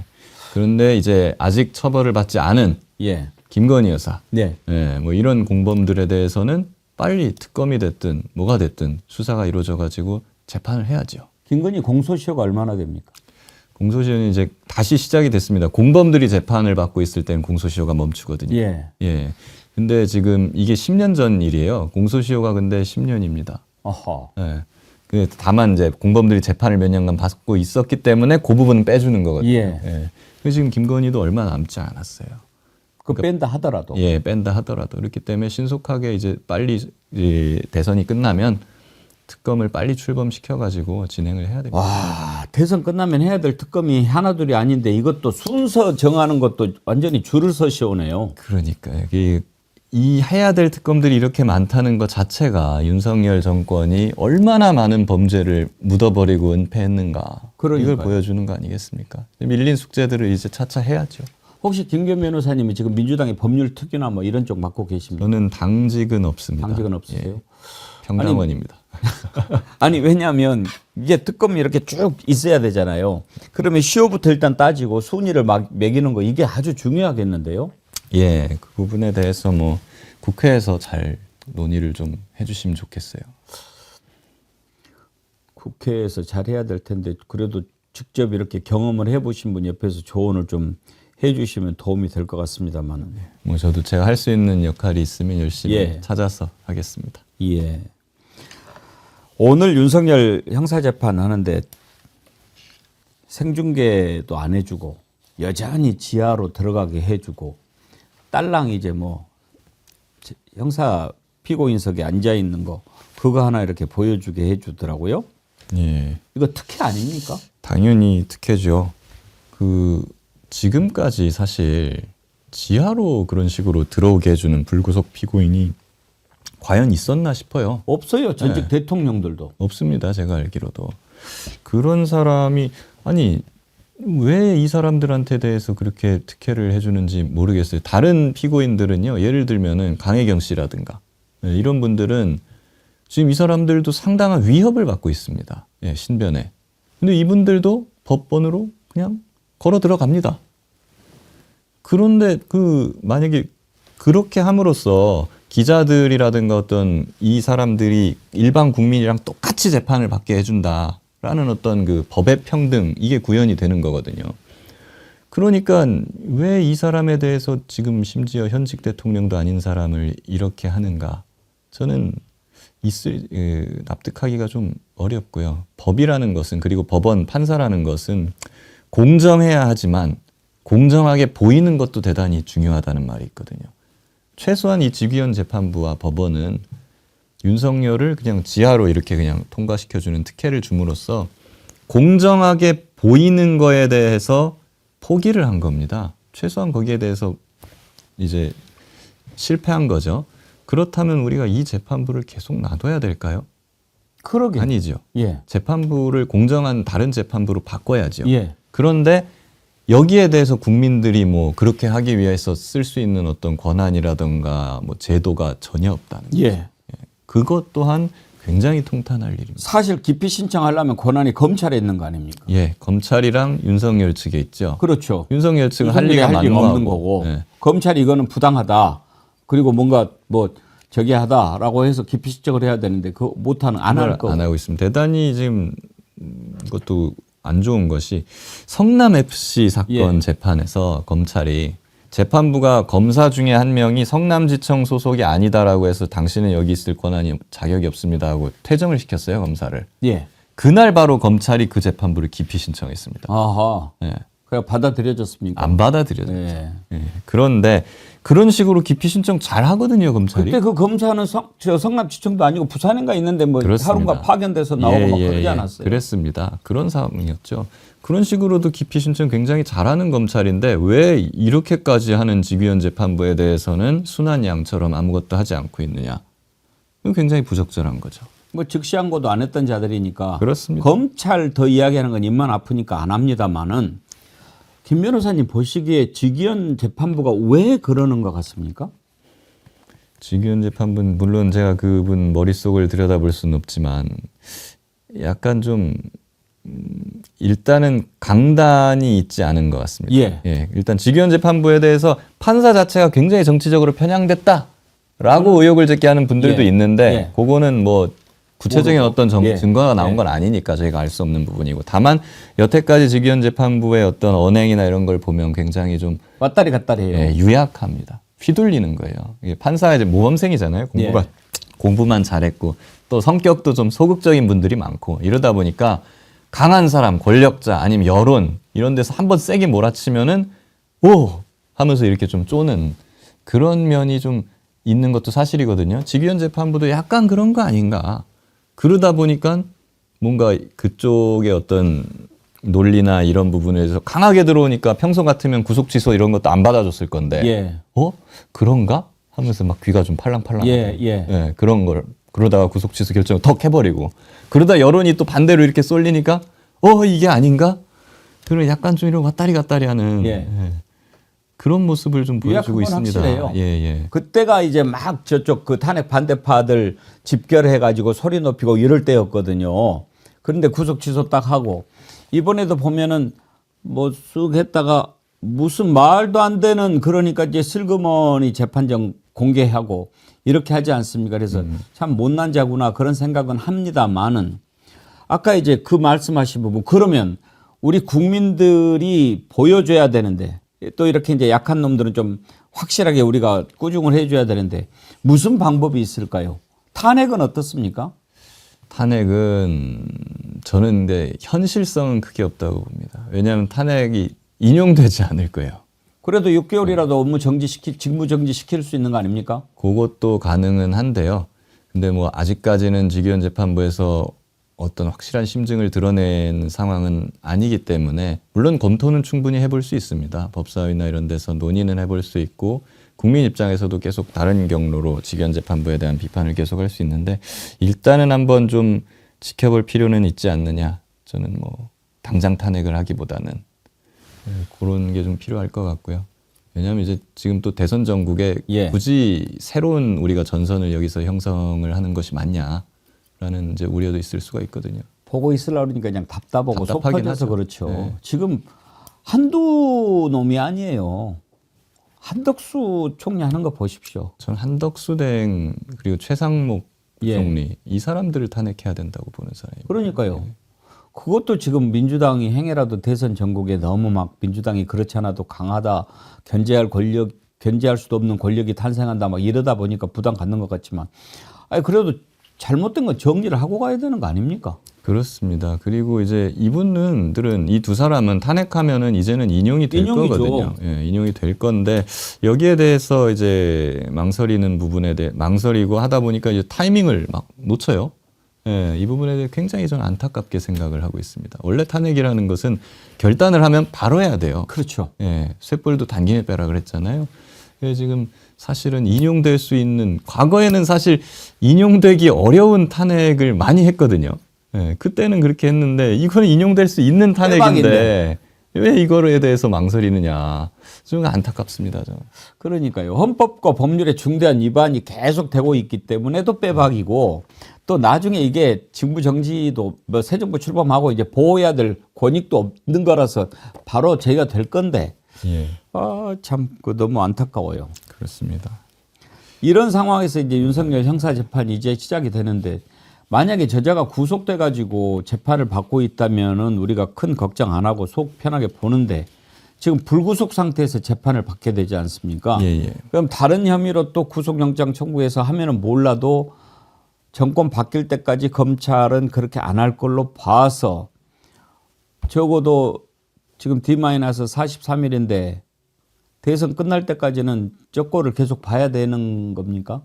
그런데 이제 아직 처벌을 받지 않은 예. 김건희 여사, 네. 예, 뭐 이런 공범들에 대해서는 빨리 특검이 됐든 뭐가 됐든 수사가 이루어져 가지고 재판을 해야죠. 김건희 공소시효가 얼마나 됩니까? 공소시효는 이제 다시 시작이 됐습니다. 공범들이 재판을 받고 있을 때는 공소시효가 멈추거든요. 예. 예. 근데 지금 이게 10년 전 일이에요. 공소시효가 근데 10년입니다. 어허. 예. 그 다만 이제 공범들이 재판을 몇 년간 받고 있었기 때문에 그 부분은 빼주는 거거든요. 예. 예. 그래서 지금 김건희도 얼마 남지 않았어요. 뺀다 하더라도. 예, 뺀다 하더라도. 그렇기 때문에 신속하게 이제 빨리 대선이 끝나면 특검을 빨리 출범시켜가지고 진행을 해야 됩니다. 와, 대선 끝나면 해야 될 특검이 하나둘이 아닌데 이것도 순서 정하는 것도 완전히 줄을 서시오네요. 그러니까요. 이 해야 될 특검들이 이렇게 많다는 것 자체가 윤석열 정권이 얼마나 많은 범죄를 묻어버리고 은폐했는가. 그러니까요. 이걸 보여주는 거 아니겠습니까? 밀린 숙제들을 이제 차차 해야죠. 혹시 김기현 변호사님이 지금 민주당의 법률 특위나 뭐 이런 쪽 맡고 계십니까? 저는 당직은 없습니다. 당직은 없으세요? 예, 평당원입니다. 아니 왜냐하면 이게 특검이 이렇게 쭉 있어야 되잖아요. 그러면 시효부터 일단 따지고 순위를 막 매기는 거 이게 아주 중요하겠는데요. 예, 그 부분에 대해서 뭐 국회에서 잘 논의를 좀 해주시면 좋겠어요. 국회에서 잘 해야 될 텐데 그래도 직접 이렇게 경험을 해보신 분 옆에서 조언을 좀 해주시면 도움이 될 것 같습니다만은. 뭐 저도 제가 할 수 있는 역할이 있으면 열심히 예. 찾아서 하겠습니다. 예. 오늘 윤석열 형사재판 하는데 생중계도 안 해주고 여전히 지하로 들어가게 해주고 딸랑 이제 뭐 형사 피고인석에 앉아 있는 거 그거 하나 이렇게 보여주게 해주더라고요. 예. 이거 특혜 아닙니까? 당연히 특혜죠. 지금까지 사실 지하로 그런 식으로 들어오게 해주는 불구속 피고인이 과연 있었나 싶어요. 없어요. 전직 네. 대통령들도. 없습니다. 제가 알기로도. 그런 사람이 아니 왜 이 사람들한테 대해서 그렇게 특혜를 해주는지 모르겠어요. 다른 피고인들은요. 예를 들면은 강혜경 씨라든가 이런 분들은 지금 이 사람들도 상당한 위협을 받고 있습니다. 예, 신변에. 근데 이분들도 법원으로 그냥 걸어 들어갑니다. 그런데 만약에 그렇게 함으로써 기자들이라든가 어떤 이 사람들이 일반 국민이랑 똑같이 재판을 받게 해준다라는 어떤 그 법의 평등 이게 구현이 되는 거거든요. 그러니까 왜 이 사람에 대해서 지금 심지어 현직 대통령도 아닌 사람을 이렇게 하는가? 저는 납득하기가 좀 어렵고요. 법이라는 것은 그리고 법원 판사라는 것은 공정해야 하지만 공정하게 보이는 것도 대단히 중요하다는 말이 있거든요. 최소한 이 지기현 재판부와 법원은 윤석열을 그냥 지하로 이렇게 그냥 통과시켜주는 특혜를 줌으로써 공정하게 보이는 거에 대해서 포기를 한 겁니다. 최소한 거기에 대해서 이제 실패한 거죠. 그렇다면 우리가 이 재판부를 계속 놔둬야 될까요? 그러게. 아니죠. 예. 재판부를 공정한 다른 재판부로 바꿔야죠. 예. 그런데 여기에 대해서 국민들이 뭐 그렇게 하기 위해서 쓸 수 있는 어떤 권한이라든가 뭐 제도가 전혀 없다는 거죠. 예. 그것 또한 굉장히 통탄할 일입니다. 사실 기피 신청하려면 권한이 검찰에 있는 거 아닙니까? 예, 검찰이랑 윤석열 측에 있죠. 그렇죠. 윤석열 측은 할 리가 없는 만무하고 거고 예. 검찰이 이거는 부당하다. 그리고 뭔가 뭐 저기 하다라고 해서 기피 신청을 해야 되는데 그 못하는 안 할 거. 안 하고 있습니다. 대단히 지금 이것도 안 좋은 것이 성남 FC 사건 예. 재판에서 검찰이 재판부가 검사 중에 한 명이 성남지청 소속이 아니다라고 해서 당신은 여기 있을 권한이 자격이 없습니다 하고 퇴정을 시켰어요, 검사를. 예. 그날 바로 검찰이 그 재판부를 기피 신청했습니다. 아하. 예. 그냥 받아들여졌습니까? 안 받아들여졌죠. 예. 예. 그런데 그런 식으로 기피 신청 잘 하거든요, 검찰이. 그때 그 검사는 성남지청도 아니고 부산인가 있는데 뭐 그렇습니다. 하루가 파견돼서 나오고 막 그러지 않았어요. 그랬습니다. 그런 상황이었죠. 그런 식으로도 기피 신청 굉장히 잘하는 검찰인데 왜 이렇게까지 하는 지기현 재판부에 대해서는 순한 양처럼 아무것도 하지 않고 있느냐. 이건 굉장히 부적절한 거죠. 뭐 즉시항고도 안 했던 자들이니까. 그렇습니다. 검찰 더 이야기하는 건 입만 아프니까 안 합니다만은 김 변호사님 보시기에 지기현 재판부가 왜 그러는 것 같습니까? 지기현 재판부는 물론 제가 그분 머릿속을 들여다볼 수는 없지만 약간 좀 일단은 강단이 있지 않은 것 같습니다. 예. 일단 지기현 재판부에 대해서 판사 자체가 굉장히 정치적으로 편향됐다라고 의혹을 제기 하는 분들도 예. 있는데 예. 그거는 뭐 구체적인 모르고. 어떤 예. 증거가 나온 예. 건 아니니까 저희가 알 수 없는 부분이고 다만 여태까지 지기현 재판부의 어떤 언행이나 이런 걸 보면 굉장히 좀 왔다리 갔다리 해요. 예, 유약합니다. 휘둘리는 거예요. 이게 판사가 이제 모범생이잖아요. 공부만 잘했고 또 성격도 좀 소극적인 분들이 많고 이러다 보니까 강한 사람, 권력자 아니면 여론 이런 데서 한번 세게 몰아치면은 오 하면서 이렇게 좀 쪼는 그런 면이 좀 있는 것도 사실이거든요. 지기현 재판부도 약간 그런 거 아닌가. 그러다 보니까 뭔가 그쪽의 어떤 논리나 이런 부분에 대해서 강하게 들어오니까 평소 같으면 구속 취소 이런 것도 안 받아줬을 건데 예. 그런가? 하면서 막 귀가 좀 팔랑팔랑. 예. 그런 걸 그러다가 구속 취소 결정을 턱 해버리고 그러다 여론이 또 반대로 이렇게 쏠리니까 이게 아닌가? 그런 약간 좀 이런 왔다리 갔다리 하는 그런 모습을 좀 보여주고 요약하면 있습니다. 확실해요. 예. 그때가 이제 막 저쪽 그 탄핵 반대파들 집결해가지고 소리 높이고 이럴 때였거든요. 그런데 구속 취소 딱 하고 이번에도 보면은 뭐 쑥 했다가 무슨 말도 안 되는 그러니까 이제 슬그머니 재판정 공개하고 이렇게 하지 않습니까? 그래서 참 못난 자구나 그런 생각은 합니다만은 아까 이제 그 말씀하신 부분 그러면 우리 국민들이 보여줘야 되는데 또 이렇게 이제 약한 놈들은 좀 확실하게 우리가 꾸중을 해줘야 되는데 무슨 방법이 있을까요? 탄핵은 어떻습니까? 탄핵은 저는 근데 현실성은 크게 없다고 봅니다. 왜냐하면 탄핵이 인용되지 않을 거예요. 그래도 6개월이라도 업무 직무 정지시킬 수 있는 거 아닙니까? 그것도 가능은 한데요. 근데 뭐 아직까지는 직위원 재판부에서 어떤 확실한 심증을 드러낸 상황은 아니기 때문에 물론 검토는 충분히 해볼 수 있습니다. 법사위나 이런 데서 논의는 해볼 수 있고 국민 입장에서도 계속 다른 경로로 직위원 재판부에 대한 비판을 계속할 수 있는데 일단은 한번 좀 지켜볼 필요는 있지 않느냐. 저는 뭐 당장 탄핵을 하기보다는 그런 게 좀 필요할 것 같고요. 왜냐하면 이제 지금 또 대선 전국에 굳이 새로운 우리가 전선을 여기서 형성을 하는 것이 맞냐라는 이제 우려도 있을 수가 있거든요. 보고 있으려고 그러니까 그냥 답답하고 속 답답하긴 터져서 하죠. 그렇죠. 네. 지금 한두 놈이 아니에요. 한덕수 총리 하는 거 보십시오. 저는 한덕수 대행 그리고 최상목 총리 이 사람들을 탄핵해야 된다고 보는 사람입니다. 그러니까요. 그것도 지금 민주당이 행해라도 대선 전국에 너무 막 민주당이 그렇지 않아도 강하다 견제할 수도 없는 권력이 탄생한다 막 이러다 보니까 부담 갖는 것 같지만 그래도 잘못된 건 정리를 하고 가야 되는 거 아닙니까? 그렇습니다. 그리고 이제 이분들은 이 두 사람은 탄핵하면은 이제는 인용이 될 인용이죠. 거거든요. 예, 인용이 될 건데 여기에 대해서 이제 망설이는 부분에 대해 망설이고 하다 보니까 이제 타이밍을 막 놓쳐요. 예, 이 부분에 대해 굉장히 저는 안타깝게 생각을 하고 있습니다. 원래 탄핵이라는 것은 결단을 하면 바로 해야 돼요. 그렇죠. 예, 쇳불도 단김에 빼라 그랬잖아요. 지금 사실은 인용될 수 있는 과거에는 사실 인용되기 어려운 탄핵을 많이 했거든요. 예, 그때는 그렇게 했는데 이거는 인용될 수 있는 탄핵인데 왜 이거에 대해서 망설이느냐. 좀 안타깝습니다. 저는. 그러니까요. 헌법과 법률의 중대한 위반이 계속 되고 있기 때문에 또 빼박이고 또 나중에 이게 직무 정지도 뭐 새 정부 출범하고 이제 보호해야 될 권익도 없는 거라서 바로 제의가 될 건데 참 너무 안타까워요. 그렇습니다. 이런 상황에서 이제 윤석열 형사 재판이 이제 시작이 되는데 만약에 저자가 구속돼 가지고 재판을 받고 있다면은 우리가 큰 걱정 안 하고 속 편하게 보는데 지금 불구속 상태에서 재판을 받게 되지 않습니까? 그럼 다른 혐의로 또 구속영장 청구해서 하면은 몰라도 정권 바뀔 때까지 검찰은 그렇게 안 할 걸로 봐서 적어도 지금 D-43일인데 대선 끝날 때까지는 저거를 계속 봐야 되는 겁니까?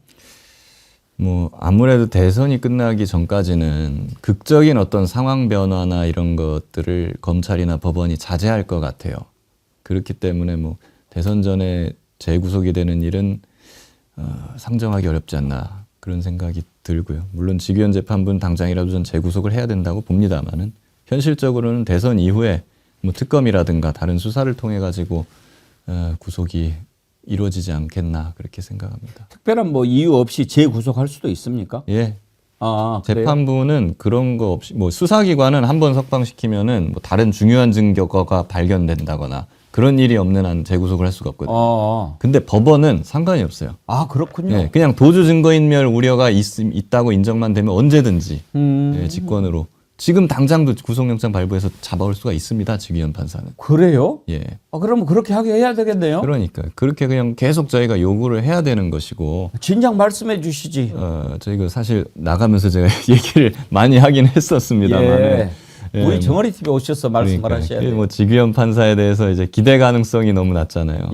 뭐 아무래도 대선이 끝나기 전까지는 극적인 어떤 상황 변화나 이런 것들을 검찰이나 법원이 자제할 것 같아요. 그렇기 때문에 뭐 대선 전에 재구속이 되는 일은 상정하기 어렵지 않나 그런 생각이 들고요. 물론 직위원 재판부는 당장이라도 전 재구속을 해야 된다고 봅니다만은 현실적으로는 대선 이후에 뭐 특검이라든가 다른 수사를 통해 가지고 구속이 이루어지지 않겠나 그렇게 생각합니다. 특별한 뭐 이유 없이 재구속할 수도 있습니까? 예. 그래요? 재판부는 그런 거 없이 뭐 수사기관은 한번 석방시키면은 뭐 다른 중요한 증거가 발견된다거나 그런 일이 없는 한 재구속을 할 수가 없거든요. 근데 법원은 상관이 없어요. 그렇군요. 예, 그냥 도주 증거인멸 우려가 있다고 인정만 되면 언제든지 직권으로 지금 당장도 구속영장 발부해서 잡아올 수가 있습니다. 직위원 판사는. 그래요? 예. 그러면 그렇게 하게 해야 되겠네요. 그러니까 그렇게 그냥 계속 저희가 요구를 해야 되는 것이고. 진작 말씀해 주시지. 저희가 사실 나가면서 제가 얘기를 많이 하긴 했었습니다만. 우리 정어리 TV 오셔서 말씀을 하셔야 돼요. 뭐 직위원 판사에 대해서 이제 기대 가능성이 너무 낮잖아요.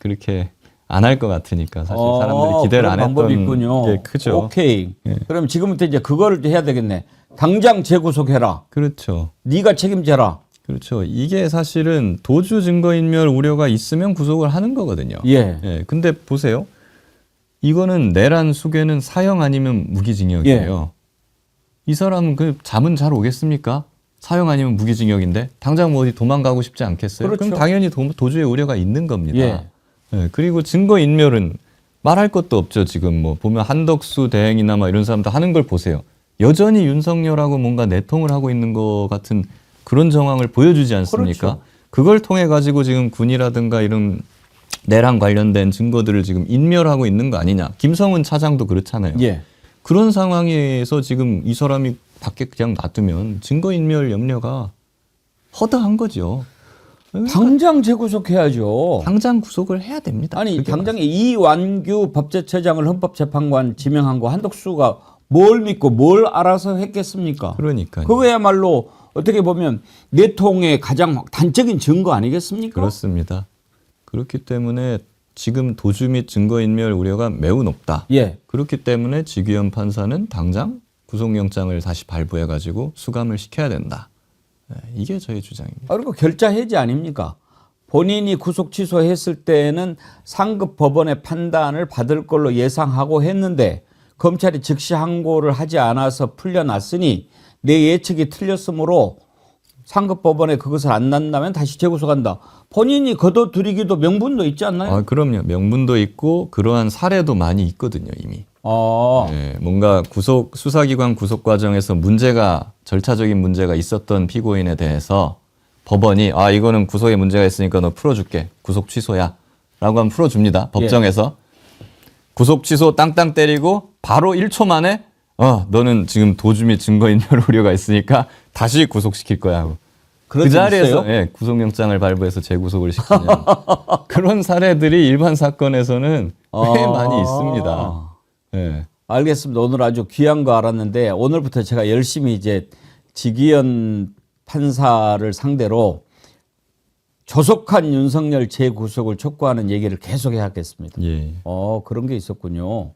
그렇게 안 할 것 같으니까 사실 사람들이 기대를 그런 안 방법이 했던 있군요. 게 크죠. 오케이. 예. 그럼 지금부터 이제 그거를 해야 되겠네. 당장 재구속해라. 그렇죠. 네가 책임져라. 그렇죠. 이게 사실은 도주 증거인멸 우려가 있으면 구속을 하는 거거든요. 예. 근데 보세요. 이거는 내란 수괴는 사형 아니면 무기징역이에요. 이 사람은 그 잠은 잘 오겠습니까? 사형 아니면 무기징역인데 당장 뭐 어디 도망가고 싶지 않겠어요? 그렇죠. 그럼 당연히 도주의 우려가 있는 겁니다. 예. 그리고 증거인멸은 말할 것도 없죠. 지금 뭐 보면 한덕수 대행이나 막 이런 사람들 하는 걸 보세요. 여전히 윤석열하고 뭔가 내통을 하고 있는 것 같은 그런 정황을 보여주지 않습니까? 그렇죠. 그걸 통해 가지고 지금 군이라든가 이런 내란 관련된 증거들을 지금 인멸하고 있는 거 아니냐. 김성은 차장도 그렇잖아요. 예. 그런 상황에서 지금 이 사람이 밖에 그냥 놔두면 증거인멸 염려가 허다한 거죠. 당장 재구속해야죠. 당장 구속을 해야 됩니다. 아니 그게 당장에 이완규 법제처장을 헌법재판관 지명한 거 한덕수가 뭘 믿고 뭘 알아서 했겠습니까? 그러니까요. 그거야말로 어떻게 보면 내통의 가장 단적인 증거 아니겠습니까? 그렇습니다. 그렇기 때문에 지금 도주 및 증거인멸 우려가 매우 높다. 예. 그렇기 때문에 지규현 판사는 당장 구속영장을 다시 발부해가지고 수감을 시켜야 된다. 이게 저희 주장입니다. 그리고 결자 해지 아닙니까? 본인이 구속 취소했을 때는 상급 법원의 판단을 받을 걸로 예상하고 했는데 검찰이 즉시 항고를 하지 않아서 풀려났으니 내 예측이 틀렸으므로 상급 법원에 그것을 안 난다면 다시 재구속한다. 본인이 거둬들이기도 명분도 있지 않나요? 그럼요. 명분도 있고 그러한 사례도 많이 있거든요, 이미. 아, 뭔가 수사기관 구속 과정에서 절차적인 문제가 있었던 피고인에 대해서 법원이 이거는 구속에 문제가 있으니까 너 풀어줄게. 구속 취소야. 라고 하면 풀어줍니다. 법정에서. 구속 취소 땅땅 때리고 바로 1초 만에 너는 지금 도주 및 증거인멸 우려가 있으니까 다시 구속시킬 거야 하고. 그 자리에서 구속영장을 발부해서 재구속을 시키는 그런 사례들이 일반 사건에서는 꽤 많이 있습니다. 예. 알겠습니다. 오늘 아주 귀한 거 알았는데 오늘부터 제가 열심히 이제 지기현 판사를 상대로 조속한 윤석열 재구속을 촉구하는 얘기를 계속 해야겠습니다. 예. 그런 게 있었군요.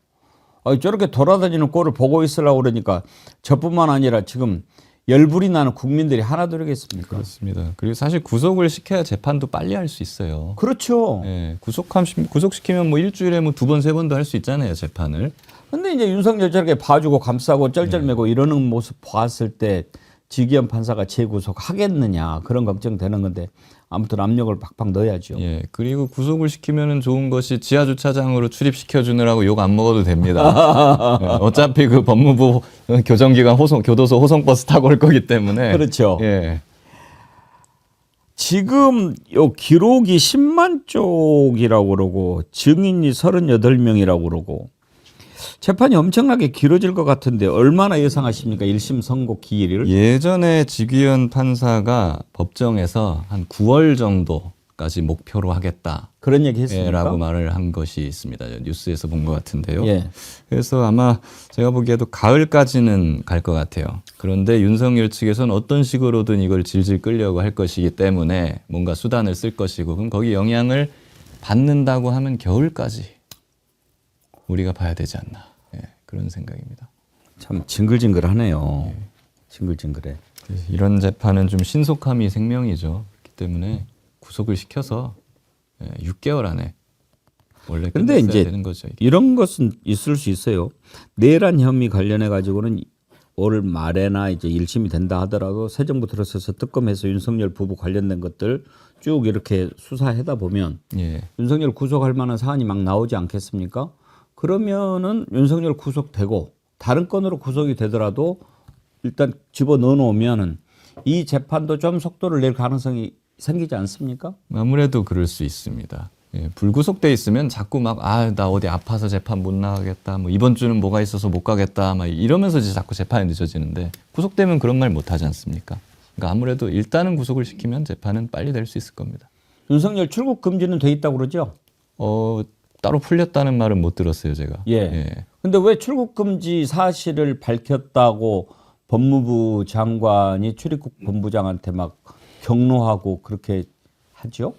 저렇게 돌아다니는 꼴을 보고 있으려고 그러니까 저뿐만 아니라 지금 열불이 나는 국민들이 하나 되겠습니까? 그렇습니다. 그리고 사실 구속을 시켜야 재판도 빨리 할 수 있어요. 그렇죠. 예, 구속시키면 뭐 일주일에 뭐 2번, 3번도 할 수 있잖아요, 재판을. 근데 이제 윤석열 저렇게 봐주고 감싸고 쩔쩔매고 이러는 모습 봤을 때 지기현 판사가 재구속 하겠느냐 그런 걱정되는 건데 아무튼 압력을 팍팍 넣어야죠. 예, 그리고 구속을 시키면은 좋은 것이 지하 주차장으로 출입시켜 주느라고 욕 안 먹어도 됩니다. 어차피 그 법무부 교정기관 교도소 호송버스 타고 올 거기 때문에. 그렇죠. 예. 지금 요 기록이 10만 쪽이라고 그러고 증인이 38명이라고 그러고 재판이 엄청나게 길어질 것 같은데 얼마나 예상하십니까? 1심 선고 기일을? 예전에 지규현 판사가 법정에서 한 9월 정도까지 목표로 하겠다. 그런 얘기 했습니까? 라고 말을 한 것이 있습니다. 뉴스에서 본 것 같은데요. 예. 그래서 아마 제가 보기에도 가을까지는 갈 것 같아요. 그런데 윤석열 측에서는 어떤 식으로든 이걸 질질 끌려고 할 것이기 때문에 뭔가 수단을 쓸 것이고 그럼 거기 영향을 받는다고 하면 겨울까지 우리가 봐야 되지 않나. 그런 생각입니다. 참 징글징글하네요. 징글징글해. 이런 재판은 좀 신속함이 생명이죠. 그렇기 때문에 구속을 시켜서 6개월 안에 원래 그런데 끝냈어야 이제 되는 거죠. 이런 것은 있을 수 있어요. 내란 혐의 관련해 가지고는 올 말에나 이제 1심이 된다 하더라도 새 정부 들어서서 특검해서 윤석열 부부 관련된 것들 쭉 이렇게 수사하다 보면 윤석열 구속할 만한 사안이 막 나오지 않겠습니까? 그러면은 윤석열 구속되고 다른 건으로 구속이 되더라도 일단 집어넣어 놓으면은 이 재판도 좀 속도를 낼 가능성이 생기지 않습니까? 아무래도 그럴 수 있습니다. 불구속돼 있으면 자꾸 막 나 어디 아파서 재판 못 나가겠다. 뭐 이번 주는 뭐가 있어서 못 가겠다. 막 이러면서 이제 자꾸 재판이 늦어지는데 구속되면 그런 말 못 하지 않습니까? 그러니까 아무래도 일단은 구속을 시키면 재판은 빨리 될 수 있을 겁니다. 윤석열 출국 금지는 돼 있다고 그러죠? 따로 풀렸다는 말은 못 들었어요, 제가. 근데 왜 출국 금지 사실을 밝혔다고 법무부 장관이 출입국 본부장한테 막 경로하고 그렇게 하죠?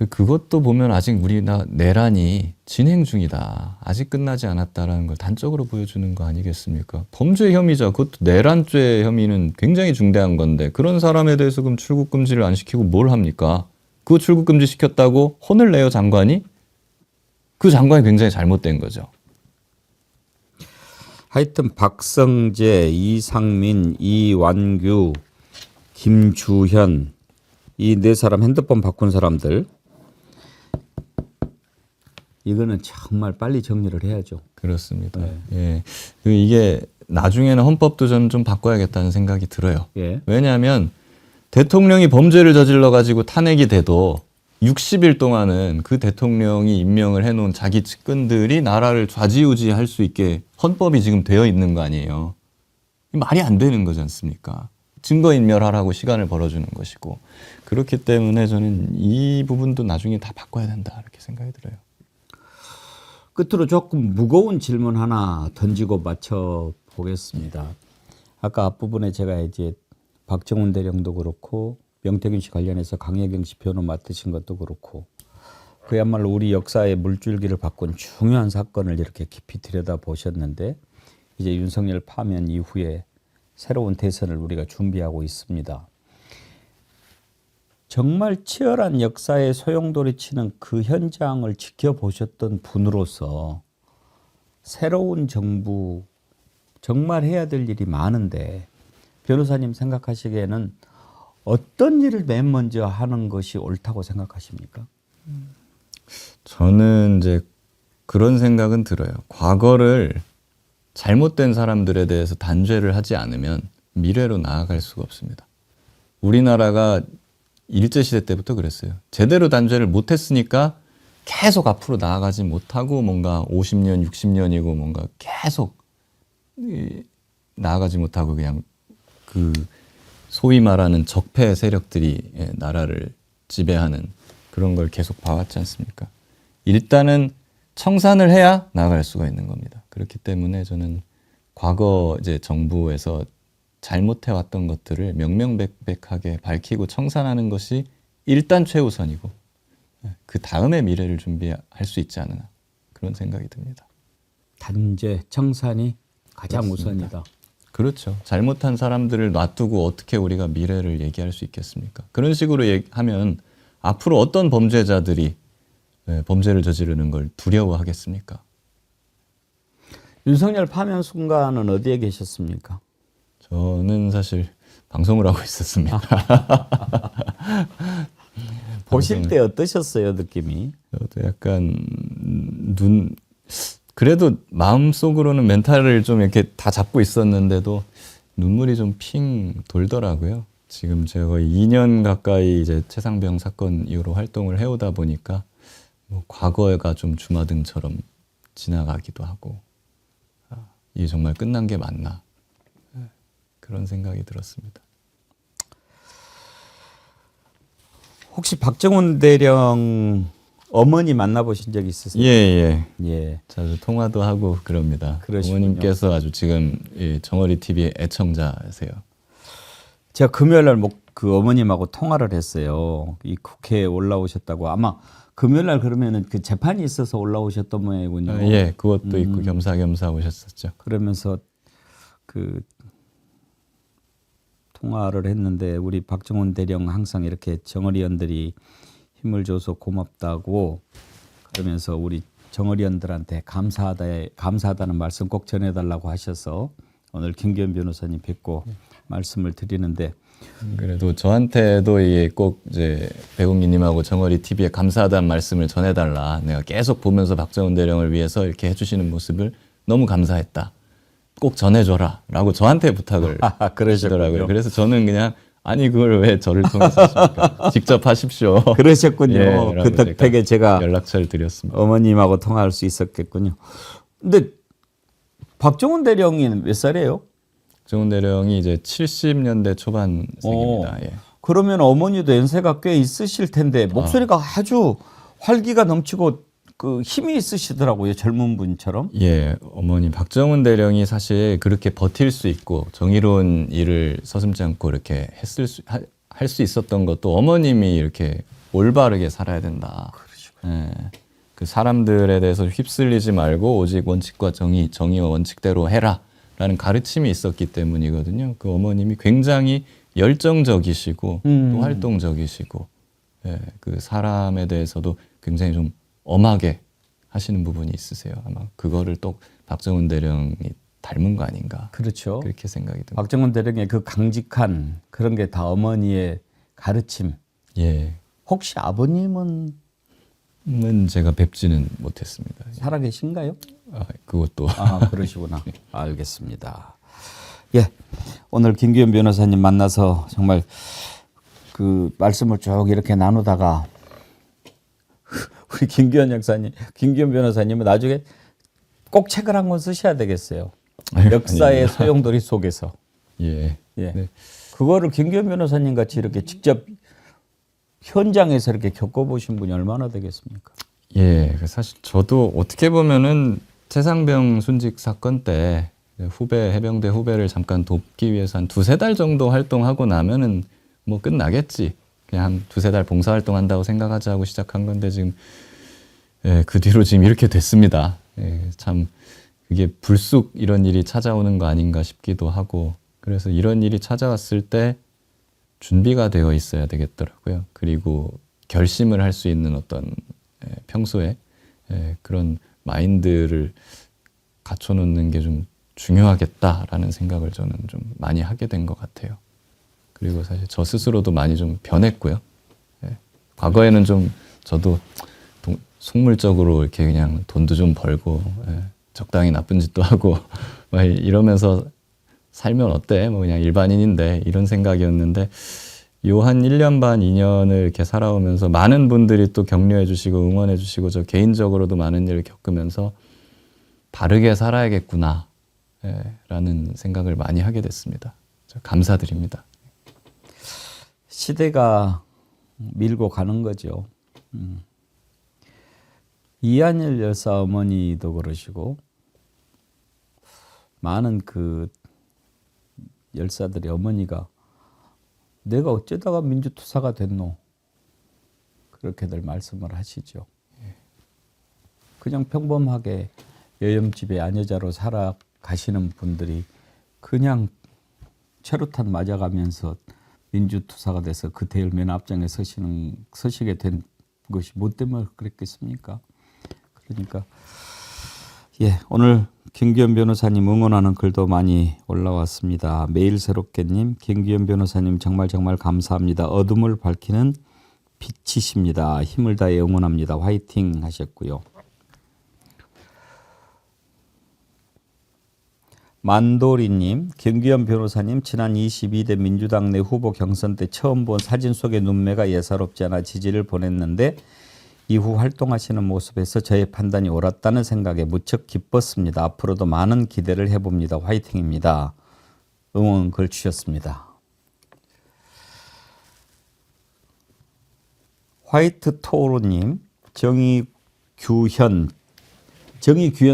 그것도 보면 아직 우리나라 내란이 진행 중이다. 아직 끝나지 않았다라는 걸 단적으로 보여주는 거 아니겠습니까? 범죄 혐의자, 그것도 내란죄 혐의는 굉장히 중대한 건데 그런 사람에 대해서 그럼 출국 금지를 안 시키고 뭘 합니까? 그거 출국 금지 시켰다고 혼을 내요, 장관이? 그 장관이 굉장히 잘못된 거죠. 하여튼 박성재, 이상민, 이완규, 김주현 이 네 사람 핸드폰 바꾼 사람들 이거는 정말 빨리 정리를 해야죠. 그렇습니다. 예. 이게 나중에는 헌법도 저는 좀 바꿔야겠다는 생각이 들어요. 예. 왜냐하면 대통령이 범죄를 저질러 가지고 탄핵이 돼도 60일 동안은 그 대통령이 임명을 해놓은 자기 측근들이 나라를 좌지우지할 수 있게 헌법이 지금 되어 있는 거 아니에요. 말이 안 되는 거지 않습니까? 증거인멸하라고 시간을 벌어주는 것이고 그렇기 때문에 저는 이 부분도 나중에 다 바꿔야 된다 이렇게 생각이 들어요. 끝으로 조금 무거운 질문 하나 던지고 맞춰 보겠습니다. 아까 앞부분에 제가 이제 박정훈 대령도 그렇고 명태균 씨 관련해서 강혜경 씨 변호 맡으신 것도 그렇고 그야말로 우리 역사의 물줄기를 바꾼 중요한 사건을 이렇게 깊이 들여다보셨는데 이제 윤석열 파면 이후에 새로운 대선을 우리가 준비하고 있습니다. 정말 치열한 역사의 소용돌이치는 그 현장을 지켜보셨던 분으로서 새로운 정부 정말 해야 될 일이 많은데 변호사님 생각하시기에는 어떤 일을 맨 먼저 하는 것이 옳다고 생각하십니까? 저는 이제 그런 생각은 들어요. 과거를 잘못된 사람들에 대해서 단죄를 하지 않으면 미래로 나아갈 수가 없습니다. 우리나라가 일제시대 때부터 그랬어요. 제대로 단죄를 못했으니까 계속 앞으로 나아가지 못하고 뭔가 50년, 60년이고 뭔가 계속 나아가지 못하고 그냥 그 소위 말하는 적폐 세력들이 나라를 지배하는 그런 걸 계속 봐왔지 않습니까? 일단은 청산을 해야 나아갈 수가 있는 겁니다. 그렇기 때문에 저는 과거 이제 정부에서 잘못해왔던 것들을 명명백백하게 밝히고 청산하는 것이 일단 최우선이고 그 다음에 미래를 준비할 수 있지 않나 그런 생각이 듭니다. 단죄, 청산이 가장 그렇습니다. 우선이다. 그렇죠. 잘못한 사람들을 놔두고 어떻게 우리가 미래를 얘기할 수 있겠습니까? 그런 식으로 하면 앞으로 어떤 범죄자들이 범죄를 저지르는 걸 두려워하겠습니까? 윤석열 파면 순간은 어디에 계셨습니까? 저는 사실 방송을 하고 있었습니다. 보실 때 어떠셨어요, 느낌이? 저도 약간 그래도 마음속으로는 멘탈을 좀 이렇게 다 잡고 있었는데도 눈물이 좀 핑 돌더라고요. 지금 제가 거의 2년 가까이 이제 최상병 사건 이후로 활동을 해오다 보니까 뭐 과거가 좀 주마등처럼 지나가기도 하고 이게 정말 끝난 게 맞나 그런 생각이 들었습니다. 혹시 박정훈 대령 어머니 만나보신 적 있으세요? 예. 자주 통화도 하고 그럽니다. 그러시군요. 어머님께서 아주 지금 정어리 TV의 애청자세요. 제가 금요일 날 그 어머님하고 통화를 했어요. 이 국회에 올라오셨다고 아마 금요일 날 그러면은 그 재판이 있어서 올라오셨던 모양이군요. 예, 그것도 있고 겸사겸사 오셨었죠. 그러면서 그 통화를 했는데 우리 박정훈 대령 항상 이렇게 정어리원들이 힘을 줘서 고맙다고 그러면서 우리 정어리원들한테 감사하다는 말씀 꼭 전해달라고 하셔서 오늘 김기현 변호사님 뵙고 말씀을 드리는데 그래도 저한테도 꼭 이제 배공기님하고 정어리 TV에 감사하다는 말씀을 전해달라. 내가 계속 보면서 박정훈 대령을 위해서 이렇게 해주시는 모습을 너무 감사했다. 꼭 전해줘라. 라고 저한테 부탁을 하시더라고요. 그래서 저는 그냥 아니 그걸 왜 저를 통해서 하십니까? 직접 하십시오. 그러셨군요. 그 덕택에 제가 연락처를 드렸습니다. 어머님하고 통화할 수 있었겠군요. 근데 박정훈 대령이 몇 살이에요? 박정훈 대령이 이제 70년대 초반생입니다. 예. 그러면 어머니도 연세가 꽤 있으실 텐데 목소리가 아주 활기가 넘치고 그 힘이 있으시더라고요. 젊은 분처럼. 예, 어머니 박정훈 대령이 사실 그렇게 버틸 수 있고 정의로운 일을 서슴지 않고 이렇게 할 수 있었던 것도 어머님이 이렇게 올바르게 살아야 된다. 예, 그 사람들에 대해서 휩쓸리지 말고 오직 원칙과 정의와 원칙대로 해라라는 가르침이 있었기 때문이거든요. 그 어머님이 굉장히 열정적이시고 또 활동적이시고 예, 그 사람에 대해서도 굉장히 좀 엄하게 하시는 부분이 있으세요. 아마 그거를 또 박정훈 대령이 닮은 거 아닌가. 그렇죠. 그렇게 생각이 듭니다. 박정훈 대령의 그 강직한 그런 게 다 어머니의 가르침. 예. 혹시 아버님은 은 제가 뵙지는 못했습니다. 살아계신가요? 아, 그것도 그러시구나. 알겠습니다. 예, 오늘 김규현 변호사님 만나서 정말 그 말씀을 쭉 이렇게 나누다가 우리 김규현 변호사님은 나중에 꼭 책을 한 권 쓰셔야 되겠어요. 역사의 소용돌이 속에서. 예. 예. 네. 그거를 김규현 변호사님 같이 이렇게 직접 현장에서 이렇게 겪어보신 분이 얼마나 되겠습니까? 예, 사실 저도 어떻게 보면은 최상병 순직 사건 때 해병대 후배를 잠깐 돕기 위해서 한 2-3달 정도 활동하고 나면은 뭐 끝나겠지. 그냥 한 2-3달 봉사활동 한다고 생각하자 하고 시작한 건데 지금 예, 그 뒤로 지금 이렇게 됐습니다. 예, 참 그게 불쑥 이런 일이 찾아오는 거 아닌가 싶기도 하고 그래서 이런 일이 찾아왔을 때 준비가 되어 있어야 되겠더라고요. 그리고 결심을 할 수 있는 어떤 평소에 그런 마인드를 갖춰놓는 게 좀 중요하겠다라는 생각을 저는 좀 많이 하게 된 것 같아요. 그리고 사실 저 스스로도 많이 좀 변했고요. 과거에는 좀 저도 속물적으로 이렇게 그냥 돈도 좀 벌고 적당히 나쁜 짓도 하고 막 이러면서 살면 어때? 뭐 그냥 일반인인데 이런 생각이었는데 요 한 1년 반, 2년을 이렇게 살아오면서 많은 분들이 또 격려해 주시고 응원해 주시고 저 개인적으로도 많은 일을 겪으면서 바르게 살아야겠구나 라는 생각을 많이 하게 됐습니다. 감사드립니다. 시대가 밀고 가는 거죠. 이한열 열사 어머니도 그러시고 많은 그 열사들의 어머니가 내가 어쩌다가 민주투사가 됐노 그렇게들 말씀을 하시죠. 그냥 평범하게 여염집에 아녀자로 살아가시는 분들이 그냥 최루탄 맞아가면서 민주투사가 돼서 그 대열 맨 앞장에 서시게 된 것이 뭐 때문에 그랬겠습니까? 그러니까 예, 오늘 김규현 변호사님 응원하는 글도 많이 올라왔습니다. 매일 새롭게님, 김규현 변호사님 정말 감사합니다. 어둠을 밝히는 빛이십니다. 힘을 다해 응원합니다. 화이팅 하셨고요. 만도리님, 김규현 변호사님 지난 22대 민주당 내 후보 경선 때 처음 본 사진 속의 눈매가 예사롭지 않아 지지를 보냈는데 이후 활동하시는 모습에서 저의 판단이 옳았다는 생각에 무척 기뻤습니다. 앞으로도 많은 기대를 해봅니다. 화이팅입니다. 응원 글 주셨습니다. 화이트 토로님, 정의규현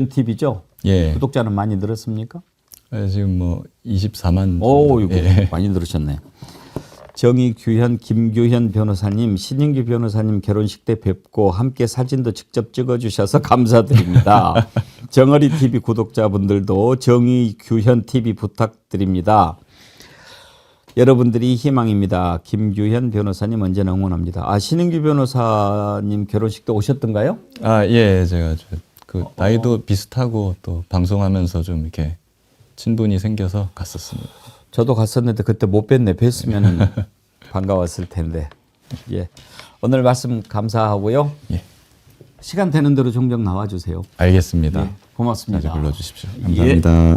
TV죠? 예. 구독자는 많이 늘었습니까? 지금 뭐 24만. 오, 이거 많이 늘으셨네. 정의규현, 김규현 변호사님, 신인규 변호사님 결혼식 때 뵙고 함께 사진도 직접 찍어주셔서 감사드립니다. 정어리 TV 구독자분들도 정의규현 TV 부탁드립니다. 여러분들이 희망입니다. 김규현 변호사님 언제나 응원합니다. 신인규 변호사님 결혼식 때 오셨던가요? 예, 제가 그 나이도 비슷하고 또 방송하면서 좀 이렇게 친분이 생겨서 갔었습니다. 저도 갔었는데 그때 못 뵀네. 뵀으면 반가웠을 텐데. 예, 오늘 말씀 감사하고요. 예. 시간 되는 대로 종종 나와주세요. 알겠습니다. 예, 고맙습니다. 자주 불러주십시오. 감사합니다. 예.